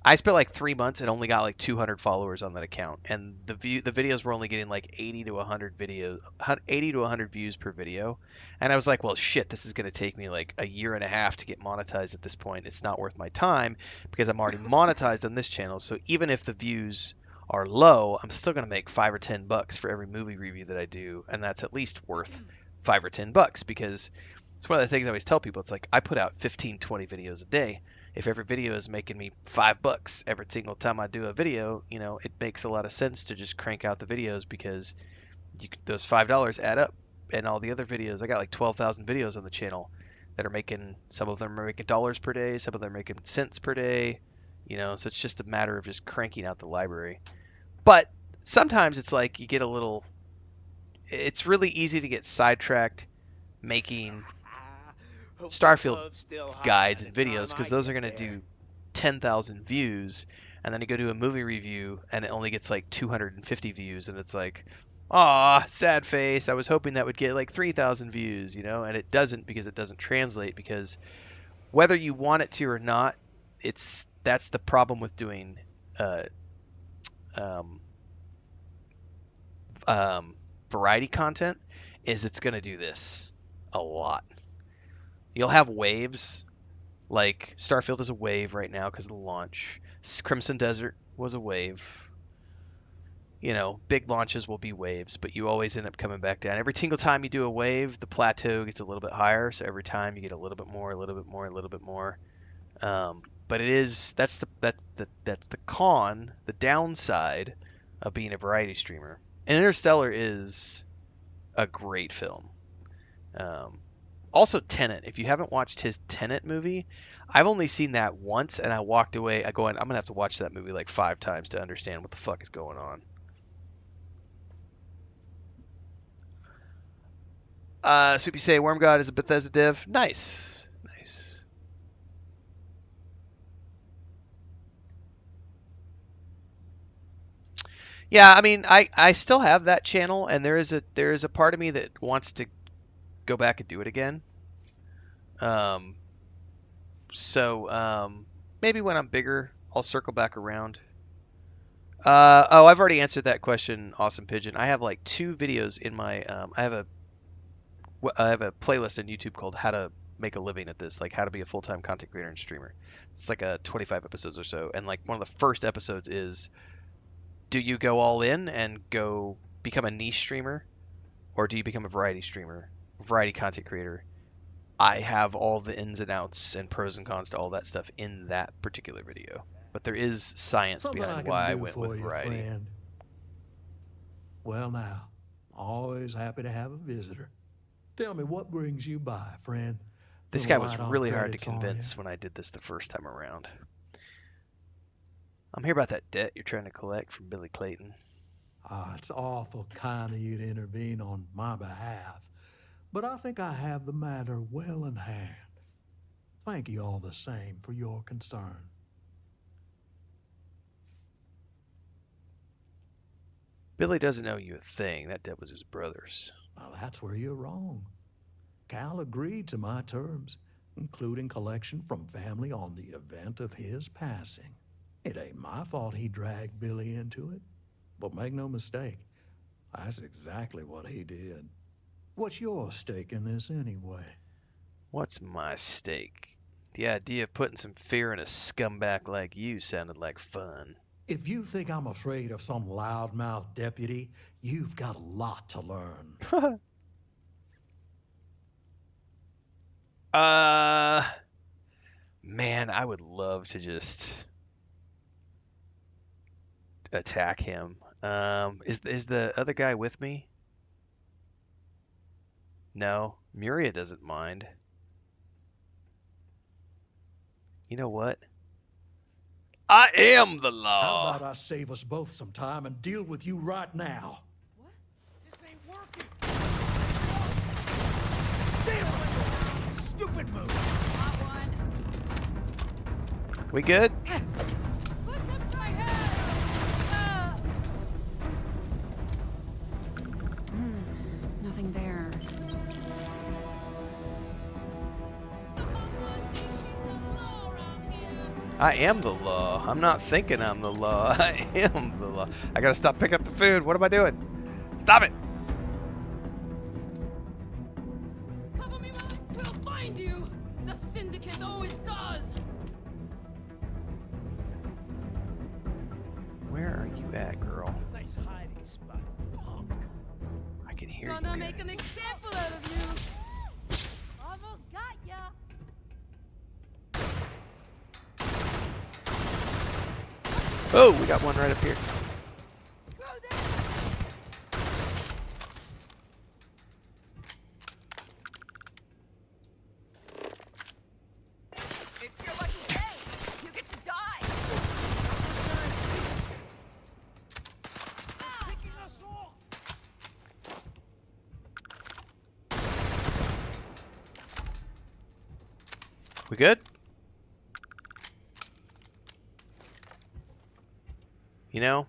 [SPEAKER 1] I spent like 3 months and only got like 200 followers on that account, and the videos were only getting like 80 to 100 views per video, and I was like, well, shit, this is gonna take me like a year and a half to get monetized at this point. It's not worth my time because I'm already monetized on this channel. So even if the views are low, I'm still gonna make $5 or $10 for every movie review that I do, and that's at least worth $5 or $10 because it's one of the things I always tell people. It's like I put out 15, 20 videos a day. If every video is making me $5 every single time I do a video, it makes a lot of sense to just crank out the videos because those $5 add up. And all the other videos, I got like 12,000 videos on the channel that are making, some of them are making dollars per day, some of them are making cents per day, so it's just a matter of just cranking out the library. But sometimes it's like you get it's really easy to get sidetracked making Starfield guides and videos because those are going to do 10,000 views, and then you go do a movie review and it only gets like 250 views, and it's like, aw, sad face. I was hoping that would get like 3,000 views, and it doesn't because it doesn't translate, because whether you want it to or not, that's the problem with doing variety content, is it's going to do this a lot. You'll have waves, like Starfield is a wave right now because of the launch. Crimson Desert was a wave. Big launches will be waves, but you always end up coming back down. Every single time you do a wave, the plateau gets a little bit higher, so every time you get a little bit more, a little bit more, a little bit more. But that's the con, the downside of being a variety streamer. And Interstellar is a great film. Also, Tenet. If you haven't watched his Tenet movie, I've only seen that once, and I walked away going, I'm going to have to watch that movie like 5 times to understand what the fuck is going on. Soupy say, Worm God is a Bethesda dev. Nice. Nice. Yeah, I mean, I still have that channel, and there is a part of me that wants to go back and do it again. So maybe when I'm bigger, I'll circle back around. I've already answered that question, Awesome Pigeon. I have like 2 videos in my I have a playlist on YouTube called How to Make a Living at This, like how to be a full-time content creator and streamer. It's like 25 episodes or so, and like one of the first episodes is, do you go all in and go become a niche streamer, or do you become a variety streamer, variety content creator? I have all the ins and outs and pros and cons to all that stuff in that particular video. But there is science behind why I went with variety.
[SPEAKER 21] Friend. Well now, always happy to have a visitor. Tell me, what brings you by, friend?
[SPEAKER 1] This guy was really hard to convince when I did this the first time around. I'm here about that debt you're trying to collect from Billy Clayton.
[SPEAKER 21] It's awful kind of you to intervene on my behalf, but I think I have the matter well in hand. Thank you all the same for your concern.
[SPEAKER 1] Billy doesn't owe you a thing. That debt was his brother's.
[SPEAKER 21] Well, that's where you're wrong. Cal agreed to my terms, including collection from family on the event of his passing. It ain't my fault he dragged Billy into it. But make no mistake, that's exactly what he did. What's your stake in this anyway?
[SPEAKER 1] What's my stake? The idea of putting some fear in a scumbag like you sounded like fun.
[SPEAKER 21] If you think I'm afraid of some loudmouth deputy, you've got a lot to learn.
[SPEAKER 1] Man, I would love to just attack him. Is the other guy with me? No, Muria doesn't mind. You know what? I am the law.
[SPEAKER 21] How about I save us both some time and deal with you right now?
[SPEAKER 15] What? This ain't working. Stupid move.
[SPEAKER 6] Got one.
[SPEAKER 1] We good?
[SPEAKER 6] What's up my head?
[SPEAKER 17] Nothing there.
[SPEAKER 1] I am the law. I'm not thinking I'm the law. I am the law. I gotta stop picking up the food. What am I doing? Stop it!
[SPEAKER 6] Cover me, man. We'll find you. The syndicate always does.
[SPEAKER 1] Where are you at, girl?
[SPEAKER 15] Nice hiding spot, punk.
[SPEAKER 1] I can hear
[SPEAKER 6] Gonna
[SPEAKER 1] you
[SPEAKER 6] make an
[SPEAKER 1] guys.
[SPEAKER 6] example out of you.
[SPEAKER 18] Almost got ya.
[SPEAKER 1] Oh, we got one right up here.
[SPEAKER 18] Screw this.
[SPEAKER 6] It's your lucky day. You get to die.
[SPEAKER 15] Picking us off.
[SPEAKER 1] We good? You know,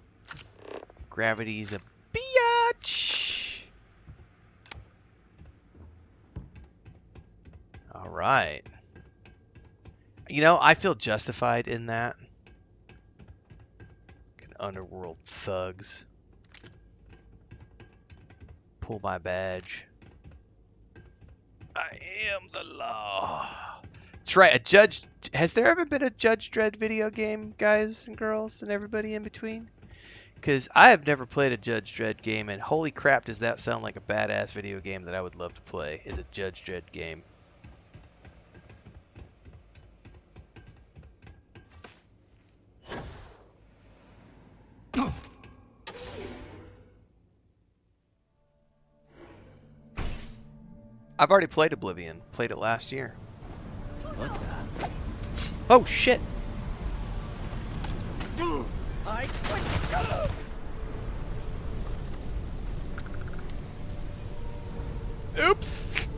[SPEAKER 1] gravity's a biatch. All right. You know, I feel justified in that. Underworld thugs. Pull my badge. I am the law. That's right, a judge. Has there ever been a Judge Dredd video game, guys and girls, and everybody in between? Because I have never played a Judge Dredd game, and holy crap, does that sound like a badass video game that I would love to play, is a Judge Dredd game. I've already played Oblivion. Played it last year.
[SPEAKER 3] What the?
[SPEAKER 1] Oh shit!
[SPEAKER 15] I quit.
[SPEAKER 1] Oops!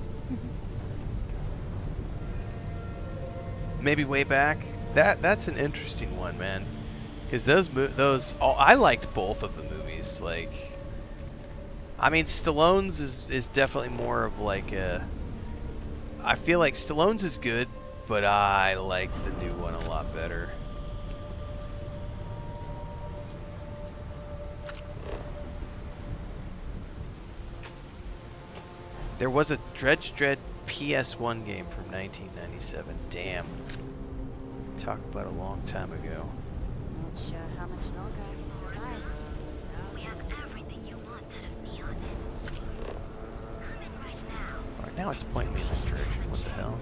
[SPEAKER 1] Maybe way back. That's an interesting one, man. Because I liked both of the movies. Like, I mean, Stallone's is definitely more of like a. I feel like Stallone's is good, but I liked the new one a lot better. There was a Judge Dredd PS1 game from 1997. Damn. Talk about a long time ago.
[SPEAKER 14] Not sure how much longer I can survive. We have everything you want out of Neon. Come in right now.
[SPEAKER 1] Alright, now it's pointing me in this direction. What the hell?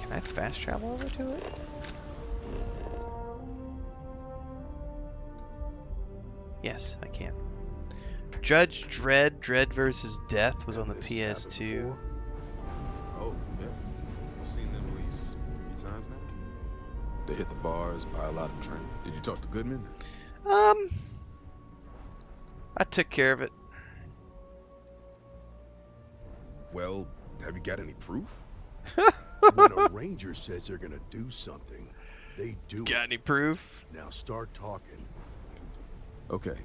[SPEAKER 1] Can I fast travel over to it? Yes, I can. Judge Dredd, Dredd vs. Death was on the PS2.
[SPEAKER 2] Oh, yeah. I've seen them at least 3 times now. They hit the bars, buy a lot of drink. Did you talk to Goodman?
[SPEAKER 1] I took care of it.
[SPEAKER 23] Well, have you got any proof? When a ranger says they're gonna do something, they do
[SPEAKER 1] Got
[SPEAKER 23] it.
[SPEAKER 1] any proof?
[SPEAKER 23] Now start talking.
[SPEAKER 2] Okay.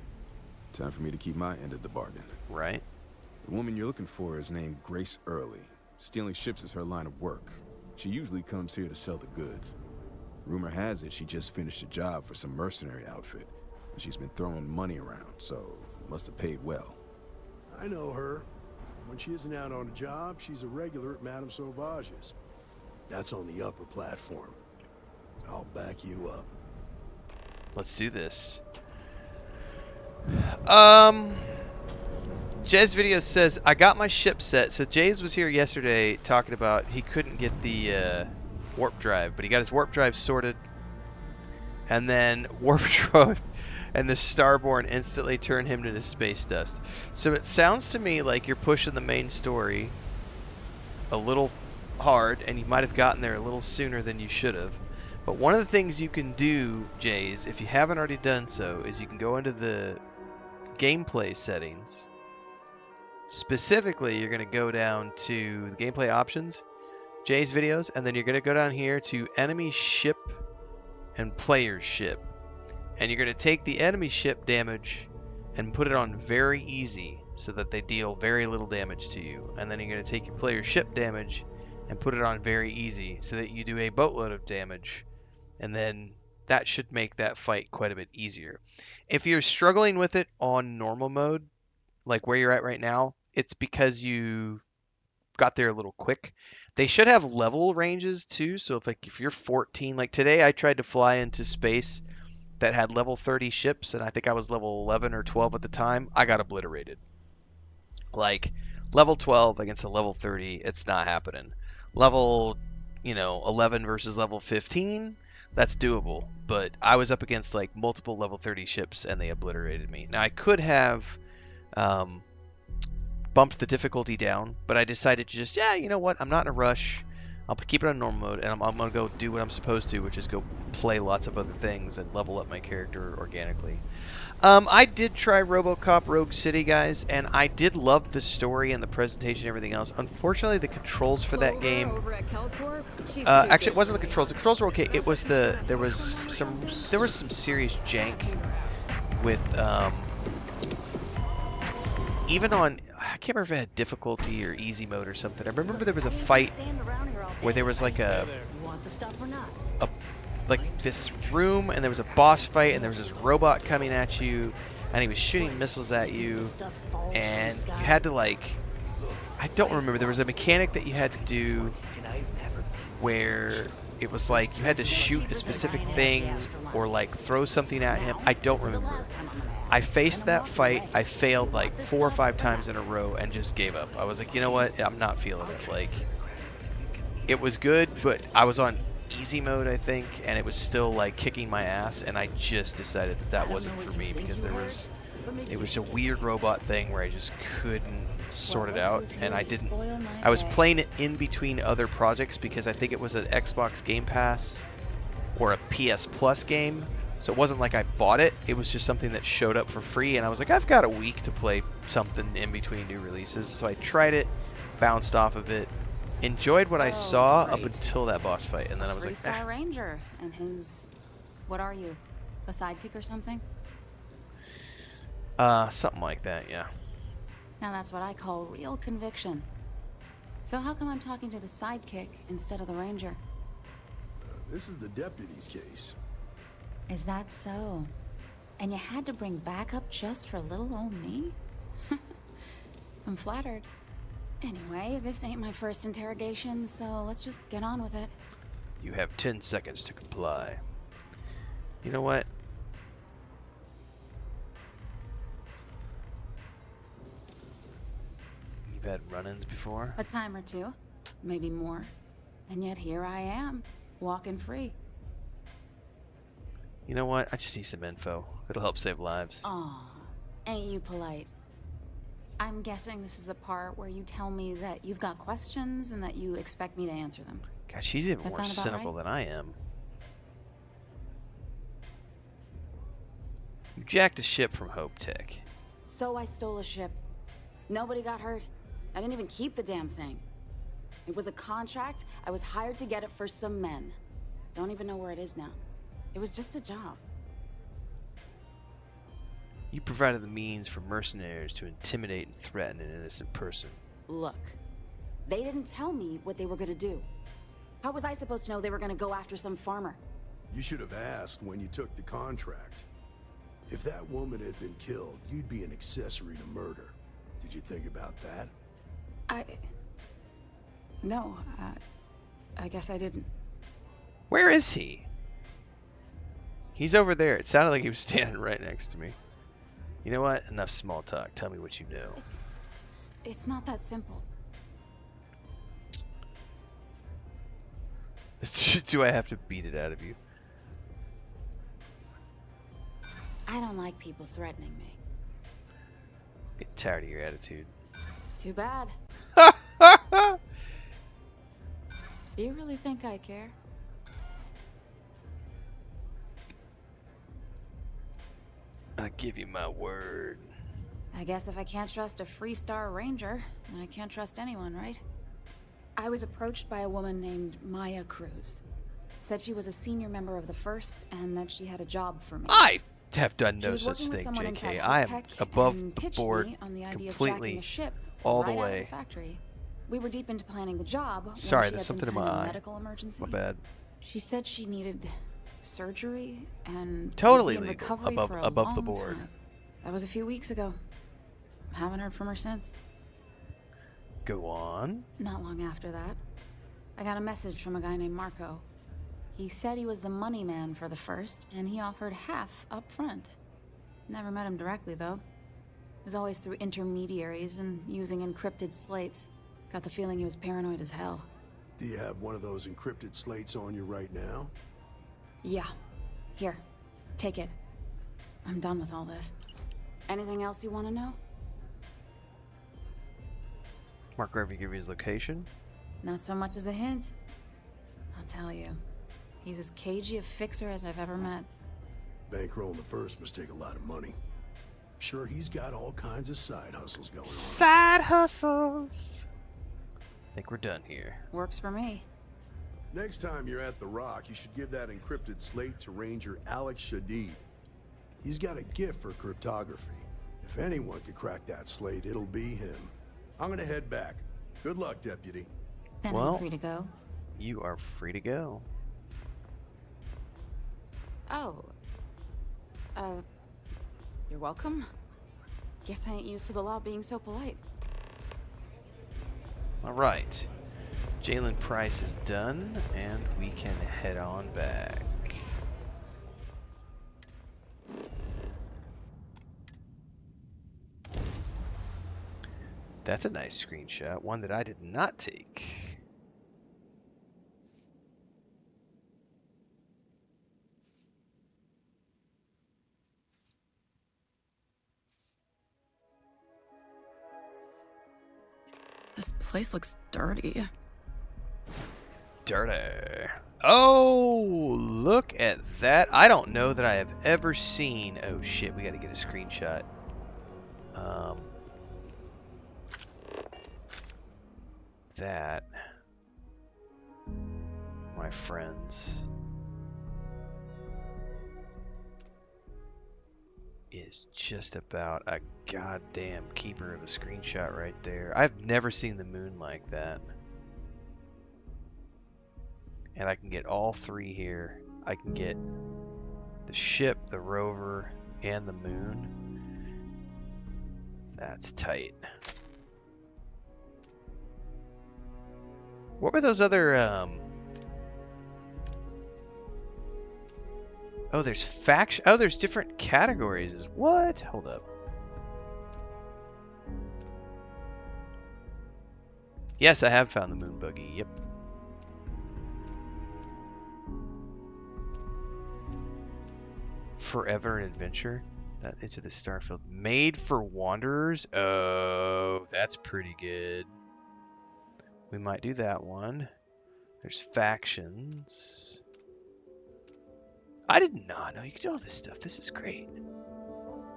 [SPEAKER 2] Time for me to keep my end of the bargain.
[SPEAKER 1] Right.
[SPEAKER 2] The woman you're looking for is named Grace Early. Stealing ships is her line of work. She usually comes here to sell the goods. Rumor has it she just finished a job for some mercenary outfit. And she's been throwing money around, so must have paid well.
[SPEAKER 23] I know her. When she isn't out on a job, she's a regular at Madame Sauvage's. That's on the upper platform. I'll back you up.
[SPEAKER 1] Let's do this. Jay's video says, I got my ship set. So Jay's was here yesterday talking about he couldn't get the warp drive, but he got his warp drive sorted. And then warp drive and the Starborn instantly turned him into space dust. So it sounds to me like you're pushing the main story a little hard, and you might have gotten there a little sooner than you should have. But one of the things you can do, Jays, if you haven't already done so, is you can go into the gameplay settings. Specifically, you're going to go down to the gameplay options, Jay's videos, and then you're going to go down here to enemy ship and player ship. And you're going to take the enemy ship damage and put it on very easy so that they deal very little damage to you. And then you're going to take your player ship damage and put it on very easy so that you do a boatload of damage. And then that should make that fight quite a bit easier. If you're struggling with it on normal mode, like where you're at right now, it's because you got there a little quick. They should have level ranges too. So if you're 14, like today I tried to fly into space that had level 30 ships, and I think I was level 11 or 12 at the time. I got obliterated. Like level 12 against a level 30, it's not happening. Level, 11 versus level 15, that's doable. But I was up against like multiple level 30 ships and they obliterated me. Now I could have bumped the difficulty down, but I decided to just, you know what, I'm not in a rush. I'll keep it on normal mode, and I'm going to go do what I'm supposed to, which is go play lots of other things and level up my character organically. I did try RoboCop Rogue City, guys, and I did love the story and the presentation and everything else. Unfortunately, the controls for that game... actually, it wasn't the controls. The controls were okay. It was there was some serious jank with... even on... I can't remember if it had difficulty or easy mode or something. I remember there was a fight where there was like like this room, and there was a boss fight, and there was this robot coming at you, and he was shooting missiles at you, and you had to I don't remember, there was a mechanic that you had to do where it was like you had to shoot a specific thing or like throw something at him. I don't remember. I faced that fight. I failed like 4 or 5 times in a row and just gave up. I was like, you know what? I'm not feeling it. Like, it was good, but I was on easy mode, I think, and it was still like kicking my ass, and I just decided that wasn't for me because it was a weird robot thing where I just couldn't sort it out, and I was playing it in between other projects because I think it was an Xbox Game Pass or a PS Plus game. So it wasn't like I bought it, it was just something that showed up for free, and I was like, I've got a week to play something in between new releases. So I tried it, bounced off of it, enjoyed what I saw up until that boss fight, and then I was like,
[SPEAKER 17] Freestar Ranger and his... What are you? A sidekick or something?
[SPEAKER 1] Something like that, yeah.
[SPEAKER 17] Now that's what I call real conviction. So how come I'm talking to the sidekick instead of the ranger?
[SPEAKER 23] This is the deputy's case.
[SPEAKER 17] Is that so? And you had to bring backup just for little old me? I'm flattered. Anyway, this ain't my first interrogation, so let's just get on with it.
[SPEAKER 1] You have 10 seconds to comply. You know what? You've had run-ins before?
[SPEAKER 17] A time or two, maybe more. And yet here I am, walking free.
[SPEAKER 1] You know what? I just need some info. It'll help save lives.
[SPEAKER 17] Aw, ain't you polite? I'm guessing this is the part where you tell me that you've got questions and that you expect me to answer them.
[SPEAKER 1] God, she's even more cynical than I am. You jacked a ship from Hope Tech.
[SPEAKER 17] So I stole a ship. Nobody got hurt. I didn't even keep the damn thing. It was a contract. I was hired to get it for some men. Don't even know where it is now. It was just a job.
[SPEAKER 1] You provided the means for mercenaries to intimidate and threaten an innocent person.
[SPEAKER 17] Look, they didn't tell me what they were gonna do.
[SPEAKER 4] How was I supposed to know they were gonna go after some farmer?
[SPEAKER 23] You should have asked when you took the contract. If that woman had been killed, you'd be an accessory to murder. Did you think about that?
[SPEAKER 4] No, I guess I didn't.
[SPEAKER 1] Where is he? He's over there. It sounded like he was standing right next to me. You know what? Enough small talk. Tell me what you know.
[SPEAKER 4] It's not that simple.
[SPEAKER 1] Do I have to beat it out of you?
[SPEAKER 4] I don't like people threatening me.
[SPEAKER 1] I'm getting tired of your attitude.
[SPEAKER 4] Too bad. Do you really think I care?
[SPEAKER 1] I give you my word.
[SPEAKER 4] I guess if I can't trust a Freestar Ranger, then I can't trust anyone, right? I was approached by a woman named Maya Cruz. Said she was a senior member of the First and that she had a job for me.
[SPEAKER 1] I have done no
[SPEAKER 4] She was
[SPEAKER 1] such
[SPEAKER 4] working with
[SPEAKER 1] thing,
[SPEAKER 4] someone
[SPEAKER 1] JK.
[SPEAKER 4] inside
[SPEAKER 1] I am
[SPEAKER 4] Tech
[SPEAKER 1] above
[SPEAKER 4] and
[SPEAKER 1] the
[SPEAKER 4] pitched
[SPEAKER 1] board
[SPEAKER 4] me on the idea of
[SPEAKER 1] completely,
[SPEAKER 4] jacking a ship
[SPEAKER 1] all
[SPEAKER 4] right
[SPEAKER 1] the
[SPEAKER 4] out of
[SPEAKER 1] way.
[SPEAKER 4] the factory. We were deep into planning the job. when
[SPEAKER 1] Sorry,
[SPEAKER 4] she
[SPEAKER 1] there's
[SPEAKER 4] had some
[SPEAKER 1] something in
[SPEAKER 4] kind
[SPEAKER 1] my
[SPEAKER 4] of
[SPEAKER 1] eye.
[SPEAKER 4] medical emergency.
[SPEAKER 1] My bad.
[SPEAKER 4] She said she needed surgery and
[SPEAKER 1] Totally
[SPEAKER 4] would be in
[SPEAKER 1] legal.
[SPEAKER 4] recovery for a
[SPEAKER 1] Above the
[SPEAKER 4] long
[SPEAKER 1] board.
[SPEAKER 4] time. That was a few weeks ago. Haven't heard from her since.
[SPEAKER 1] Go on.
[SPEAKER 4] Not long after that, I got a message from a guy named Marco. He said he was the money man for the First, and he offered half up front. Never met him directly, though. It was always through intermediaries and using encrypted slates. Got the feeling he was paranoid as hell.
[SPEAKER 23] Do you have one of those encrypted slates on you right now?
[SPEAKER 4] Yeah. Here. Take it. I'm done with all this. Anything else you want to know?
[SPEAKER 1] Mark Garvey give you his location.
[SPEAKER 4] Not so much as a hint. I'll tell you. He's as cagey a fixer as I've ever met.
[SPEAKER 23] Bankrolling the First must take a lot of money. I'm sure he's got all kinds of side hustles going on.
[SPEAKER 1] Side hustles. I think we're done here.
[SPEAKER 4] Works for me.
[SPEAKER 23] Next time you're at the Rock, you should give that encrypted slate to Ranger Alex Shadid. He's got a gift for cryptography. If anyone could crack that slate, it'll be him. I'm gonna head back. Good luck, Deputy.
[SPEAKER 4] Then
[SPEAKER 1] Well,
[SPEAKER 4] I'm free to go.
[SPEAKER 1] You are free to go.
[SPEAKER 4] Oh. You're welcome. Guess I ain't used to the law being so polite.
[SPEAKER 1] Alright. Jaylen Price is done, and we can head on back. That's a nice screenshot, one that I did not take.
[SPEAKER 4] This place looks dirty.
[SPEAKER 1] Dirty. Oh, look at that. I don't know that I have ever seen... Oh shit, we gotta get a screenshot. That, my friends, is just about a goddamn keeper of a screenshot right there. I've never seen the moon like that. And I can get all three here. I can get the ship, the rover, and the moon. That's tight. What were those other, Oh, there's faction. Oh, there's different categories. What? Hold up. Yes, I have found the moon buggy. Yep. Forever an adventure. That into the Starfield. Made for wanderers. Oh, that's pretty good. We might do that one. There's factions. I did not know you could do all this stuff. This is great.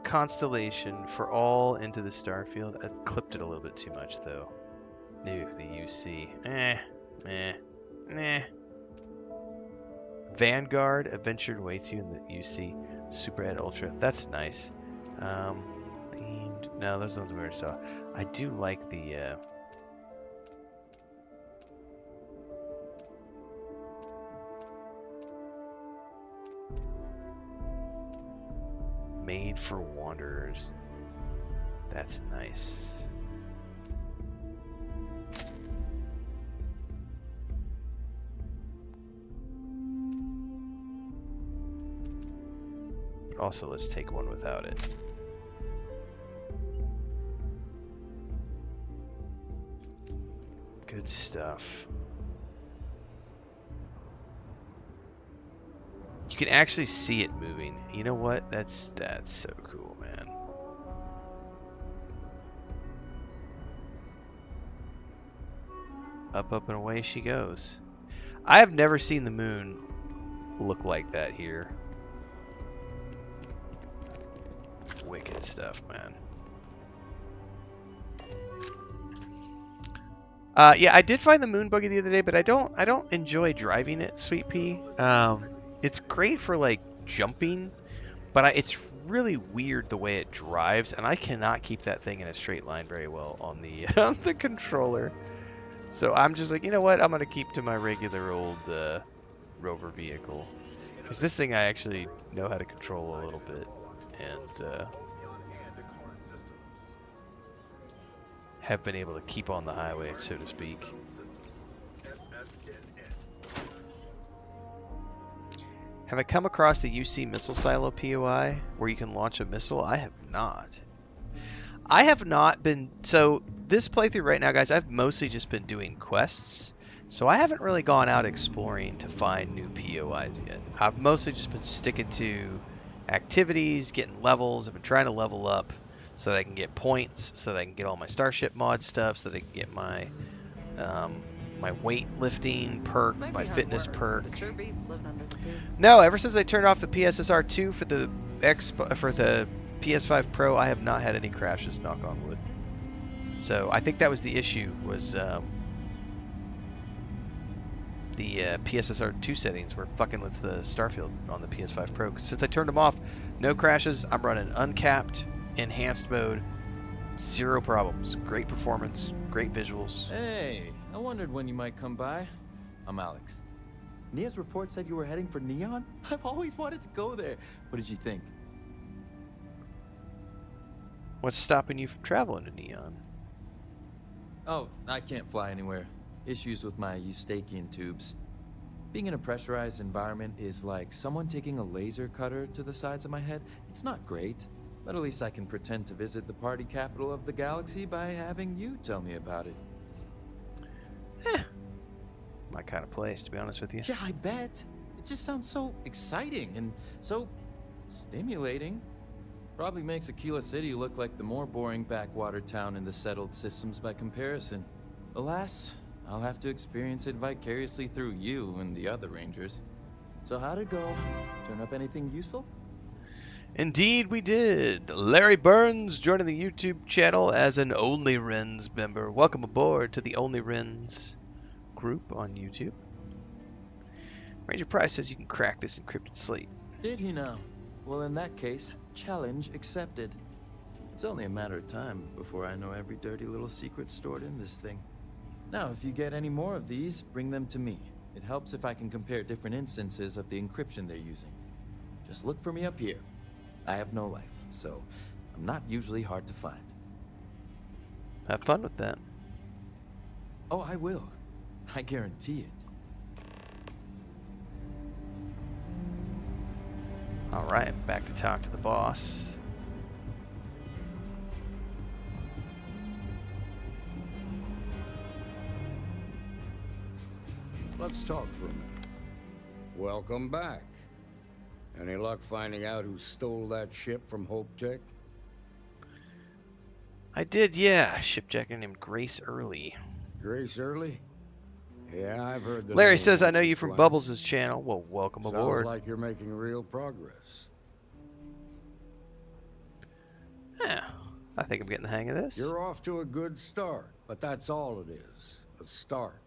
[SPEAKER 1] Constellation for all into the Starfield. I clipped it a little bit too much though. New, the UC. Vanguard Adventure awaits you in the UC. Superhead Ultra. That's nice. Themed. No, those ones we already saw. I do like the made for wanderers. That's nice. But also, let's take one without it. Good stuff. You can actually see it moving. You know what? That's so cool, man. Up, up, and away she goes. I have never seen the moon look like that here. Wicked stuff, man. Yeah, I did find the moon buggy the other day, but I don't enjoy driving it, Sweet Pea. It's great for like jumping, but it's really weird the way it drives, and I cannot keep that thing in a straight line very well on the on the controller. So I'm just like, you know what? I'm gonna keep to my regular old rover vehicle, because this thing I actually know how to control a little bit, and have been able to keep on the highway, so to speak. Have I come across the UC missile silo POI where you can launch a missile? I have not. I have not been... So this playthrough right now, guys, I've mostly just been doing quests. So I haven't really gone out exploring to find new POIs yet. I've mostly just been sticking to activities, getting levels. I've been trying to level up so that I can get points, so that I can get all my Starship mod stuff, so that I can get my my weightlifting perk, my fitness perk.
[SPEAKER 10] It sure beats living under the boot.
[SPEAKER 1] No, ever since I turned off the PSSR 2 for the PS5 Pro, I have not had any crashes, knock on wood. So I think that was the issue, was the PSSR 2 settings were fucking with the Starfield on the PS5 Pro. 'Cause since I turned them off, no crashes. I'm running uncapped, enhanced mode, zero problems. Great performance, great visuals.
[SPEAKER 5] Hey, I wondered when you might come by. I'm Alex. Nia's report said you were heading for Neon? I've always wanted to go there. What did you think?
[SPEAKER 1] What's stopping you from traveling to Neon?
[SPEAKER 5] Oh, I can't fly anywhere. Issues with my Eustachian tubes. Being in a pressurized environment is like someone taking a laser cutter to the sides of my head. It's not great, but at least I can pretend to visit the party capital of the galaxy by having you tell me about it.
[SPEAKER 1] My kind of place, to be honest with you.
[SPEAKER 5] Yeah, I bet. It just sounds so exciting and so stimulating. Probably makes Aquila City look like the more boring backwater town in the settled systems by comparison. Alas, I'll have to experience it vicariously through you and the other rangers. So how'd it go? Turn up anything useful?
[SPEAKER 1] Indeed we did. Larry Burns joining the YouTube channel as an Only Rens member. Welcome aboard to the Only Rens group on YouTube. Ranger Price says you can crack this encrypted slate.
[SPEAKER 5] Did he now? Well, in that case, challenge accepted. It's only a matter of time before I know every dirty little secret stored in this thing. Now, if you get any more of these, bring them to me. It helps if I can compare different instances of the encryption they're using. Just look for me up here. I have no life, so I'm not usually hard to find.
[SPEAKER 1] Have fun with that.
[SPEAKER 5] Oh, I will. I guarantee it.
[SPEAKER 1] Alright, back to talk to the boss.
[SPEAKER 11] Let's talk for a minute. Welcome back. Any luck finding out who stole that ship from Hope Tech?
[SPEAKER 1] I did, yeah. Shipjacker named Grace Early.
[SPEAKER 11] Grace Early? Yeah, I've heard the
[SPEAKER 1] Larry
[SPEAKER 11] name
[SPEAKER 1] says, I know
[SPEAKER 11] once or
[SPEAKER 1] you from
[SPEAKER 11] twice.
[SPEAKER 1] Bubbles' channel. Well, welcome aboard.
[SPEAKER 11] Sounds like you're making real progress.
[SPEAKER 1] Yeah, I think I'm getting the hang of this.
[SPEAKER 11] You're off to a good start, but that's all it is. A start.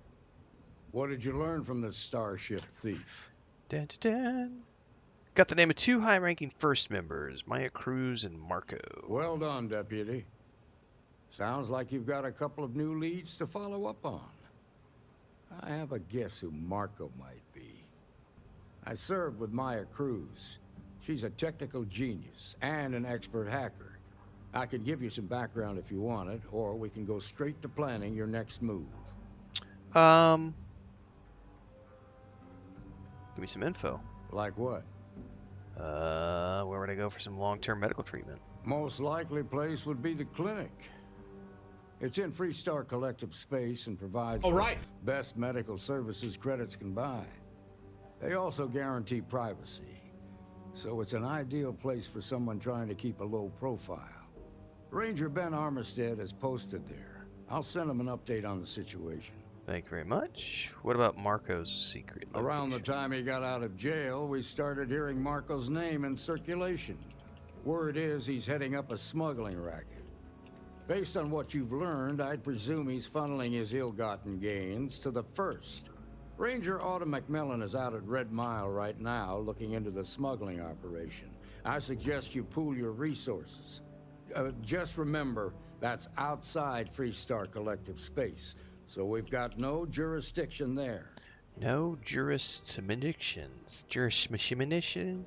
[SPEAKER 11] What did you learn from the Starship thief?
[SPEAKER 1] Dun, dun, dun. Got the name of 2 high-ranking first members, Maya Cruz and Marco.
[SPEAKER 11] Well done, Deputy. Sounds like you've got a couple of new leads to follow up on. I have a guess who Marco might be. I served with Maya Cruz. She's a technical genius and an expert hacker. I could give you some background if you want it, or we can go straight to planning your next move.
[SPEAKER 1] Give me some info.
[SPEAKER 11] Like what?
[SPEAKER 1] Where would I go for some long-term medical treatment?
[SPEAKER 11] Most likely place would be the clinic. It's in Freestar collective space and provides the best medical services credits can buy. They also guarantee privacy, so it's an ideal place for someone trying to keep a low profile. Ranger Ben Armistead is posted there. I'll send him an update on the situation.
[SPEAKER 1] Thank you very much. What about Marco's secret location?
[SPEAKER 11] Around the time he got out of jail, we started hearing Marco's name in circulation. Word is he's heading up a smuggling racket. Based on what you've learned, I'd presume he's funneling his ill-gotten gains to the first. Ranger Autumn McMillan is out at Red Mile right now looking into the smuggling operation. I suggest you pool your resources. Just remember, that's outside Freestar collective space, so we've got no jurisdiction there.
[SPEAKER 1] No jurisdictions. Jurisdiction?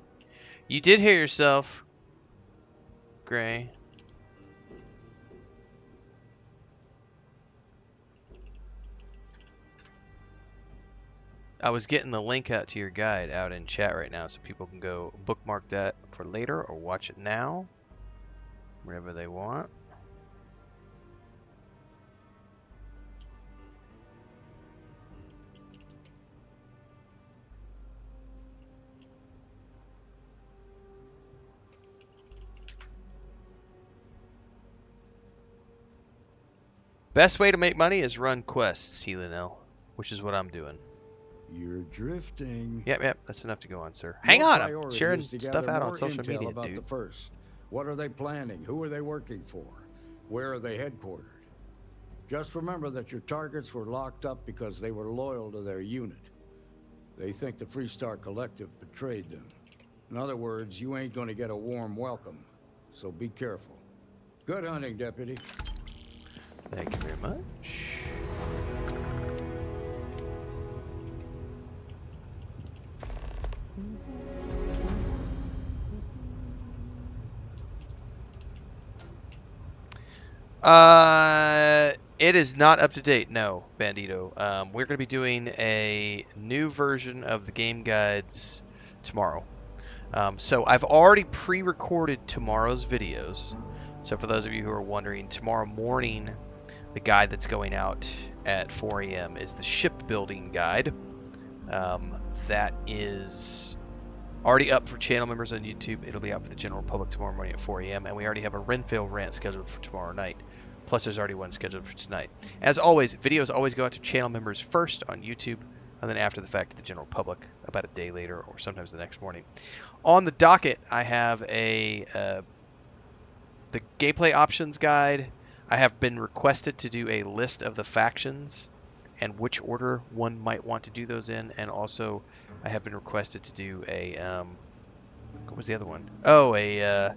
[SPEAKER 1] You did hear yourself, Gray. I was getting the link out to your guide out in chat right now so people can go bookmark that for later or watch it now, wherever they want. Best way to make money is run quests, Helenel, which is what I'm doing.
[SPEAKER 11] You're drifting.
[SPEAKER 1] Yep, that's enough to go on, sir. Hang on, I'm sharing stuff out on social media,
[SPEAKER 11] about
[SPEAKER 1] dude.
[SPEAKER 11] The first. What are they planning? Who are they working for? Where are they headquartered? Just remember that your targets were locked up because they were loyal to their unit. They think the Freestar Collective betrayed them. In other words, you ain't gonna get a warm welcome, so be careful. Good hunting, Deputy.
[SPEAKER 1] Thank you very much. It is not up to date, no, Bandito. We're going to be doing a new version of the game guides tomorrow. So I've already pre-recorded tomorrow's videos. So for those of you who are wondering, tomorrow morning, the guide that's going out at 4 a.m. is the shipbuilding guide. That is already up for channel members on YouTube. It'll be out for the general public tomorrow morning at 4 a.m. And we already have a Renfail rant scheduled for tomorrow night. Plus, there's already one scheduled for tonight. As always, videos always go out to channel members first on YouTube, and then after the fact to the general public about a day later or sometimes the next morning. On the docket, I have the gameplay options guide. I have been requested to do a list of the factions and which order one might want to do those in, and also I have been requested to do a what was the other one? Oh, a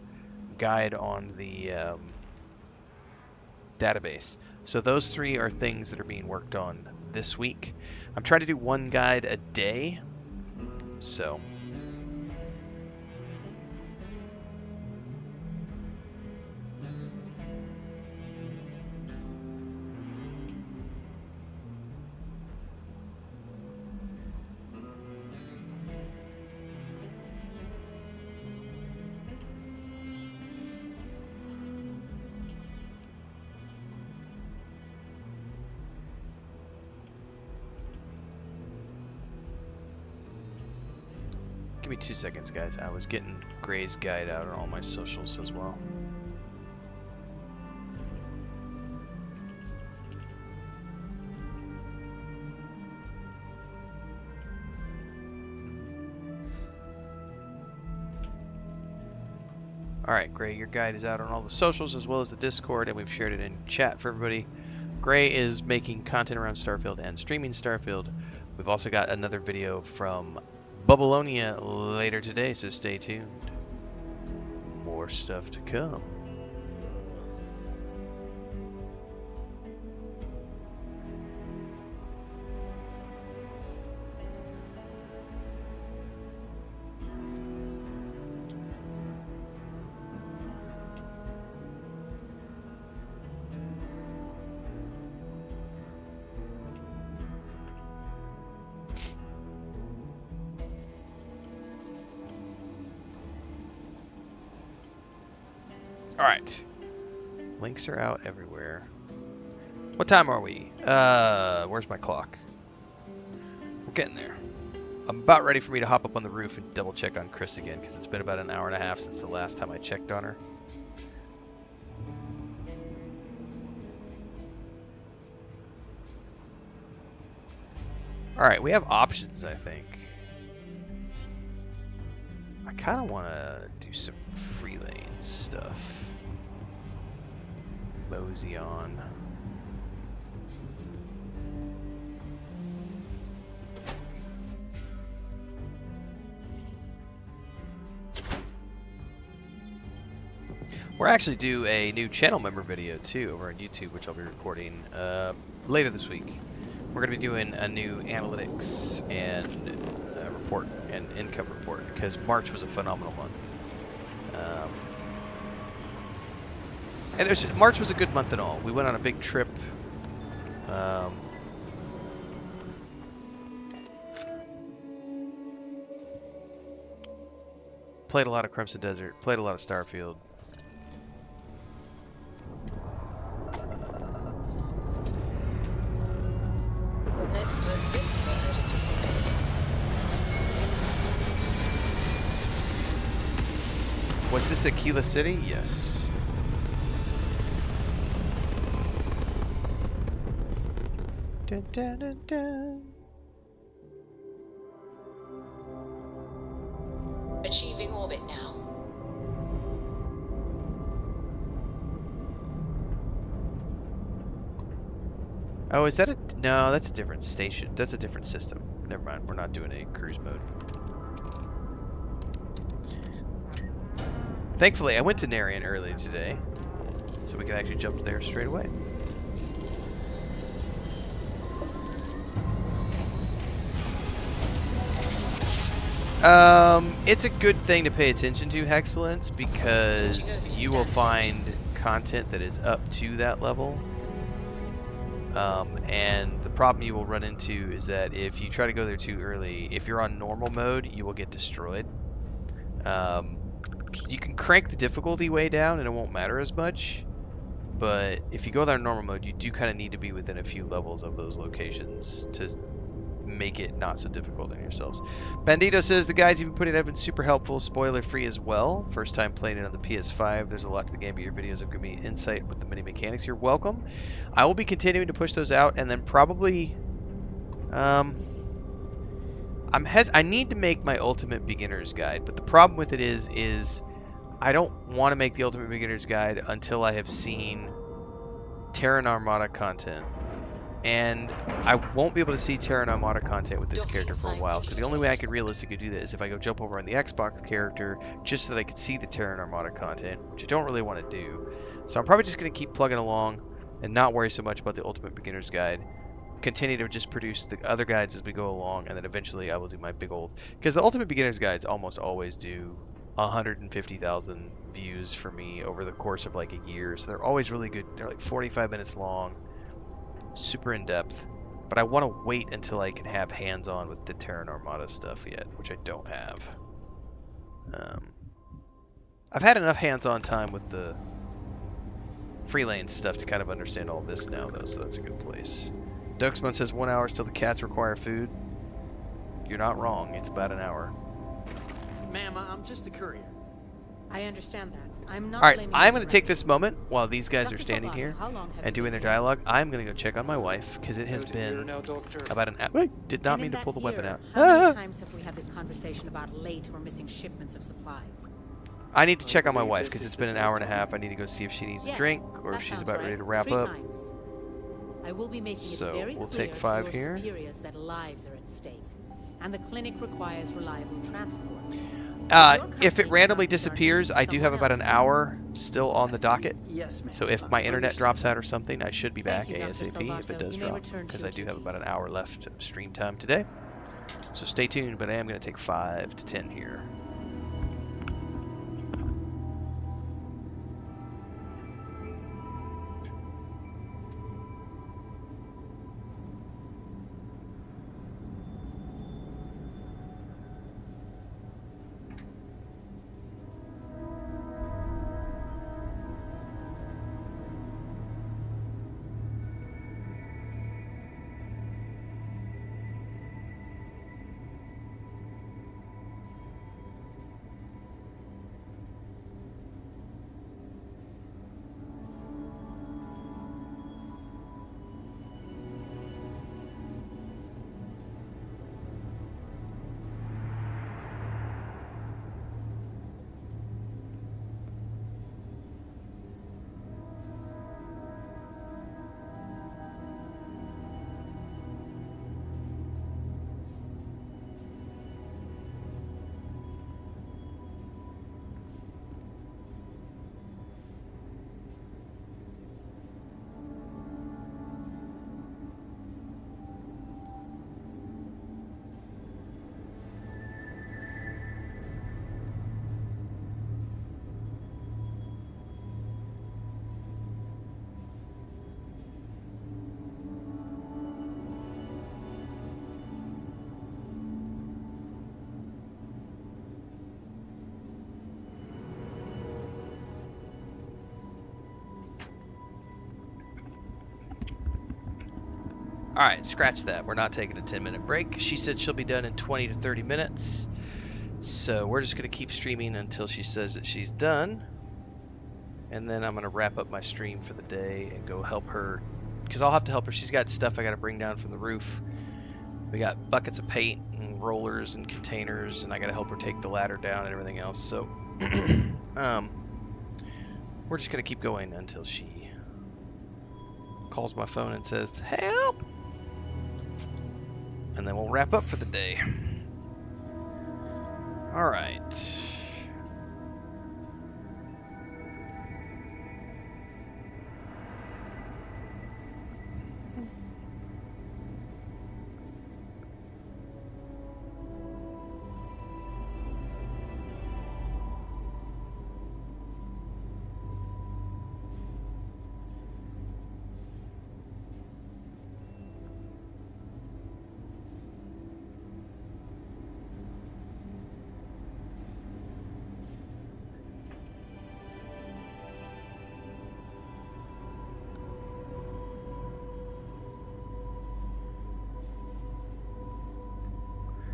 [SPEAKER 1] guide on the database. So those three are things that are being worked on this week. I'm trying to do one guide a day, so give me 2 seconds, guys. I was getting Gray's guide out on all my socials as well. Alright, Gray, your guide is out on all the socials as well as the Discord, and we've shared it in chat for everybody. Gray is making content around Starfield and streaming Starfield. We've also got another video from Babylonia later today, so stay tuned. More stuff to come. Alright. Links are out everywhere. What time are we? Where's my clock? We're getting there. I'm about ready for me to hop up on the roof and double check on Chris again, because it's been about an hour and a half since the last time I checked on her. Alright, we have options, I think. I kind of want to do some free lane stuff. Mosey on. We're actually due a new channel member video too over on YouTube, which I'll be recording later this week. We're going to be doing a new analytics and report and income report because March was a phenomenal month. And March was a good month and all. We went on a big trip. Played a lot of Crimson Desert. Played a lot of Starfield.
[SPEAKER 8] Let's put this bird into space.
[SPEAKER 1] Was this Aquila City? Yes. Dun, dun, dun, dun.
[SPEAKER 8] Achieving orbit now.
[SPEAKER 1] Oh, is that a... No, that's a different station. That's a different system. Never mind. We're not doing a cruise mode. Thankfully, I went to Narian early today, so we could actually jump there straight away. It's a good thing to pay attention to, Hexcellence, because you will find content that is up to that level. And the problem you will run into is that if you try to go there too early, if you're on normal mode, you will get destroyed. You can crank the difficulty way down and it won't matter as much. But if you go there in normal mode, you do kind of need to be within a few levels of those locations to make it not so difficult on yourselves. Bandito says the guides you've been putting out have been super helpful, spoiler free as well. First time playing it on the PS5. There's a lot to the game, but your videos have given me insight with the mini mechanics. You're welcome. I will be continuing to push those out, and then probably I need to make my ultimate beginner's guide, but the problem with it is I don't want to make the ultimate beginner's guide until I have seen Terran Armada content. And I won't be able to see Terran Armada content with this character for a while, so the only way I could realistically do that is if I go jump over on the Xbox character, just so that I could see the Terran Armada content, which I don't really want to do. So I'm probably just going to keep plugging along and not worry so much about the Ultimate Beginner's Guide. Continue to just produce the other guides as we go along, and then eventually I will do my big old... Because the Ultimate Beginner's Guides almost always do 150,000 views for me over the course of like a year, so they're always really good. They're like 45 minutes long. Super in-depth, but I want to wait until I can have hands-on with the Terran Armada stuff yet, which I don't have. I've had enough hands-on time with the free lane stuff to kind of understand all this now, though, so that's a good place. Duxman says 1 hour till the cats require food. You're not wrong. It's about an hour.
[SPEAKER 9] Ma'am, I'm just a courier.
[SPEAKER 12] I understand that. I'm not.
[SPEAKER 1] All right,
[SPEAKER 12] blaming
[SPEAKER 1] I'm
[SPEAKER 12] you
[SPEAKER 1] going to take this moment while these guys are standing here
[SPEAKER 12] how long have
[SPEAKER 1] and
[SPEAKER 12] you
[SPEAKER 1] doing their
[SPEAKER 12] been here?
[SPEAKER 1] dialogue. I'm going to go check on my wife because it has been about an hour. Wait, did not
[SPEAKER 12] And in
[SPEAKER 1] mean to
[SPEAKER 12] that
[SPEAKER 1] pull the weapon
[SPEAKER 12] year,
[SPEAKER 1] out.
[SPEAKER 12] How many times have we had this conversation about late or missing shipments of supplies?
[SPEAKER 1] I need to check on my wife because it's been an hour and a half. I need to go see if she needs a
[SPEAKER 12] Yes,
[SPEAKER 1] drink or
[SPEAKER 12] that
[SPEAKER 1] if she's
[SPEAKER 12] sounds
[SPEAKER 1] about
[SPEAKER 12] right.
[SPEAKER 1] ready to wrap
[SPEAKER 12] 3
[SPEAKER 1] up.
[SPEAKER 12] times. I will be making
[SPEAKER 1] So,
[SPEAKER 12] it very
[SPEAKER 1] we'll
[SPEAKER 12] clear
[SPEAKER 1] take 5
[SPEAKER 12] to
[SPEAKER 1] here.
[SPEAKER 12] your superiors that lives are at stake, and the clinic requires reliable transport.
[SPEAKER 1] If it randomly disappears, I do have about an hour still on the docket.
[SPEAKER 9] Yes, ma'am.
[SPEAKER 1] So if my internet drops out or something, I should be back
[SPEAKER 12] Thank you, Dr.
[SPEAKER 1] ASAP if it
[SPEAKER 12] Salvato.
[SPEAKER 1] does
[SPEAKER 12] You may
[SPEAKER 1] drop,
[SPEAKER 12] return to
[SPEAKER 1] because
[SPEAKER 12] your
[SPEAKER 1] I do have
[SPEAKER 12] duties.
[SPEAKER 1] about an hour left of stream time today. So stay tuned, but I am going to take 5 to 10 here. Alright, scratch that. We're not taking a 10-minute break. She said she'll be done in 20 to 30 minutes. So we're just going to keep streaming until she says that she's done. And then I'm going to wrap up my stream for the day and go help her. Because I'll have to help her. She's got stuff I got to bring down from the roof. We got buckets of paint and rollers and containers. And I got to help her take the ladder down and everything else. So we're just going to keep going until she calls my phone and says, help! And then we'll wrap up for the day. Alright.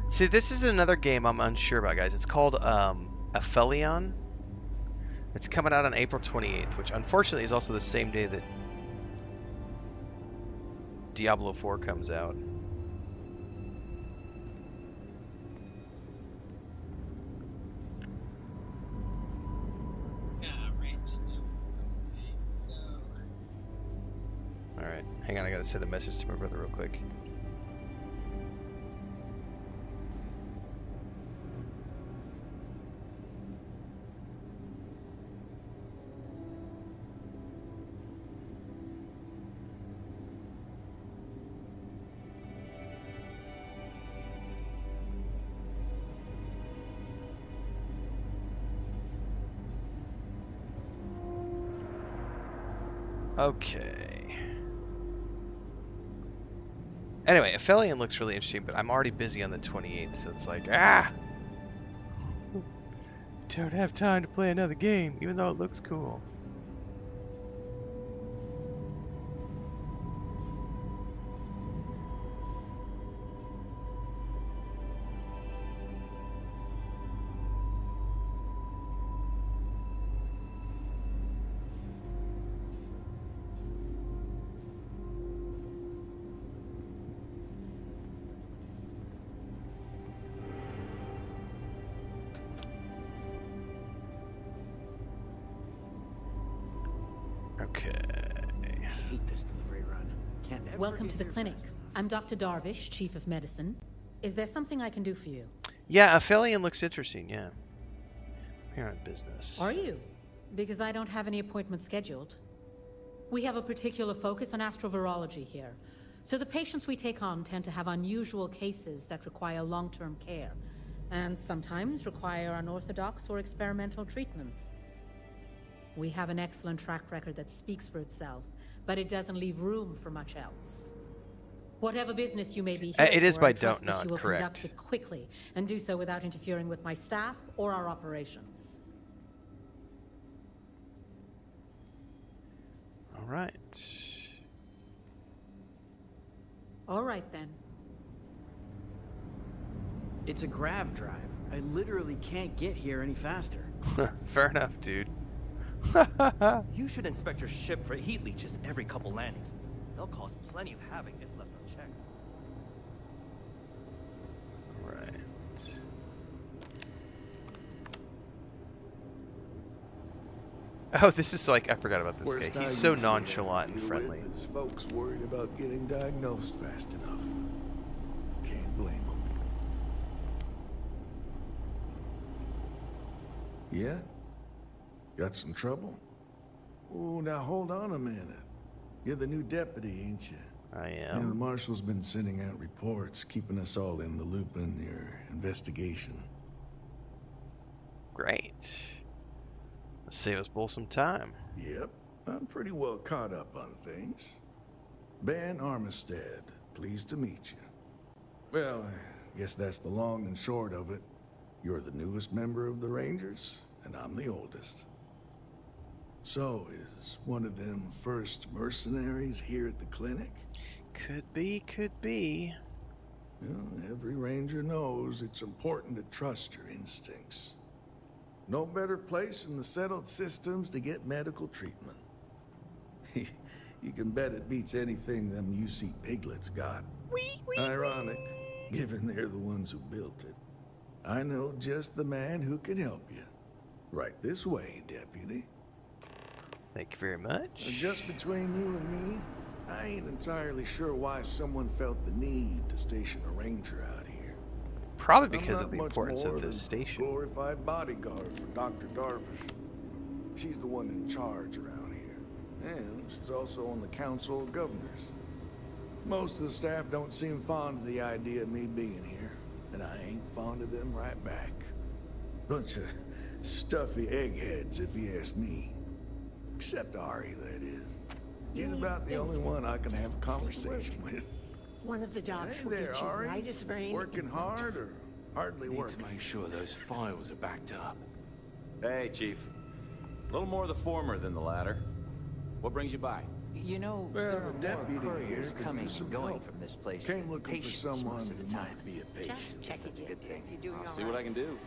[SPEAKER 1] See, this is another game I'm unsure about, guys. It's called Aphelion. It's coming out on April 28th, which unfortunately is also the same day that Diablo 4 comes out. Alright, hang on, I gotta send a message to my brother real quick. Okay. Anyway, Aphelion looks really interesting, but I'm already busy on the 28th, so it's like, don't have time to play another game, even though it looks cool.
[SPEAKER 16] Welcome to the clinic. I'm Dr. Darvish, Chief of Medicine. Is there something I can do for you?
[SPEAKER 1] Yeah, Aphelion looks interesting, yeah. Here on business.
[SPEAKER 16] Are you? Because I don't have any appointments scheduled. We have a particular focus on astrovirology here. So the patients we take on tend to have unusual cases that require long-term care, and sometimes require unorthodox or experimental treatments. We have an excellent track record that speaks for itself, but it doesn't leave room for much else. Whatever business you may be here
[SPEAKER 1] it is
[SPEAKER 16] for,
[SPEAKER 1] by
[SPEAKER 16] I trust
[SPEAKER 1] don't
[SPEAKER 16] that
[SPEAKER 1] not
[SPEAKER 16] you will
[SPEAKER 1] correct.
[SPEAKER 16] conduct it quickly and do so without interfering with my staff or our operations.
[SPEAKER 1] All right.
[SPEAKER 16] All right then.
[SPEAKER 9] It's a grav drive. I literally can't get here any faster.
[SPEAKER 1] Fair enough, dude.
[SPEAKER 20] You should inspect your ship for heat leeches every couple landings. They'll cause plenty of havoc if left unchecked.
[SPEAKER 1] Right. Oh, this is like, I forgot about this guy. He's so nonchalant and friendly.
[SPEAKER 23] Is folks worried about getting diagnosed fast enough. Can't blame them. Yeah? Got some trouble? Oh, now hold on a minute. You're the new deputy, ain't you?
[SPEAKER 1] I
[SPEAKER 23] Yeah,
[SPEAKER 1] am.
[SPEAKER 23] the Marshal's been sending out reports, keeping us all in the loop in your investigation.
[SPEAKER 1] Great. Let's save us both some time.
[SPEAKER 23] Yep, I'm pretty well caught up on things. Ben Armistead, pleased to meet you. Well, I guess that's the long and short of it. You're the newest member of the Rangers, and I'm the oldest. So, is one of them first mercenaries here at the clinic?
[SPEAKER 1] Could be, could be.
[SPEAKER 23] Well, every ranger knows it's important to trust your instincts. No better place in the settled systems to get medical treatment. You can bet it beats anything them UC piglets got. Ironic, given they're the ones who built it. I know just the man who can help you. Right this way, deputy.
[SPEAKER 1] Thank you very much.
[SPEAKER 23] Just between you and me, I ain't entirely sure why someone felt the need to station a ranger out here.
[SPEAKER 1] Probably because
[SPEAKER 23] I'm
[SPEAKER 1] of the
[SPEAKER 23] not much
[SPEAKER 1] importance
[SPEAKER 23] more
[SPEAKER 1] of
[SPEAKER 23] than
[SPEAKER 1] this
[SPEAKER 23] a
[SPEAKER 1] station.
[SPEAKER 23] glorified bodyguard for Dr. Darvish. She's the one in charge around here. And she's also on the Council of Governors. Most of the staff don't seem fond of the idea of me being here, and I ain't fond of them right back. Bunch of stuffy eggheads, if you ask me. Except Ari, that is. He's about the only one I can have a conversation with.
[SPEAKER 13] One of the dogs
[SPEAKER 23] Hey
[SPEAKER 13] will
[SPEAKER 23] there,
[SPEAKER 13] get you
[SPEAKER 23] Ari.
[SPEAKER 13] right as rain.
[SPEAKER 23] Working hard or hardly
[SPEAKER 2] Need
[SPEAKER 23] working?
[SPEAKER 2] to make sure those files are backed up.
[SPEAKER 19] Hey, Chief. A little more the former than the latter. What brings you by?
[SPEAKER 22] You know,
[SPEAKER 23] Well,
[SPEAKER 22] there
[SPEAKER 23] the
[SPEAKER 22] are
[SPEAKER 23] deputy
[SPEAKER 22] more
[SPEAKER 23] here
[SPEAKER 22] couriers
[SPEAKER 23] could
[SPEAKER 22] coming
[SPEAKER 23] use some
[SPEAKER 22] and going
[SPEAKER 23] help.
[SPEAKER 22] from this place.
[SPEAKER 23] Came
[SPEAKER 22] than
[SPEAKER 23] looking for
[SPEAKER 22] patients
[SPEAKER 23] someone
[SPEAKER 22] most of
[SPEAKER 23] who
[SPEAKER 22] the time.
[SPEAKER 23] might be a patient.
[SPEAKER 13] Just check
[SPEAKER 19] That's a good thing.
[SPEAKER 13] You're doing
[SPEAKER 19] I'll
[SPEAKER 13] all
[SPEAKER 19] see what I
[SPEAKER 13] right.
[SPEAKER 19] can do.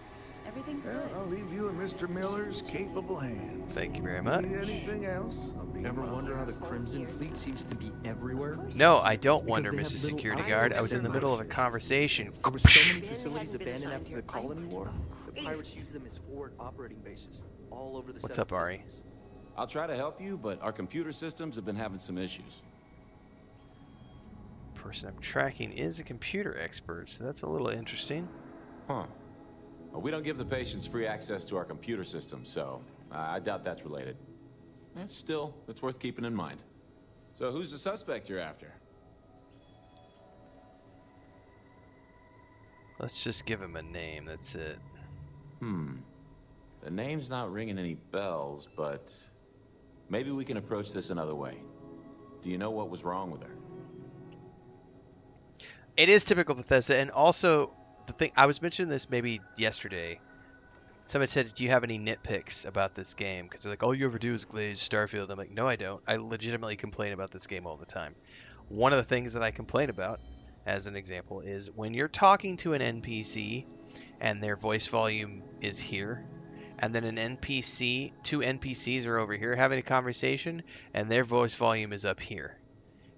[SPEAKER 6] Everything's
[SPEAKER 23] Well,
[SPEAKER 6] good.
[SPEAKER 23] I'll leave you in Mr. Miller's capable hands.
[SPEAKER 1] Thank you very
[SPEAKER 23] If
[SPEAKER 1] much.
[SPEAKER 23] you need anything else, I'll be
[SPEAKER 22] Ever
[SPEAKER 23] in
[SPEAKER 22] wonder how the
[SPEAKER 23] mind.
[SPEAKER 22] Crimson Fleet seems to be everywhere?
[SPEAKER 1] No, I don't
[SPEAKER 22] Because
[SPEAKER 1] wonder,
[SPEAKER 22] they have
[SPEAKER 1] Mr.
[SPEAKER 22] little
[SPEAKER 1] Security
[SPEAKER 22] islands
[SPEAKER 1] Guard. I was in the
[SPEAKER 22] and
[SPEAKER 1] middle of a
[SPEAKER 22] marshes.
[SPEAKER 1] conversation.
[SPEAKER 22] There were so many
[SPEAKER 13] Ben
[SPEAKER 22] facilities
[SPEAKER 13] hadn't been
[SPEAKER 22] abandoned
[SPEAKER 13] assigned
[SPEAKER 22] after the
[SPEAKER 13] here. I
[SPEAKER 22] colony war.
[SPEAKER 13] The pirates use them as forward operating bases all over the
[SPEAKER 1] What's
[SPEAKER 13] settled
[SPEAKER 1] up, Ari?
[SPEAKER 13] systems.
[SPEAKER 19] I'll try to help you, but our computer systems have been having some issues.
[SPEAKER 1] Person I'm tracking is a computer expert, so that's a little interesting.
[SPEAKER 19] Huh. Well, we don't give the patients free access to our computer system, so I doubt that's related. Still, it's worth keeping in mind. So who's the suspect you're after?
[SPEAKER 1] Let's just give him a name, that's it.
[SPEAKER 19] The name's not ringing any bells, but maybe we can approach this another way. Do you know what was wrong with her?
[SPEAKER 1] It is typical Bethesda, and also the thing I was mentioning this maybe yesterday. Somebody said, "Do you have any nitpicks about this game?" Because they're like, "All you ever do is glaze Starfield." I'm like, "No, I don't. I legitimately complain about this game all the time." One of the things that I complain about, as an example, is when you're talking to an NPC and their voice volume is here, and then two NPCs are over here having a conversation, and their voice volume is up here.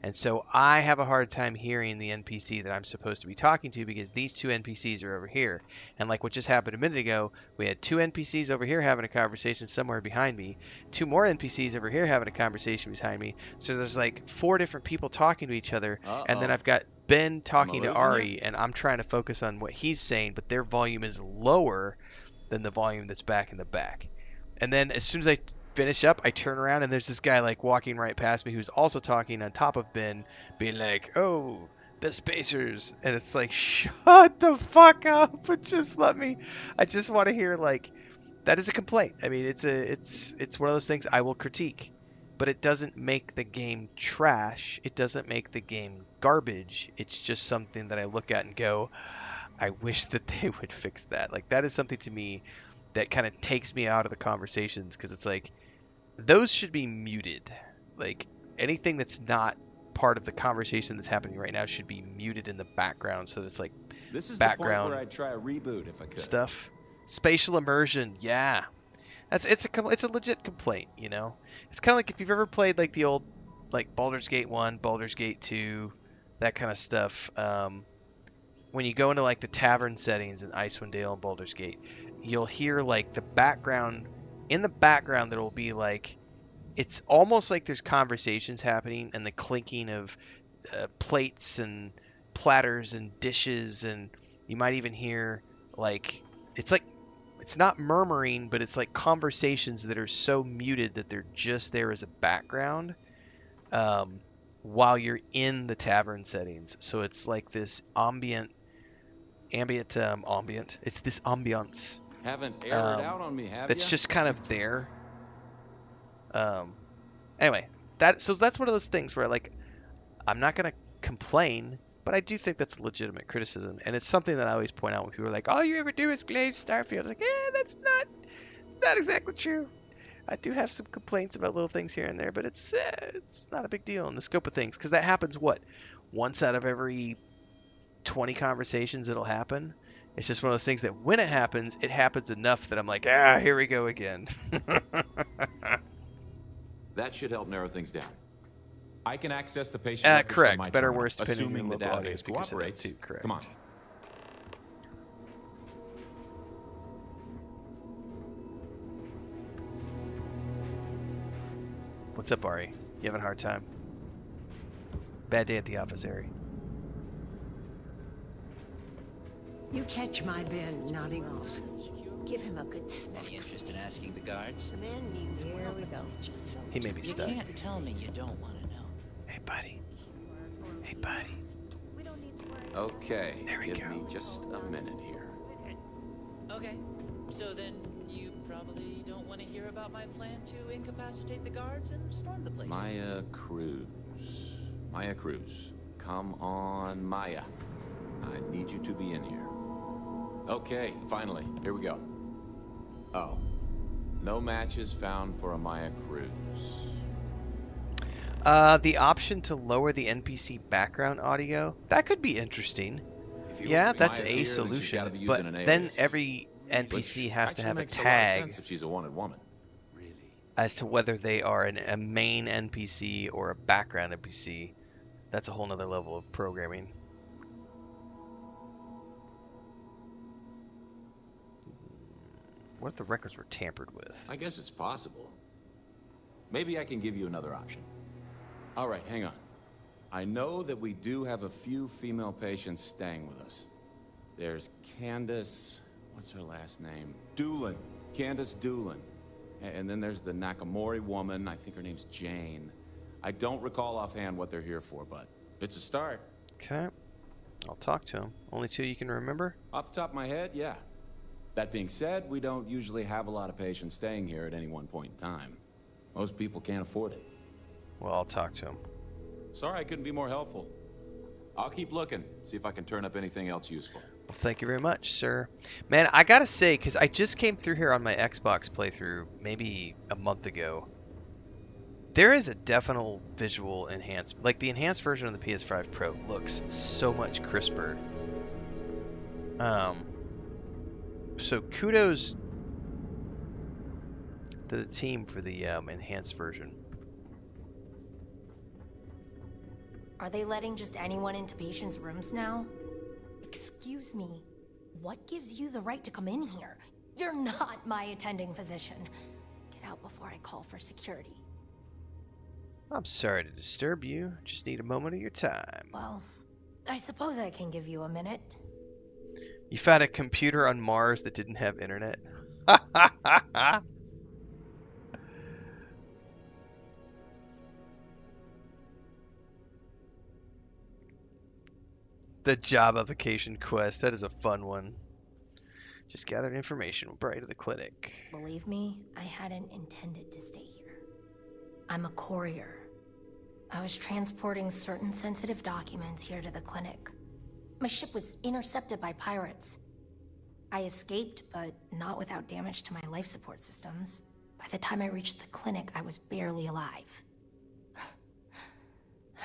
[SPEAKER 1] And so I have a hard time hearing the NPC that I'm supposed to be talking to because these two NPCs are over here. And like what just happened a minute ago, we had two NPCs over here having a conversation somewhere behind me, two more NPCs over here having a conversation behind me. So there's like 4 different people talking to each other. And then I've got Ben talking to Ari, and I'm trying to focus on what he's saying, but their volume is lower than the volume that's back in the back. And then as soon as I finish up, I turn around and there's this guy like walking right past me who's also talking on top of Ben, being like, "Oh, the spacers," and it's like, shut the fuck up, but just let me. I just want to hear like that is a complaint. I mean, it's one of those things I will critique, but it doesn't make the game trash. It doesn't make the game garbage. It's just something that I look at and go, I wish that they would fix that. Like that is something to me that kind of takes me out of the conversations because it's like those should be muted. Like anything that's not part of the conversation that's happening right now should be muted in the background so that it's like
[SPEAKER 19] This is
[SPEAKER 1] background
[SPEAKER 19] the point where I'd try a reboot if I could.
[SPEAKER 1] stuff. Spatial immersion, yeah. It's a legit complaint, you know. It's kind of like if you've ever played like the old like Baldur's Gate 1, Baldur's Gate 2, that kind of stuff. When you go into like the tavern settings in Icewind Dale and Baldur's Gate, you'll hear like the background. In the background, there will be like, it's almost like there's conversations happening and the clinking of plates and platters and dishes, and you might even hear like it's not murmuring, but it's like conversations that are so muted that they're just there as a background while you're in the tavern settings. So it's like this ambient. It's this ambiance.
[SPEAKER 19] Haven't aired out on me, have
[SPEAKER 1] that's
[SPEAKER 19] ya?
[SPEAKER 1] just kind of there. Anyway, that's one of those things where like I'm not gonna complain, but I do think that's legitimate criticism, and it's something that I always point out when people are like, "All you ever do is glaze Starfield." Like, that's not exactly true. I do have some complaints about little things here and there, but it's not a big deal in the scope of things because that happens once out of every 20 conversations it'll happen. It's just one of those things that when it happens enough that I'm like, here we go again.
[SPEAKER 19] That should help narrow things down. I can access the patient records
[SPEAKER 1] correct.
[SPEAKER 19] from my
[SPEAKER 1] Better,
[SPEAKER 19] terminal,
[SPEAKER 1] worse, depending on
[SPEAKER 19] assuming
[SPEAKER 1] the
[SPEAKER 19] the
[SPEAKER 1] level audio
[SPEAKER 19] database
[SPEAKER 1] speaker setup
[SPEAKER 19] cooperates.
[SPEAKER 1] too. Correct.
[SPEAKER 19] Come on.
[SPEAKER 1] What's up, Ari? You having a hard time? Bad day at the office, Ari.
[SPEAKER 7] You catch my man nodding off. Give him a good smack.
[SPEAKER 18] Any interest in asking the guards?
[SPEAKER 7] The man means well, but he's just so...
[SPEAKER 1] He may be stuck.
[SPEAKER 18] You can't tell me you don't want to know.
[SPEAKER 1] Hey, buddy. Hey, buddy.
[SPEAKER 19] Okay,
[SPEAKER 1] there we
[SPEAKER 19] give
[SPEAKER 1] go.
[SPEAKER 19] me just a minute here.
[SPEAKER 18] Okay, so then you probably don't want to hear about my plan to incapacitate the guards and storm the place.
[SPEAKER 19] Maya Cruz. Maya Cruz. Come on, Maya. I need you to be in here. Okay, finally. Here we go. Oh. No matches found for a Maya Cruz.
[SPEAKER 1] The option to lower the NPC background audio, that could be interesting. Yeah, that's a solution, but then every NPC has to have a tag
[SPEAKER 19] if she's a wanted woman.
[SPEAKER 1] as to whether they are a main NPC or a background NPC. That's a whole nother level of programming. What if the records were tampered with?
[SPEAKER 19] I guess it's possible. Maybe I can give you another option. All right, hang on. I know that we do have a few female patients staying with us. There's Candace... what's her last name? Doolin. Candace Doolin. And then there's the Nakamori woman. I think her name's Jane. I don't recall offhand what they're here for, but it's a start.
[SPEAKER 1] Okay. I'll talk to him. Only two you can remember?
[SPEAKER 19] Off the top of my head, yeah. That being said, we don't usually have a lot of patients staying here at any one point in time. Most people can't afford it.
[SPEAKER 1] Well, I'll talk to him.
[SPEAKER 19] Sorry I couldn't be more helpful. I'll keep looking, see if I can turn up anything else useful.
[SPEAKER 1] Well, thank you very much, sir. Man, I gotta say, because I just came through here on my Xbox playthrough maybe a month ago, there is a definite visual enhancement. Like, the enhanced version of the PS5 Pro looks so much crisper. So kudos to the team for the enhanced version.
[SPEAKER 21] Are they letting just anyone into patients' rooms now? Excuse me, what gives you the right to come in here? You're not my attending physician. Get out before I call for security.
[SPEAKER 1] I'm sorry to disturb you. Just need a moment of your time.
[SPEAKER 21] Well, I suppose I can give you a minute.
[SPEAKER 1] You found a computer on Mars that didn't have internet? The jobification quest. That is a fun one. Just gathered information. We'll bring it to the clinic.
[SPEAKER 21] Believe me, I hadn't intended to stay here. I'm a courier. I was transporting certain sensitive documents here to the clinic. My ship was intercepted by pirates. I escaped, but not without damage to my life support systems. By the time I reached the clinic, I was barely alive.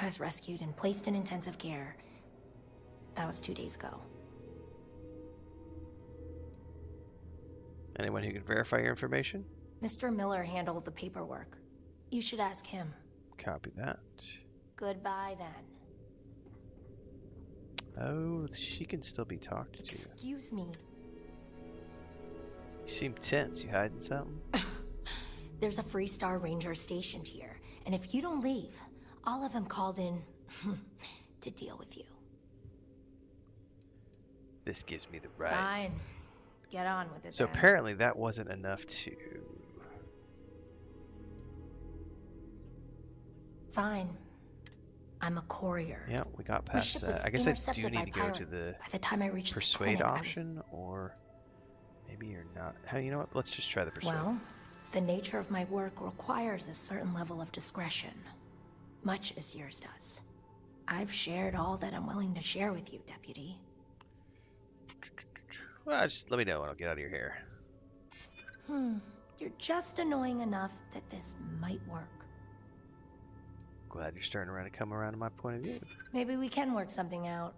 [SPEAKER 21] I was rescued and placed in intensive care. That was 2 days ago.
[SPEAKER 1] Anyone who can verify your information?
[SPEAKER 21] Mr. Miller handled the paperwork. You should ask him.
[SPEAKER 1] Copy that.
[SPEAKER 21] Goodbye, then.
[SPEAKER 1] Oh, she can still be talked to.
[SPEAKER 21] Excuse me.
[SPEAKER 1] You seem tense. You hiding something?
[SPEAKER 21] There's a Freestar Ranger stationed here, and if you don't leave, I'll have him called in to deal with you.
[SPEAKER 1] This gives me the right.
[SPEAKER 21] Fine. Get on with it.
[SPEAKER 1] So
[SPEAKER 21] then.
[SPEAKER 1] apparently that wasn't enough to...
[SPEAKER 21] Fine. I'm a courier.
[SPEAKER 1] Yeah, we got past that. I guess I do need to go to the
[SPEAKER 21] By the time I reached
[SPEAKER 1] persuade
[SPEAKER 21] the clinic,
[SPEAKER 1] option, or maybe you're not. You know what? Let's just try the persuade.
[SPEAKER 21] Well, the nature of my work requires a certain level of discretion, much as yours does. I've shared all that I'm willing to share with you, Deputy.
[SPEAKER 1] Well, just let me know when I'll get out of your hair.
[SPEAKER 21] You're just annoying enough that this might work.
[SPEAKER 1] glad you're starting to come around to my point of view.
[SPEAKER 21] Maybe we can work something out.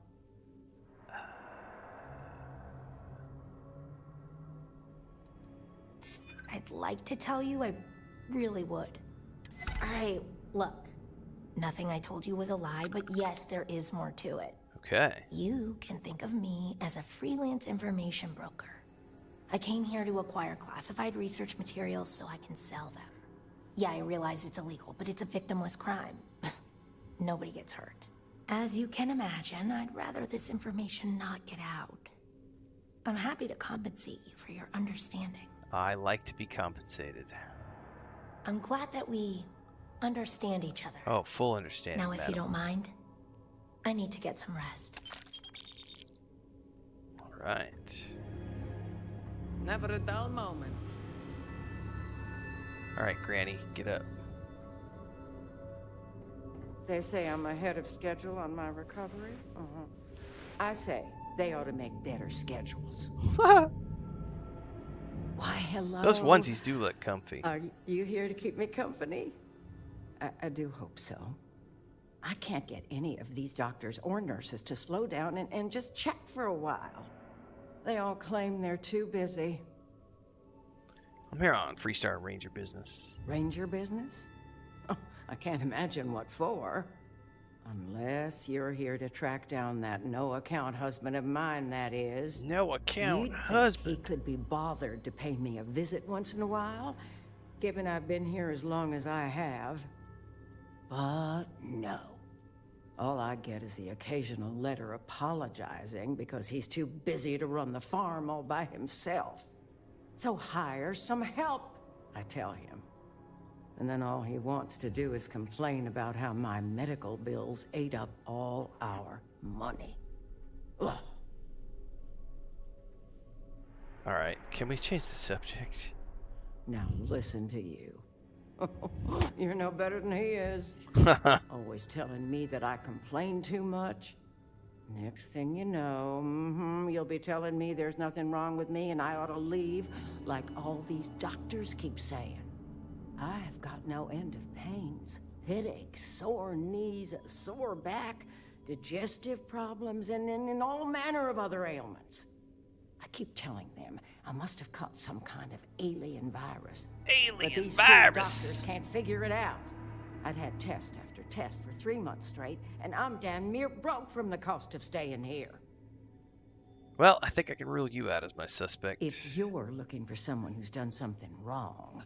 [SPEAKER 21] I'd like to tell you, I really would. Alright, look. Nothing I told you was a lie, but yes, there is more to it.
[SPEAKER 1] Okay.
[SPEAKER 21] You can think of me as a freelance information broker. I came here to acquire classified research materials so I can sell them. Yeah, I realize it's illegal, but it's a victimless crime. Nobody gets hurt. As you can imagine, I'd rather this information not get out. I'm happy to compensate you for your understanding.
[SPEAKER 1] I like to be compensated.
[SPEAKER 21] I'm glad that we understand each other.
[SPEAKER 1] Oh, full understanding.
[SPEAKER 21] Now, if you don't mind, I need to get some rest.
[SPEAKER 1] All right.
[SPEAKER 3] Never a dull moment.
[SPEAKER 1] All right, Granny, get up.
[SPEAKER 3] They say I'm ahead of schedule on my recovery. I say they ought to make better schedules. Why, hello.
[SPEAKER 1] Those onesies do look comfy.
[SPEAKER 3] Are you here to keep me company? I do hope so. I can't get any of these doctors or nurses to slow down and just chat for a while. They all claim they're too busy.
[SPEAKER 1] I'm here on Freestar Ranger business.
[SPEAKER 3] Ranger business? Oh, I can't imagine what for. Unless you're here to track down that no-account husband of mine, that is.
[SPEAKER 1] No-account husband?
[SPEAKER 3] He could be bothered to pay me a visit once in a while, given I've been here as long as I have. But no. All I get is the occasional letter apologizing because he's too busy to run the farm all by himself. So hire some help, I tell him. And then all he wants to do is complain about how my medical bills ate up all our money. Ugh.
[SPEAKER 1] All right, can we change the subject?
[SPEAKER 3] Now listen to you. You're no better than he is. Always telling me that I complain too much. Next thing you know, you'll be telling me there's nothing wrong with me and I ought to leave, like all these doctors keep saying. I have got no end of pains, headaches, sore knees, a sore back, digestive problems, and all manner of other ailments. I keep telling them I must have caught some kind of alien virus. But these doctors can't figure it out. I've had test after test for 3 months straight, and I'm damn near broke from the cost of staying here.
[SPEAKER 1] Well, I think I can rule you out as my suspect.
[SPEAKER 3] If you're looking for someone who's done something wrong,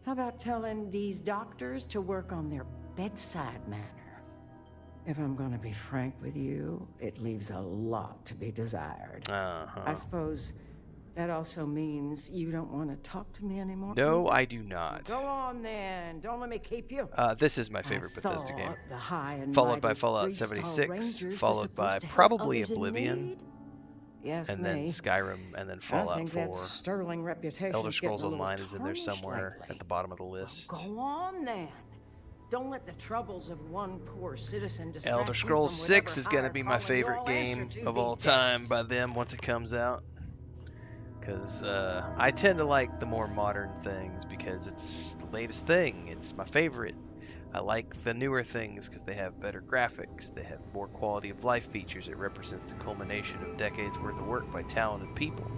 [SPEAKER 3] how about telling these doctors to work on their bedside manner? If I'm going to be frank with you, it leaves a lot to be desired. I suppose that also means you don't want to talk to me anymore?
[SPEAKER 1] No, I do not.
[SPEAKER 3] Go on then. Don't let me keep you.
[SPEAKER 1] This is my favorite Bethesda game.
[SPEAKER 3] The high and
[SPEAKER 1] followed by
[SPEAKER 3] mighty
[SPEAKER 1] Fallout
[SPEAKER 3] Freestar
[SPEAKER 1] 76,
[SPEAKER 3] Rangers
[SPEAKER 1] followed
[SPEAKER 3] were
[SPEAKER 1] by
[SPEAKER 3] supposed to help
[SPEAKER 1] probably
[SPEAKER 3] others in
[SPEAKER 1] Oblivion,
[SPEAKER 3] need? Yes,
[SPEAKER 1] and then Skyrim, and then
[SPEAKER 3] I
[SPEAKER 1] Fallout
[SPEAKER 3] think
[SPEAKER 1] 4.
[SPEAKER 3] that sterling reputation.
[SPEAKER 1] Elder Scrolls Online is in there somewhere at the bottom of the list.
[SPEAKER 3] Go on then. Don't let the troubles of one poor citizen distract
[SPEAKER 1] Elder
[SPEAKER 3] you
[SPEAKER 1] Scrolls
[SPEAKER 3] from
[SPEAKER 1] 6
[SPEAKER 3] whatever
[SPEAKER 1] is going to
[SPEAKER 3] higher
[SPEAKER 1] be my
[SPEAKER 3] calling you
[SPEAKER 1] favorite
[SPEAKER 3] all
[SPEAKER 1] game
[SPEAKER 3] answer to
[SPEAKER 1] of all
[SPEAKER 3] these
[SPEAKER 1] time
[SPEAKER 3] days.
[SPEAKER 1] by them once it comes out. Because I tend to like the more modern things because it's the latest thing. It's my favorite. I like the newer things because they have better graphics. They have more quality of life features. It represents the culmination of decades worth of work by talented people.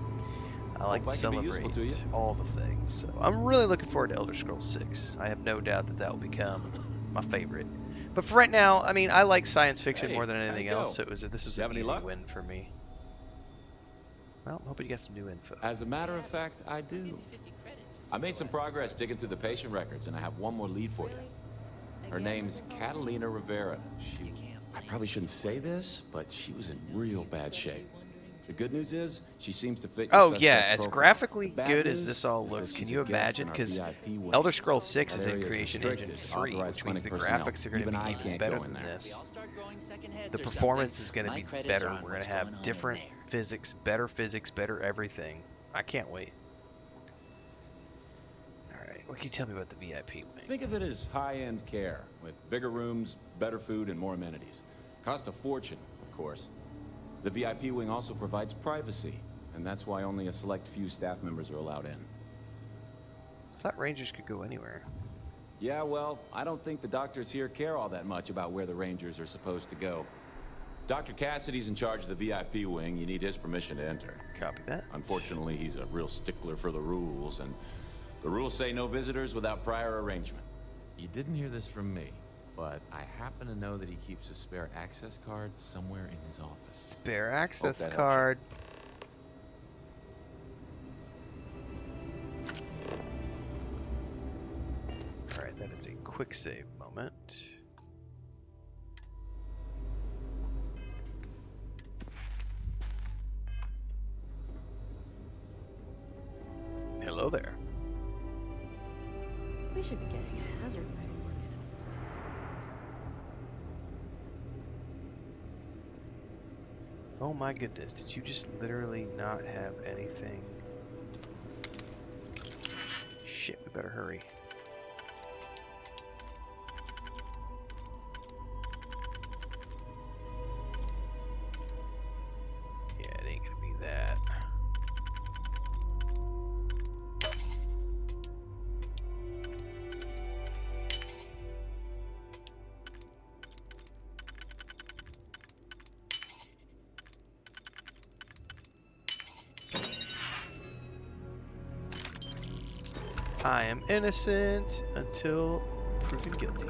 [SPEAKER 1] I like to celebrate all the things. So I'm really looking forward to Elder Scrolls 6. I have no doubt that that will become my favorite. But for right now, I mean, I like science fiction more than anything else. So this was an easy win for me. Well, I'm hoping you got some new info.
[SPEAKER 19] As a matter of fact, I do. I made some progress digging through the patient records, and I have one more lead for you. Her name's Catalina Rivera. I probably shouldn't say this, but she was in real bad shape. The good news is, she seems to fit your
[SPEAKER 1] as graphically good as this all looks, can you imagine? Because Elder Scrolls 6 is in Creation Engine 3, which means the graphics are going to be even better than this. The performance is going to be better. We're going to have different physics, better everything. I can't wait. Alright, what can you tell me about the VIP wing?
[SPEAKER 19] Think of it as high-end care, with bigger rooms, better food, and more amenities. Cost a fortune, of course. The VIP wing also provides privacy, and that's why only a select few staff members are allowed in.
[SPEAKER 1] I thought Rangers could go anywhere.
[SPEAKER 19] Yeah, well, I don't think the doctors here care all that much about where the Rangers are supposed to go. Dr. Cassidy's in charge of the VIP wing. You need his permission to enter.
[SPEAKER 1] Copy that.
[SPEAKER 19] Unfortunately, he's a real stickler for the rules, and the rules say no visitors without prior arrangement.
[SPEAKER 5] You didn't hear this from me, but I happen to know that he keeps a spare access card somewhere in his office.
[SPEAKER 1] Spare access
[SPEAKER 5] that helps
[SPEAKER 1] card. Alright, that is a quick save moment. Hello there.
[SPEAKER 12] We should be getting a hazard rating.
[SPEAKER 1] Oh my goodness, did you just literally not have anything? Shit, we better hurry. Yeah, it ain't gonna be that. I am innocent until proven guilty.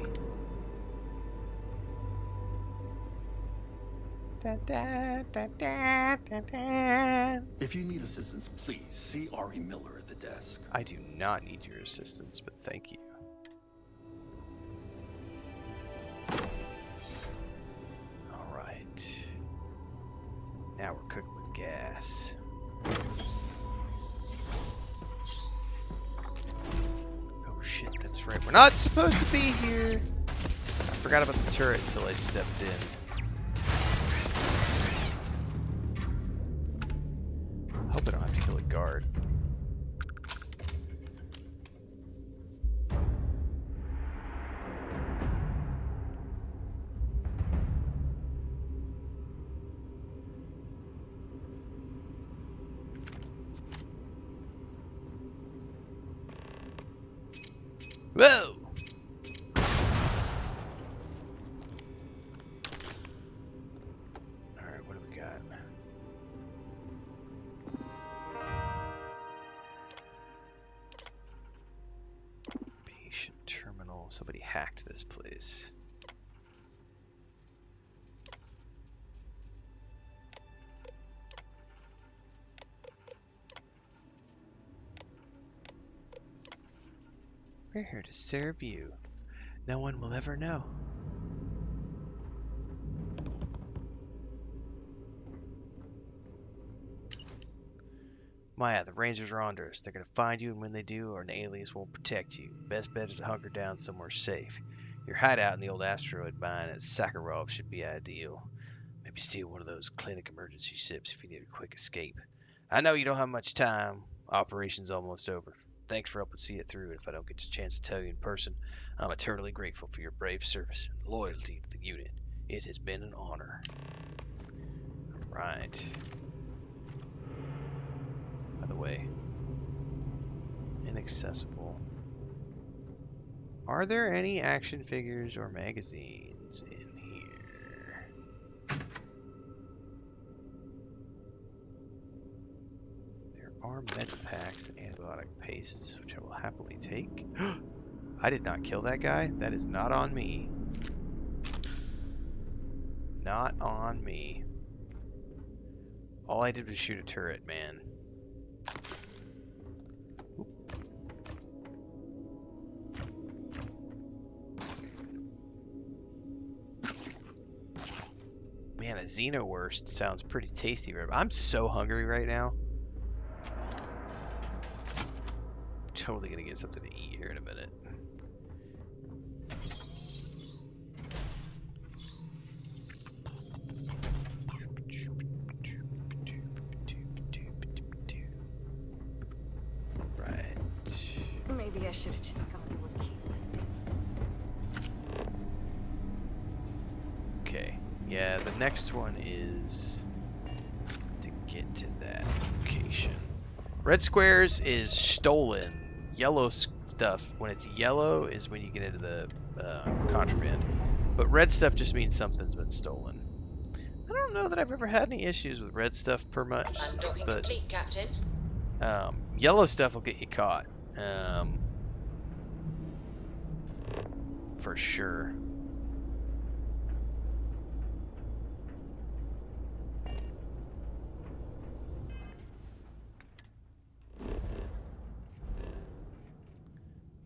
[SPEAKER 1] Da, da, da, da, da, da.
[SPEAKER 14] If you need assistance, please see Ari Miller at the desk.
[SPEAKER 1] I do not need your assistance, but thank you. Alright. Now we're cooking with gas. Oh shit, that's right. We're not supposed to be here! I forgot about the turret until I stepped in. I hope I don't have to kill a guard. Whoa! Alright, what do we got? Patient terminal. Somebody hacked this place. We're here to serve you. No one will ever know. Maya, the Rangers are onto us. They're gonna find you, and when they do, an alias won't protect you. Best bet is to hunker down somewhere safe. Your hideout in the old asteroid mine at Sakharov should be ideal. Maybe steal one of those clinic emergency ships if you need a quick escape. I know you don't have much time. Operation's almost over. Thanks for helping see it through, and if I don't get a chance to tell you in person, I'm eternally grateful for your brave service and loyalty to the unit. It has been an honor. Alright. By the way, inaccessible. Are there any action figures or magazines in here? There are med packs and antibiotic pastes, which I will happily take. I did not kill that guy. That is not on me. Not on me. All I did was shoot a turret, man. Man, a Xenowurst sounds pretty tasty. I'm so hungry right now. Totally gonna get something to eat here in a minute. Right.
[SPEAKER 10] Maybe I should have just gone to one keys.
[SPEAKER 1] Okay. Yeah, the next one is to get to that location. Red squares is stolen. Yellow, stuff. When it's yellow is when you get into the contraband. But red stuff just means something's been stolen. I don't know that I've ever had any issues with red stuff per much,
[SPEAKER 8] Undocking
[SPEAKER 1] but
[SPEAKER 8] complete, Captain.
[SPEAKER 1] yellow stuff will get you caught. For sure.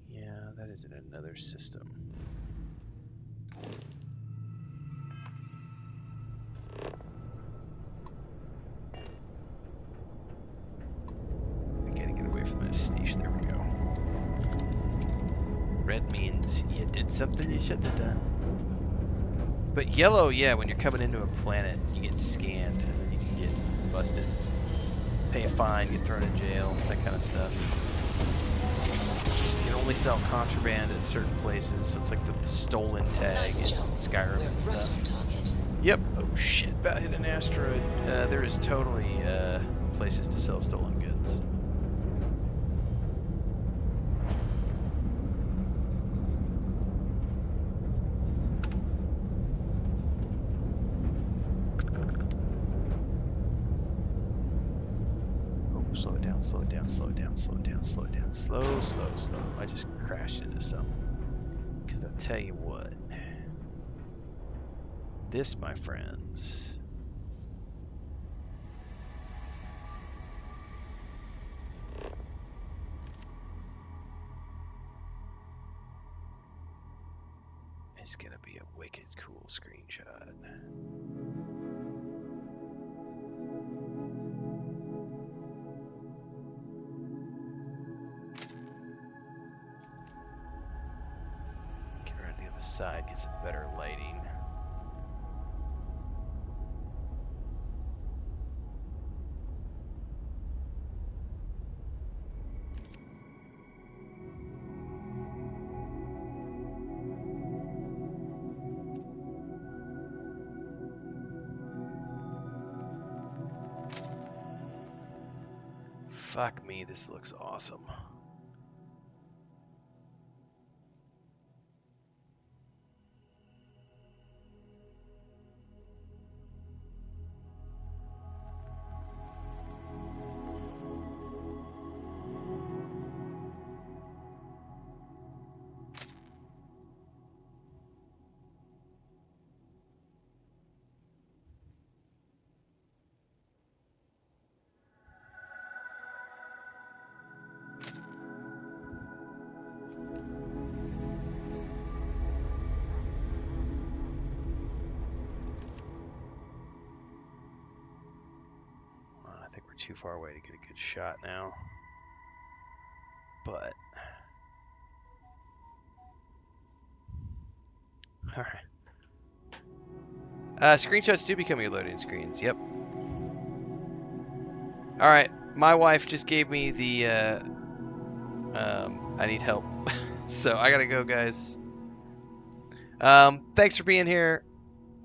[SPEAKER 1] Yeah, that is in another system. We gotta get away from that station. There we go. Red means you did something you shouldn't have done. But yellow, yeah, when you're coming into a planet, you get scanned and then you can get busted. Pay a fine, get thrown in jail, that kind of stuff. You can only sell contraband at certain places, so it's like the stolen tag in Skyrim and stuff. Yep. Oh shit, about hit an asteroid. There is totally places to sell stolen goods. Slow it down, slow it down, slow it down, slow it down, slow it down. Slow, slow, slow. I just crashed into something. Because I tell you what. This, my friends, is going to be a wicked cool screenshot. Side, get some better lighting. Fuck me, this looks awesome. Too far away to get a good shot now, but all right. Screenshots do become your loading screens. Yep. All right, my wife just gave me the I need help, so I gotta go, guys. Thanks for being here.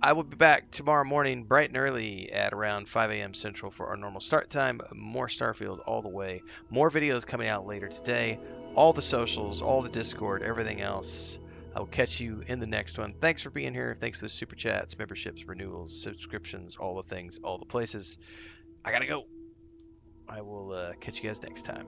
[SPEAKER 1] I will be back tomorrow morning bright and early at around 5 a.m. Central for our normal start time. More Starfield all the way. More videos coming out later today. All the socials, all the Discord, everything else. I will catch you in the next one. Thanks for being here. Thanks for the super chats, memberships, renewals, subscriptions, all the things, all the places. I gotta go. I will catch you guys next time.